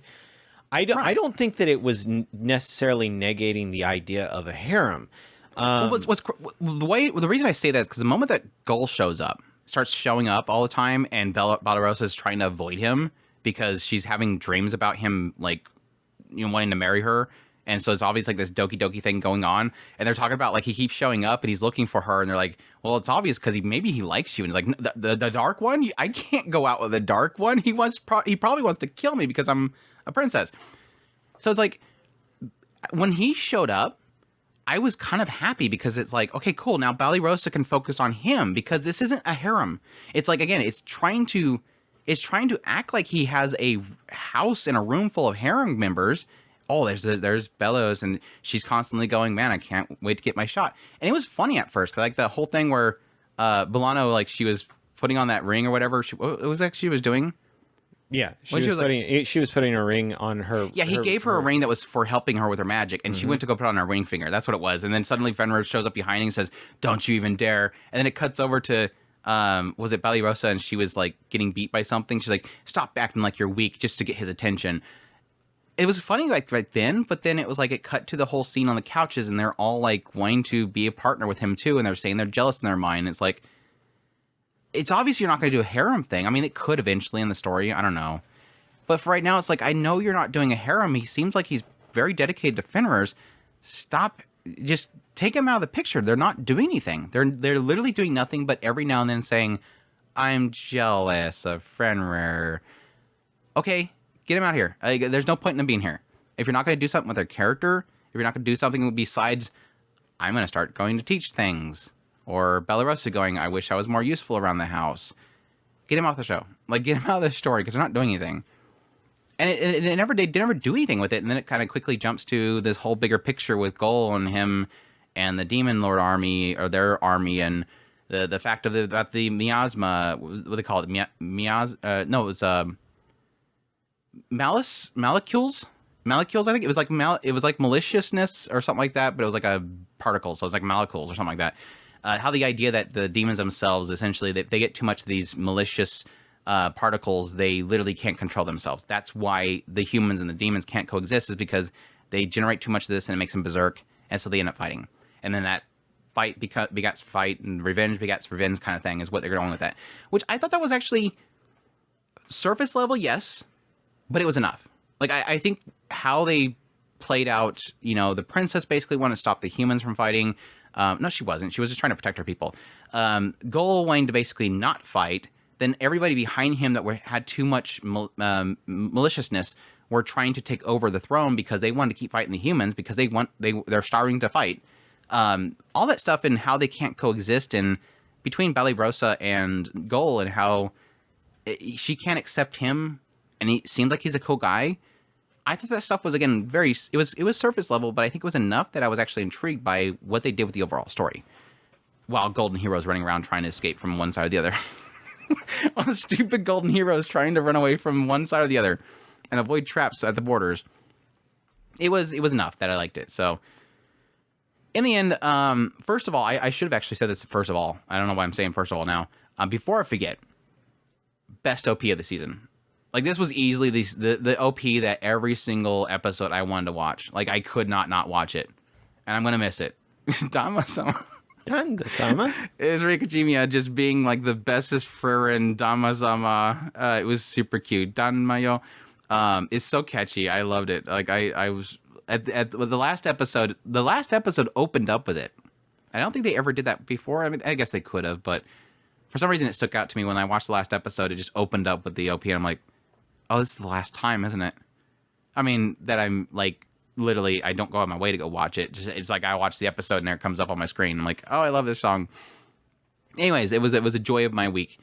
I don't think that it was necessarily negating the idea of a harem. The reason I say that is because the moment that Gull starts showing up all the time, and Balarosa is trying to avoid him because she's having dreams about him, like, wanting to marry her. And so it's obvious like this doki doki thing going on, and they're talking about like he keeps showing up and he's looking for her, and they're like, well, it's obvious because maybe he likes you, and he's like, the dark one, I can't go out with the dark one. He probably wants to kill me because I'm a princess. So it's like when he showed up, I was kind of happy because it's like, okay, cool. Now Ballyrosa can focus on him because this isn't a harem. It's like, again, it's trying to act like he has a house and a room full of harem members. Oh, there's Bellows, and she's constantly going, man, I can't wait to get my shot. And it was funny at first, like the whole thing where Bolano, like she was putting on that ring or whatever. It was like she was doing. Yeah, she was putting a ring on her. Yeah, he gave her a ring that was for helping her with her magic, and she went to go put on her ring finger. That's what it was. And then suddenly Fenrir shows up behind and says, "Don't you even dare!" And then it cuts over to was it Ballyrosa, and she was like getting beat by something. She's like, "Stop acting like you're weak," just to get his attention. It was funny like right then, but then it was like it cut to the whole scene on the couches, and they're all like wanting to be a partner with him too, and they're saying they're jealous in their mind. It's like, it's obvious you're not going to do a harem thing. I mean, it could eventually in the story. I don't know. But for right now, it's like, I know you're not doing a harem. He seems like he's very dedicated to Fenrir's. Stop. Just take him out of the picture. They're not doing anything. They're literally doing nothing but every now and then saying, I'm jealous of Fenrir. Okay, get him out of here. There's no point in him being here. If you're not going to do something with their character, if you're not going to do something besides, I'm going to start going to teach things. Or Bellarosa going, I wish I was more useful around the house. Get him off the show. Like, get him out of the story because they're not doing anything. And they never do anything with it. And then it kind of quickly jumps to this whole bigger picture with Gull and him and the Demon Lord army, or their army, and the fact about the miasma, what do they call it? It was molecules, I think. It was like maliciousness or something like that, but it was like a particle. So it was like molecules or something like that. How the idea that the demons themselves, essentially, they get too much of these malicious particles, they literally can't control themselves. That's why the humans and the demons can't coexist, is because they generate too much of this and it makes them berserk, and so they end up fighting. And then that fight begats fight, and revenge begats revenge kind of thing is what they're going with that. Which I thought that was actually surface level, yes, but it was enough. Like, I think how they played out, the princess basically wanted to stop the humans from fighting. No, she wasn't. She was just trying to protect her people. Goal wanting to basically not fight. Then everybody behind him that had too much maliciousness were trying to take over the throne because they wanted to keep fighting the humans because they're starving to fight. All that stuff and how they can't coexist in between Ballyrosa and Goal, and how she can't accept him, and he seemed like he's a cool guy. I thought that stuff was, again, it was surface level, but I think it was enough that I was actually intrigued by what they did with the overall story. While Golden Heroes running around trying to escape from one side or the other. All the stupid golden heroes trying to run away from one side or the other and avoid traps at the borders. It was enough that I liked it. So in the end, first of all, I should have actually said this first of all. I don't know why I'm saying first of all now. Before I forget, best OP of the season. Like, this was easily the OP that every single episode I wanted to watch. Like, I could not watch it. And I'm going to miss it. Dama-sama. Dama-sama? Is Rikajimiya just being like the bestest friend, Dama-sama. It was super cute. Danmayo. It's so catchy. I loved it. Like, I was at the last episode. The last episode opened up with it. I don't think they ever did that before. I mean, I guess they could have, but for some reason it stuck out to me when I watched the last episode. It just opened up with the OP, and I'm like, oh, this is the last time, isn't it? I mean, that I'm like, literally, I don't go out of my way to go watch it. It's like I watch the episode and there it comes up on my screen. I'm like, oh, I love this song. Anyways, it was a joy of my week.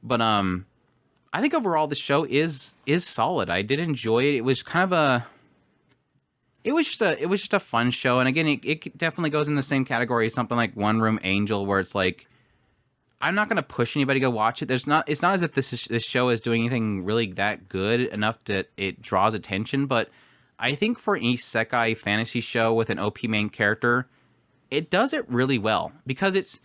But I think overall the show is solid. I did enjoy it. It was kind of it was just a fun show. And again, it definitely goes in the same category as something like One Room Angel, where it's like, I'm not going to push anybody to go watch it. It's not as if this show is doing anything really that good enough that it draws attention. But I think for an isekai fantasy show with an OP main character, it does it really well. Because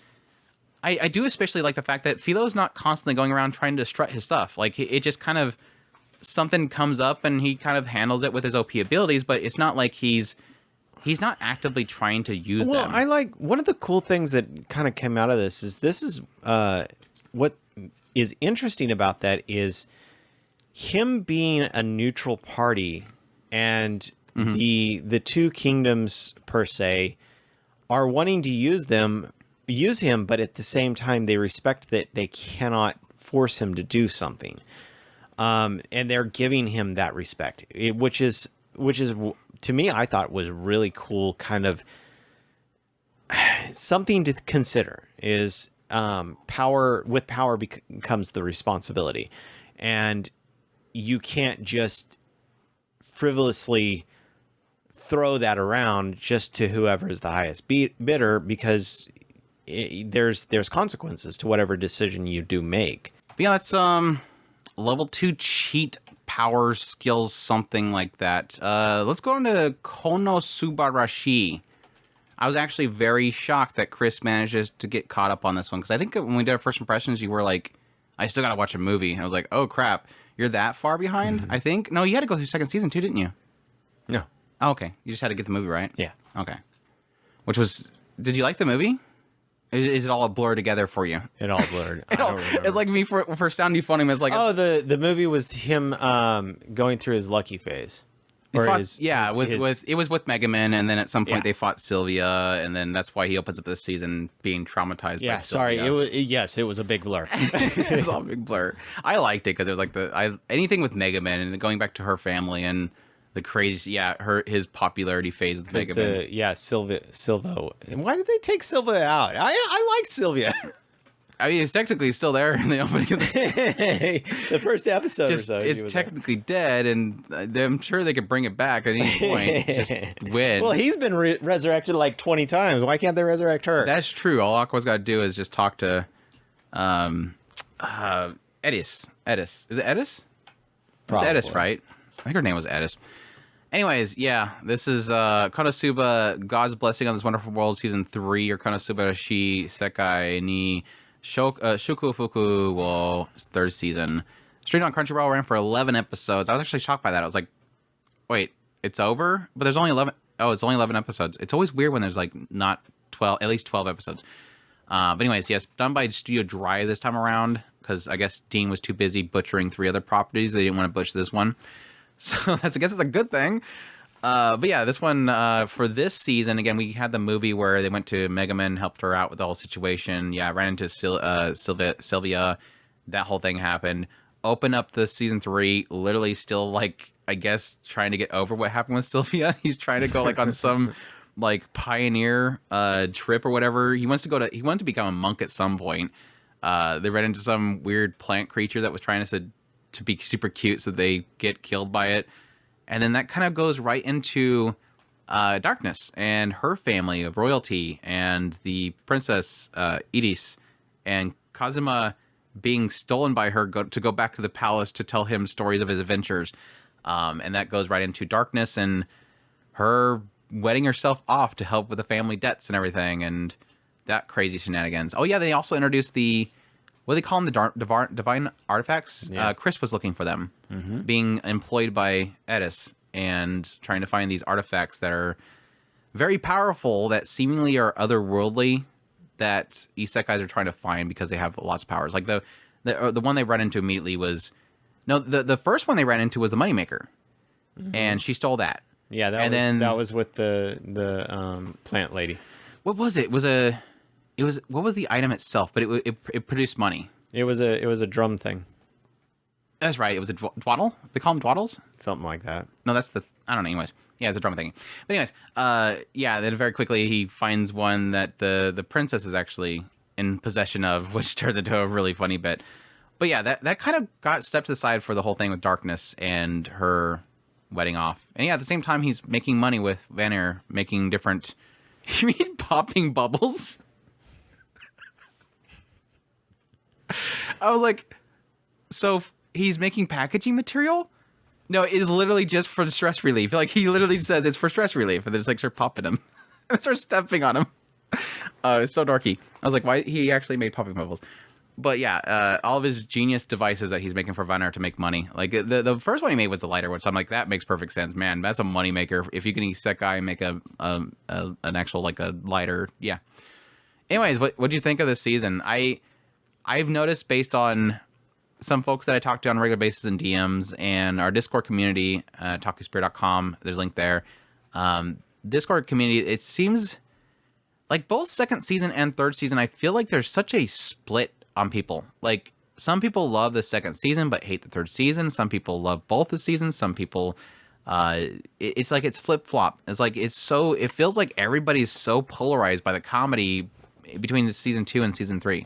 I do especially like the fact that Philo's not constantly going around trying to strut his stuff. Like, it just kind of, something comes up and he kind of handles it with his OP abilities, but it's not like he's not actively trying to use them. Well, I like, one of the cool things that kind of came out of this is what is interesting about that is him being a neutral party, and the two kingdoms per se are wanting to use him, but at the same time they respect that they cannot force him to do something. And they're giving him that respect, which is to me, I thought was really cool, kind of something to consider is power comes the responsibility, and you can't just frivolously throw that around just to whoever is the highest bidder, because there's consequences to whatever decision you do make. But yeah, that's level 2 cheat power skills, something like that. Let's go on to Konosuba. I was actually very shocked that Chris managed to get caught up on this one, because I think when we did our first impressions, you were like, I still gotta watch a movie. And I was like, oh crap, you're that far behind? I think. No, you had to go through second season too, didn't you? No. Oh, okay. You just had to get the movie, right? Yeah. Okay. Did you like the movie? Is it all a blur together for you? It all blurred. It's like me for sounding funny. It's like, oh, the movie was him going through his lucky phase. Or it was with Mega Man, and then at some point they fought Sylvia, and then that's why he opens up this season being traumatized. Yeah, by sorry, Sylvia. it was a big blur. It was all a big blur. I liked it because it was like anything with Mega Man and going back to her family and the crazy, his popularity phase with Mega Man. Silvo. And why did they take Sylvia out? I like Sylvia. I mean, it's technically still there in the opening of the first episode or so. It's technically dead, and I'm sure they could bring it back at any point. Just win. Well, he's been resurrected like 20 times. Why can't they resurrect her? That's true. All Aqua's got to do is just talk to Edis. Is it Edis? It's Edis, right? I think her name was Edis. Anyways, yeah, this is Konosuba, God's Blessing on This Wonderful World, Season 3, or Konosuba Shi Sekai ni Shukufuku wo, third season. Streamed on Crunchyroll, ran for 11 episodes. I was actually shocked by that. I was like, wait, it's over? But there's only 11. Oh, it's only 11 episodes. It's always weird when there's like not 12, at least 12 episodes. But anyways, yes, done by Studio Dry this time around, because I guess Dean was too busy butchering 3 other properties. They didn't want to butcher this one. So I guess it's a good thing. But yeah, this one, for this season, again, we had the movie where they went to Mega Man, helped her out with the whole situation. Yeah, ran into Sylvia. That whole thing happened. Open up the season 3, literally still, like, I guess, trying to get over what happened with Sylvia. He's trying to go, like, on some, like, pioneer trip or whatever. He wanted to become a monk at some point. They ran into some weird plant creature that was trying to be super cute, so they get killed by it. And then that kind of goes right into Darkness and her family of royalty and the princess Iris and Kazuma being stolen by her to go back to the palace to tell him stories of his adventures. And that goes right into Darkness and her wedding herself off to help with the family debts and everything, and that crazy shenanigans. Oh yeah, they also introduced what do they call them? The divine artifacts? Yeah. Chris was looking for them, being employed by Edis and trying to find these artifacts that are very powerful, that seemingly are otherworldly, that isekais are trying to find because they have lots of powers. Like the one they ran into immediately was... No, the first one they ran into was the Moneymaker, and she stole that. Yeah, that was with the plant lady. What was it? What was the item itself? But it produced money. It was a drum thing. That's right. It was a dwaddle. They call them dwaddles. Something like that. No, that's I don't know. Anyways, yeah, it's a drum thing. But anyways, yeah. Then very quickly he finds one that the princess is actually in possession of, which turns into a really funny bit. But yeah, that kind of got stepped to the side for the whole thing with Darkness and her wedding off. And yeah, at the same time, he's making money with Vanir, making different. You mean popping bubbles? I was like, so he's making packaging material? No, it is literally just for stress relief. Like, he literally says it's for stress relief, and they just like start popping him and start stepping on him. It's so dorky. I was like, why? He actually made popping bubbles. But yeah, all of his genius devices that he's making for Vanir to make money. Like the first one he made was the lighter, which I'm like, that makes perfect sense, man. That's a money maker. If you can isekai and make an actual like a lighter, yeah. Anyways, what do you think of this season? I've noticed based on some folks that I talk to on a regular basis in DMs and our Discord community, talkyspirit.com, there's a link there. Discord community, it seems like both second season and third season, I feel like there's such a split on people. Like, some people love the second season but hate the third season. Some people love both the seasons. Some people, it's like it's flip-flop. It's like it feels like everybody's so polarized by the comedy between season 2 and season 3.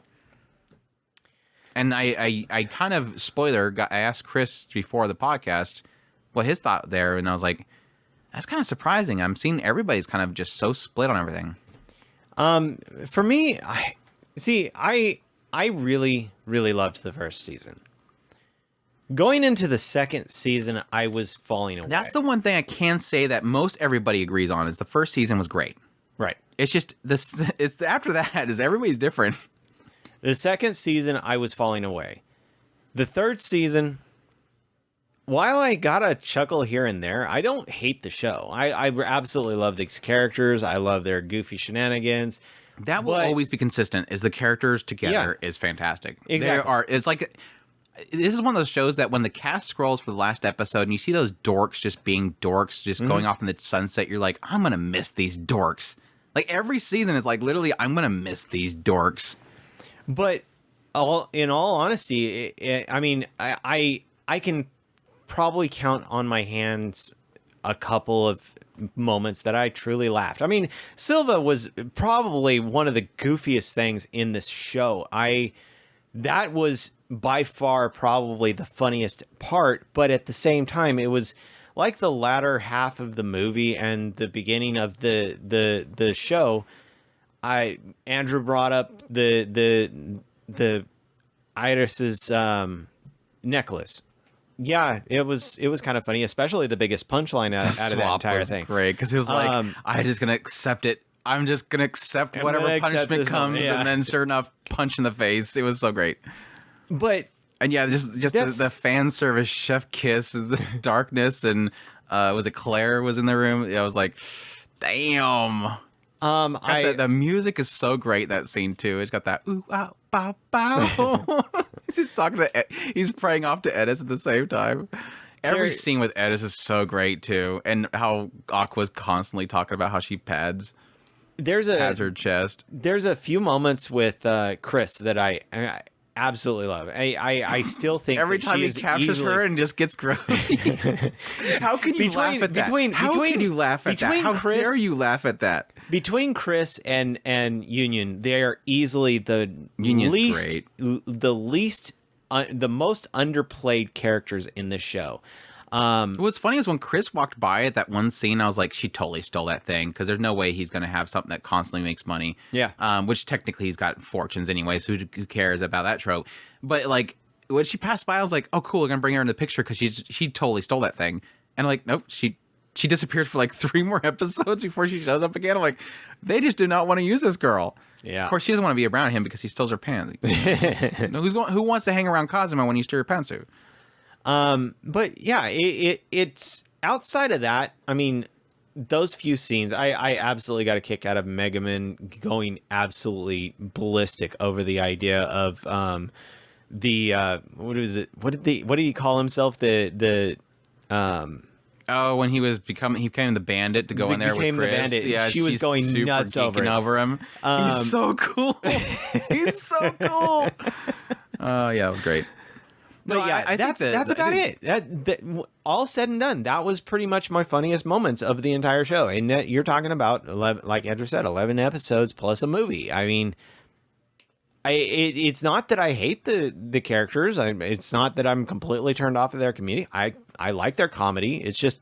And I kind of, I asked Chris before the podcast what his thought there, and I was like, that's kind of surprising. I'm seeing everybody's kind of just so split on everything. For me, I really, really loved the first season. Going into the second season, I was falling away. That's the one thing I can say that most everybody agrees on, is the first season was great. Right. It's just it's after that is everybody's different. The second season, I was falling away. The third season, while I got a chuckle here and there, I don't hate the show. I absolutely love these characters. I love their goofy shenanigans. That will always be consistent, is the characters together is fantastic. Exactly. It's like, this is one of those shows that when the cast scrolls for the last episode and you see those dorks just being dorks, just going off in the sunset, you're like, I'm going to miss these dorks. Like, every season is like, literally, I'm going to miss these dorks. But in all honesty, I mean, I can probably count on my hands a couple of moments that I truly laughed. I mean, Silva was probably one of the goofiest things in this show. That was by far probably the funniest part, but at the same time, it was like the latter half of the movie and the beginning of the show. Andrew brought up the Iris's necklace. Yeah, it was kind of funny, especially the biggest punchline out of that entire thing. Great, because it was like, I'm just gonna accept it. I'm just gonna accept whatever punishment comes, and then sure enough, punch in the face. It was so great. And yeah, just the fan service chef kiss, the darkness, and was it Claire was in the room? Yeah, I was like, damn. The music is so great, that scene too. It's got that ooh wow bow bow. He's praying off to Edis at the same time. Every scene with Edis is so great too, and how Aqua's constantly talking about how she pads her chest. There's a few moments with Chris that I absolutely love. I still think every time he captures her and just gets grody. How can you laugh at that? How can you laugh at that? How dare you laugh at that? Between Chris and Union, they are easily the most underplayed characters in this show. What's funny is when Chris walked by at that one scene, I was like, she totally stole that thing, because there's no way he's going to have something that constantly makes money. Yeah. Which technically he's got fortunes anyway, so who cares about that trope? But like, when she passed by, I was like, oh cool, we're going to bring her in the picture because she totally stole that thing. And like, nope, she disappeared for like 3 more episodes before she shows up again. I'm like, they just do not want to use this girl. Yeah. Of course, she doesn't want to be around him because he steals her pants. Who wants to hang around Kazuma when you steal your pantsuit? But yeah, it's outside of that. I mean, those few scenes, I absolutely got a kick out of Megaman going absolutely ballistic over the idea of what is it? What did he call himself? The Oh, when he became the bandit to go in there with became the Chris. bandit. Yeah, She was she's going super nuts over geeking it. over him. He's so cool. He's so cool. Oh, yeah, it was great. But No, yeah, I think that's about it. All said and done, that was pretty much my funniest moments of the entire show. And you're talking about 11, like Andrew said, 11 episodes plus a movie. I mean, it's not that I hate the characters. It's not that I'm completely turned off of their community. I like their comedy. It's just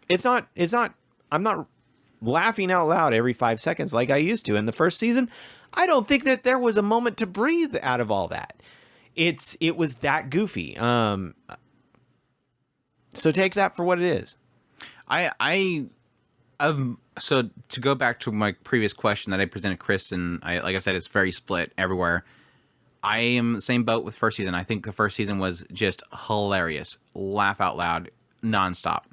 it's not. I'm not laughing out loud every 5 seconds like I used to in the first season. I don't think that there was a moment to breathe out of all that. It was that goofy. So take that for what it is. So to go back to my previous question that I presented Chris, and like I said, it's very split everywhere. I am the same boat with first season. I think the first season was just hilarious, laugh out loud, nonstop.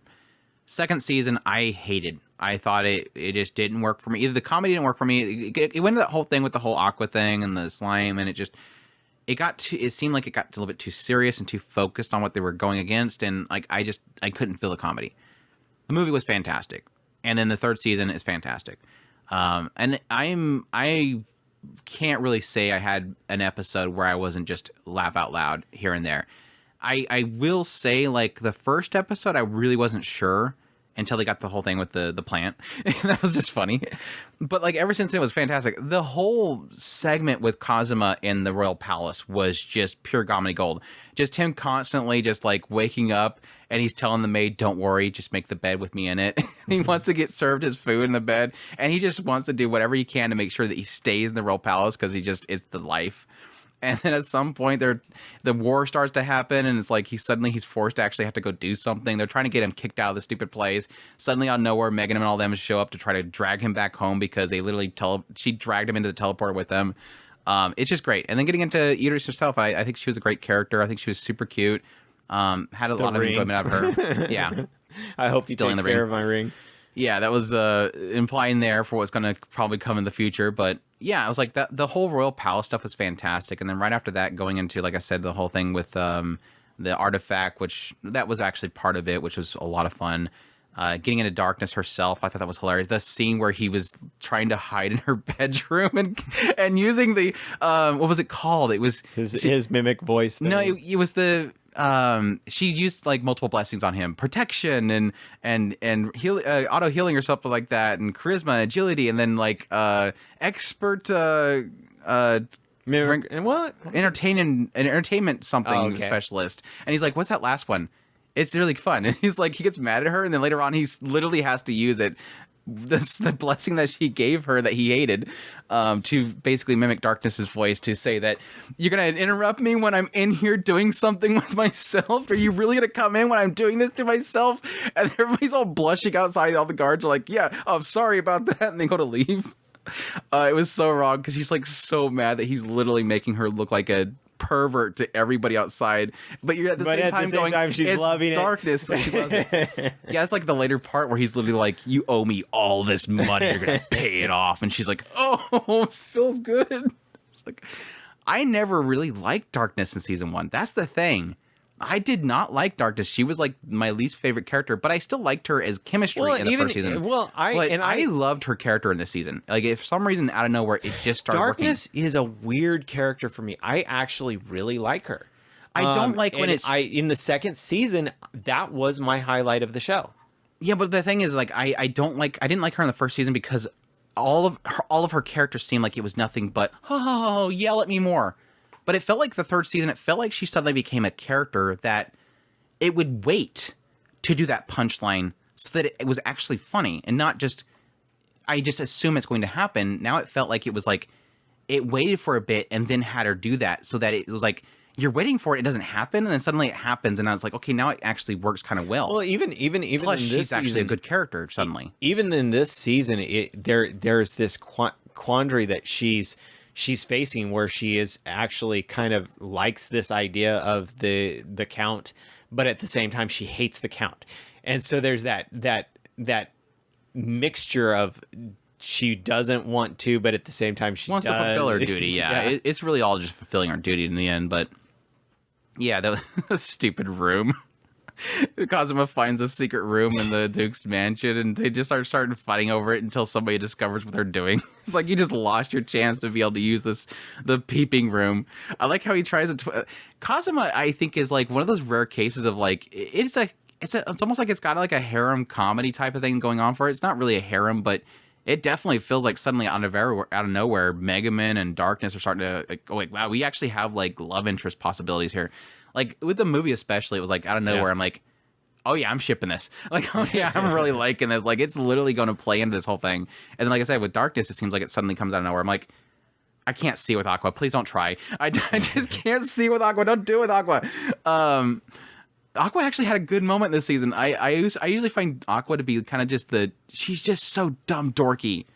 Second season, I hated. I thought it just didn't work for me. Either the comedy didn't work for me. It went into that whole thing with the whole Aqua thing and the slime, and it seemed like it got a little bit too serious and too focused on what they were going against, and like I couldn't feel the comedy. The movie was fantastic, and then the third season is fantastic. And I can't really say I had an episode where I wasn't just laugh out loud here and there. I will say, like, the first episode I really wasn't sure until they got the whole thing with the plant. That was just funny. But like ever since then, it was fantastic. The whole segment with Kazuma in the Royal Palace was just pure comedy gold. Just him constantly just like waking up and he's telling the maid, don't worry, just make the bed with me in it. He wants to get served his food in the bed, and he just wants to do whatever he can to make sure that he stays in the Royal Palace because it's the life. And then at some point, the war starts to happen, and it's like he's forced to actually have to go do something. They're trying to get him kicked out of the stupid place. Suddenly, out of nowhere, Megan and all them show up to try to drag him back home because they literally she dragged him into the teleporter with them. It's just great. And then getting into Idris herself, I think she was a great character. I think she was super cute. Had a lot of enjoyment out of her. Yeah. I hope he takes care of my ring. Yeah, that was implying there for what's going to probably come in the future. But yeah, I was like, that the whole Royal Palace stuff was fantastic. And then right after that, going into, like I said, the whole thing with the artifact, which that was actually part of it, which was a lot of fun. Getting into Darkness herself, I thought that was hilarious. The scene where he was trying to hide in her bedroom and using the what was it called? It was his mimic voice thing. No, it was the she used like multiple blessings on him, protection and heal, auto healing or something like that, and charisma and agility, and then like expert mimic and what entertainment something specialist. And he's like, what's that last one? It's really fun. And he's like, he gets mad at her, and then later on he literally has to use it, the blessing that she gave her that he hated, to basically mimic Darkness's voice, to say that you're gonna interrupt me when I'm in here doing something with myself. Are you really gonna come in when I'm doing this to myself? And everybody's all blushing outside. All the guards are like, yeah, I'm sorry about that, and they go to leave. It was so wrong because she's like so mad that he's literally making her look like a pervert to everybody outside, but you're at the same time she's loving Darkness, so she loves it. Yeah, it's like the later part where he's literally like, you owe me all this money, you're gonna pay it off, and she's like, oh, it feels good. It's like, I never really liked Darkness in season 1. That's the thing. I did not like Darkness. She was like my least favorite character, but I still liked her as chemistry in the first season. I loved her character in this season. Like, if for some reason out of nowhere it just started Darkness is a weird character for me. I actually really like her. I don't like when in the second season, that was my highlight of the show. Yeah, but the thing is, like, I didn't like her in the first season because all of her characters seemed like it was nothing but, oh, yell at me more. But it felt like the third season, it felt like she suddenly became a character that it would wait to do that punchline so that it was actually funny and not just, I just assume it's going to happen. Now it felt like it was like, it waited for a bit and then had her do that so that it was like, you're waiting for it, it doesn't happen, and then suddenly it happens, and I was like, okay, now it actually works kind of well. Well, even plus in this she's actually season, a good character suddenly. Even in this season, there's this quandary that she's facing where she is actually kind of likes this idea of the Count, but at the same time she hates the Count, and so there's that mixture of she doesn't want to, but at the same time she wants to fulfill her duty. Yeah. It's really all just fulfilling our duty in the end. But yeah, that was a stupid room. Kazuma finds a secret room in the Duke's mansion, and they just starting fighting over it until somebody discovers what they're doing. It's like you just lost your chance to be able to use the peeping room. I like how he tries to. Kazuma, I think, is like one of those rare cases of like it's almost like it's got like a harem comedy type of thing going on for it. It's not really a harem, but it definitely feels like suddenly out of nowhere, Mega Man and Darkness are starting to like, oh wait, wow, we actually have like love interest possibilities here. Like with the movie especially, it was like out of nowhere. I'm like, oh yeah, I'm shipping this. Like, oh yeah, I'm really liking this. Like, it's literally going to play into this whole thing. And then, like I said, with Darkness, it seems like it suddenly comes out of nowhere. I'm like, I can't see with Aqua. Please don't try. I just can't see with Aqua. Don't do it with Aqua. Aqua actually had a good moment this season. I usually find Aqua to be kind of just she's just so dumb dorky.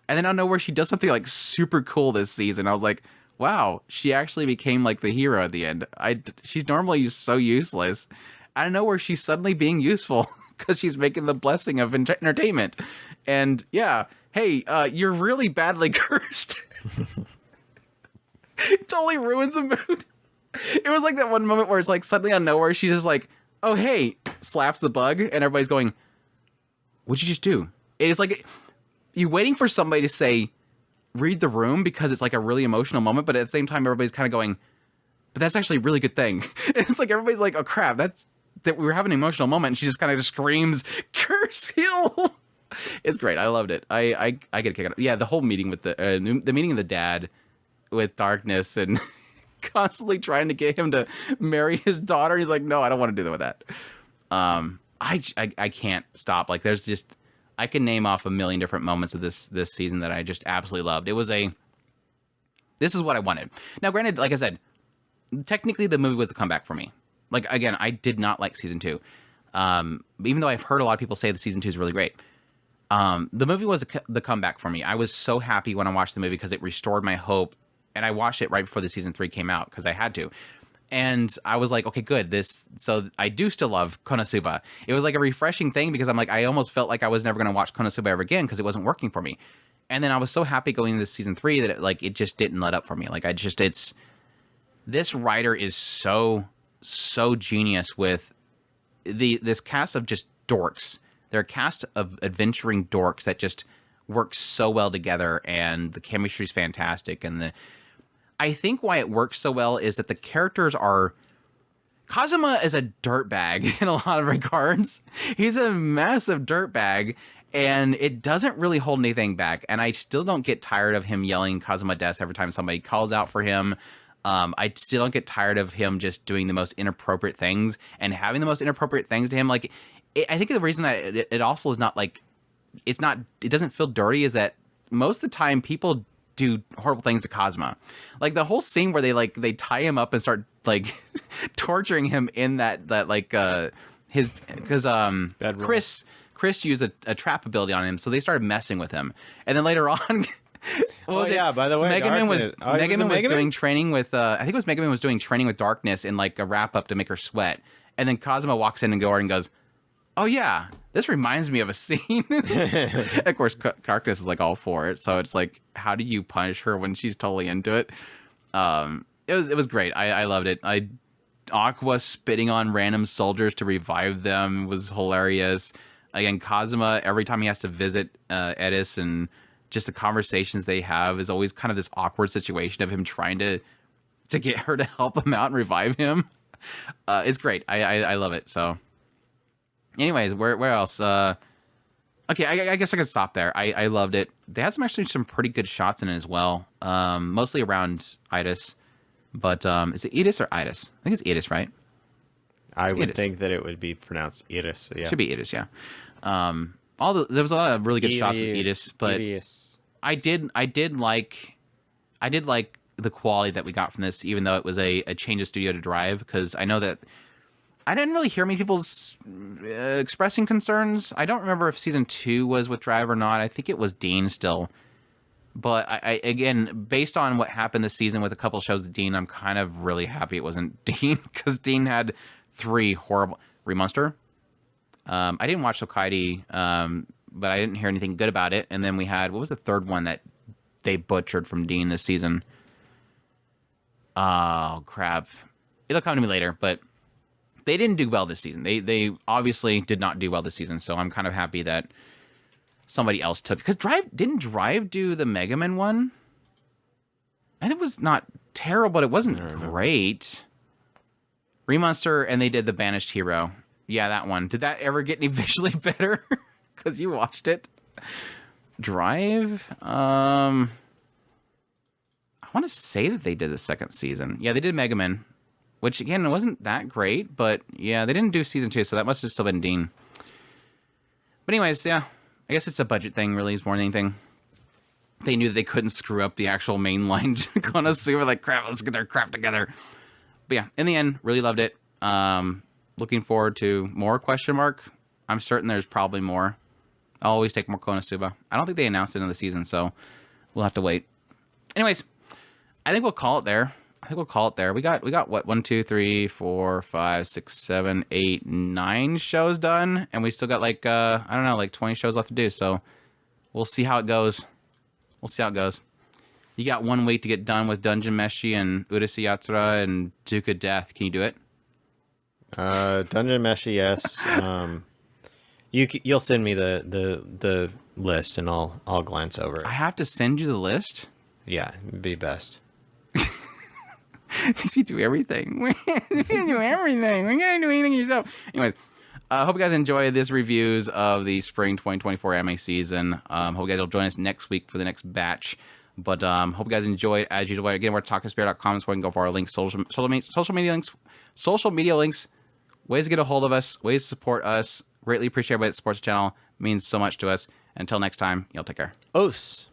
And then I don't know where she does something like super cool this season. I was like, wow, she actually became like the hero at the end. She's normally so useless. I don't know where she's suddenly being useful because she's making the blessing of entertainment. And yeah, hey, you're really badly cursed. It totally ruins the mood. It was like that one moment where it's like suddenly out of nowhere, she's just like, oh, hey, slaps the bug. And everybody's going, what'd you just do? It's like you waiting for somebody to say, read the room, because it's like a really emotional moment. But at the same time, everybody's kind of going, but that's actually a really good thing. It's like everybody's like, oh, crap, that we were having an emotional moment. And she just kind of just screams, curse heal. It's great. I loved it. I get a kick out of it. Yeah, the whole meeting with the meeting of the dad with Darkness and constantly trying to get him to marry his daughter. He's like, no, I don't want to do that with that. I can't stop. Like, there's just, I can name off a million different moments of this season that I just absolutely loved. This is what I wanted. Now, granted, like I said, technically the movie was a comeback for me. Like, again, I did not like season 2. Even though I've heard a lot of people say that season 2 is really great. The movie was the comeback for me. I was so happy when I watched the movie because it restored my hope. And I watched it right before the season 3 came out because I had to. And I was like, okay, good. So I do still love Konosuba. It was like a refreshing thing because I'm like, I almost felt like I was never going to watch Konosuba ever again because it wasn't working for me. And then I was so happy going into season 3 that it just didn't let up for me. Like, this writer is so genius with this cast of just dorks. They're a cast of adventuring dorks that just work so well together, and the chemistry is fantastic. And I think why it works so well is that the characters are... Kazuma is a dirtbag in a lot of regards. He's a massive dirtbag, and it doesn't really hold anything back. And I still don't get tired of him yelling Kazuma Des every time somebody calls out for him. I still don't get tired of him just doing the most inappropriate things and having the most inappropriate things to him. Like, I think the reason that it also is not like... it doesn't feel dirty is that most of the time people do horrible things to Kazuma. Like the whole scene where they tie him up and start like torturing him in that like his, because Chris used a trap ability on him, so they started messing with him. And then later on by the way, Mega Man was doing training with I think it was Mega Man was doing training with Darkness in like a wrap up to make her sweat. And then Kazuma walks in and goes, oh yeah, this reminds me of a scene. Of course, Darkness is like all for it, so it's like, how do you punish her when she's totally into it? It was great. I loved it. Aqua spitting on random soldiers to revive them was hilarious. Again, Kazuma, every time he has to visit Edis, and just the conversations they have is always kind of this awkward situation of him trying to get her to help him out and revive him. It's great. I love it. So. Anyways, where else? Okay, I guess I could stop there. I loved it. They had some pretty good shots in it as well. Mostly around Idis. But is it Edis or Idis? I think it's Edis, right? I would think that it would be pronounced Edis. So yeah. Should be Edis, yeah. There was a lot of really good shots with Edis, but I did like the quality that we got from this, even though it was a change of studio to drive, because I know that I didn't really hear many people expressing concerns. I don't remember if season 2 was with Drive or not. I think it was Dean still. But I again, based on what happened this season with a couple shows with Dean, I'm kind of really happy it wasn't Dean, because Dean had 3 horrible... Remonster? I didn't watch Hokkaido, but I didn't hear anything good about it. And then we had... What was the third one that they butchered from Dean this season? Oh, crap. It'll come to me later, but... they didn't do well this season. They obviously did not do well this season. So I'm kind of happy that somebody else took, because Drive do the Mega Man one? And it was not terrible, but it wasn't great. Remonster, and they did the Banished Hero. Yeah, that one. Did that ever get any visually better? Because you watched it. Drive? I want to say that they did the second season. Yeah, they did Mega Man, which, again, it wasn't that great, but yeah, they didn't do season 2, so that must have still been Dean. But anyways, yeah, I guess it's a budget thing, really, more than anything. They knew that they couldn't screw up the actual mainline Konosuba. Like, crap, let's get their crap together. But yeah, in the end, really loved it. Looking forward to more ? I'm certain there's probably more. I'll always take more Konosuba. I don't think they announced it in the season, so we'll have to wait. Anyways, I think we'll call it there. We got what, 1, 2, 3, 4, 5, 6, 7, 8, 9 shows done, and we still got like I don't know, like 20 shows left to do. So we'll see how it goes. You got 1 week to get done with Dungeon Meshi and Urusei Yatsura and Duke Death. Can you do it? Dungeon Meshi, yes. You'll send me the list and I'll glance over it. I have to send you the list? Yeah, it'd be best. Makes me do everything. We're gonna do everything. We're gonna do anything yourself. Anyways, hope you guys enjoy this reviews of the spring 2024 anime season. Hope you guys will join us next week for the next batch. But hope you guys enjoy it as usual. Again, we're at talkingspirit.com, so we can go for our links, social media links, ways to get a hold of us, ways to support us. Greatly appreciate everybody that supports the channel. It means so much to us. Until next time, y'all take care. Os.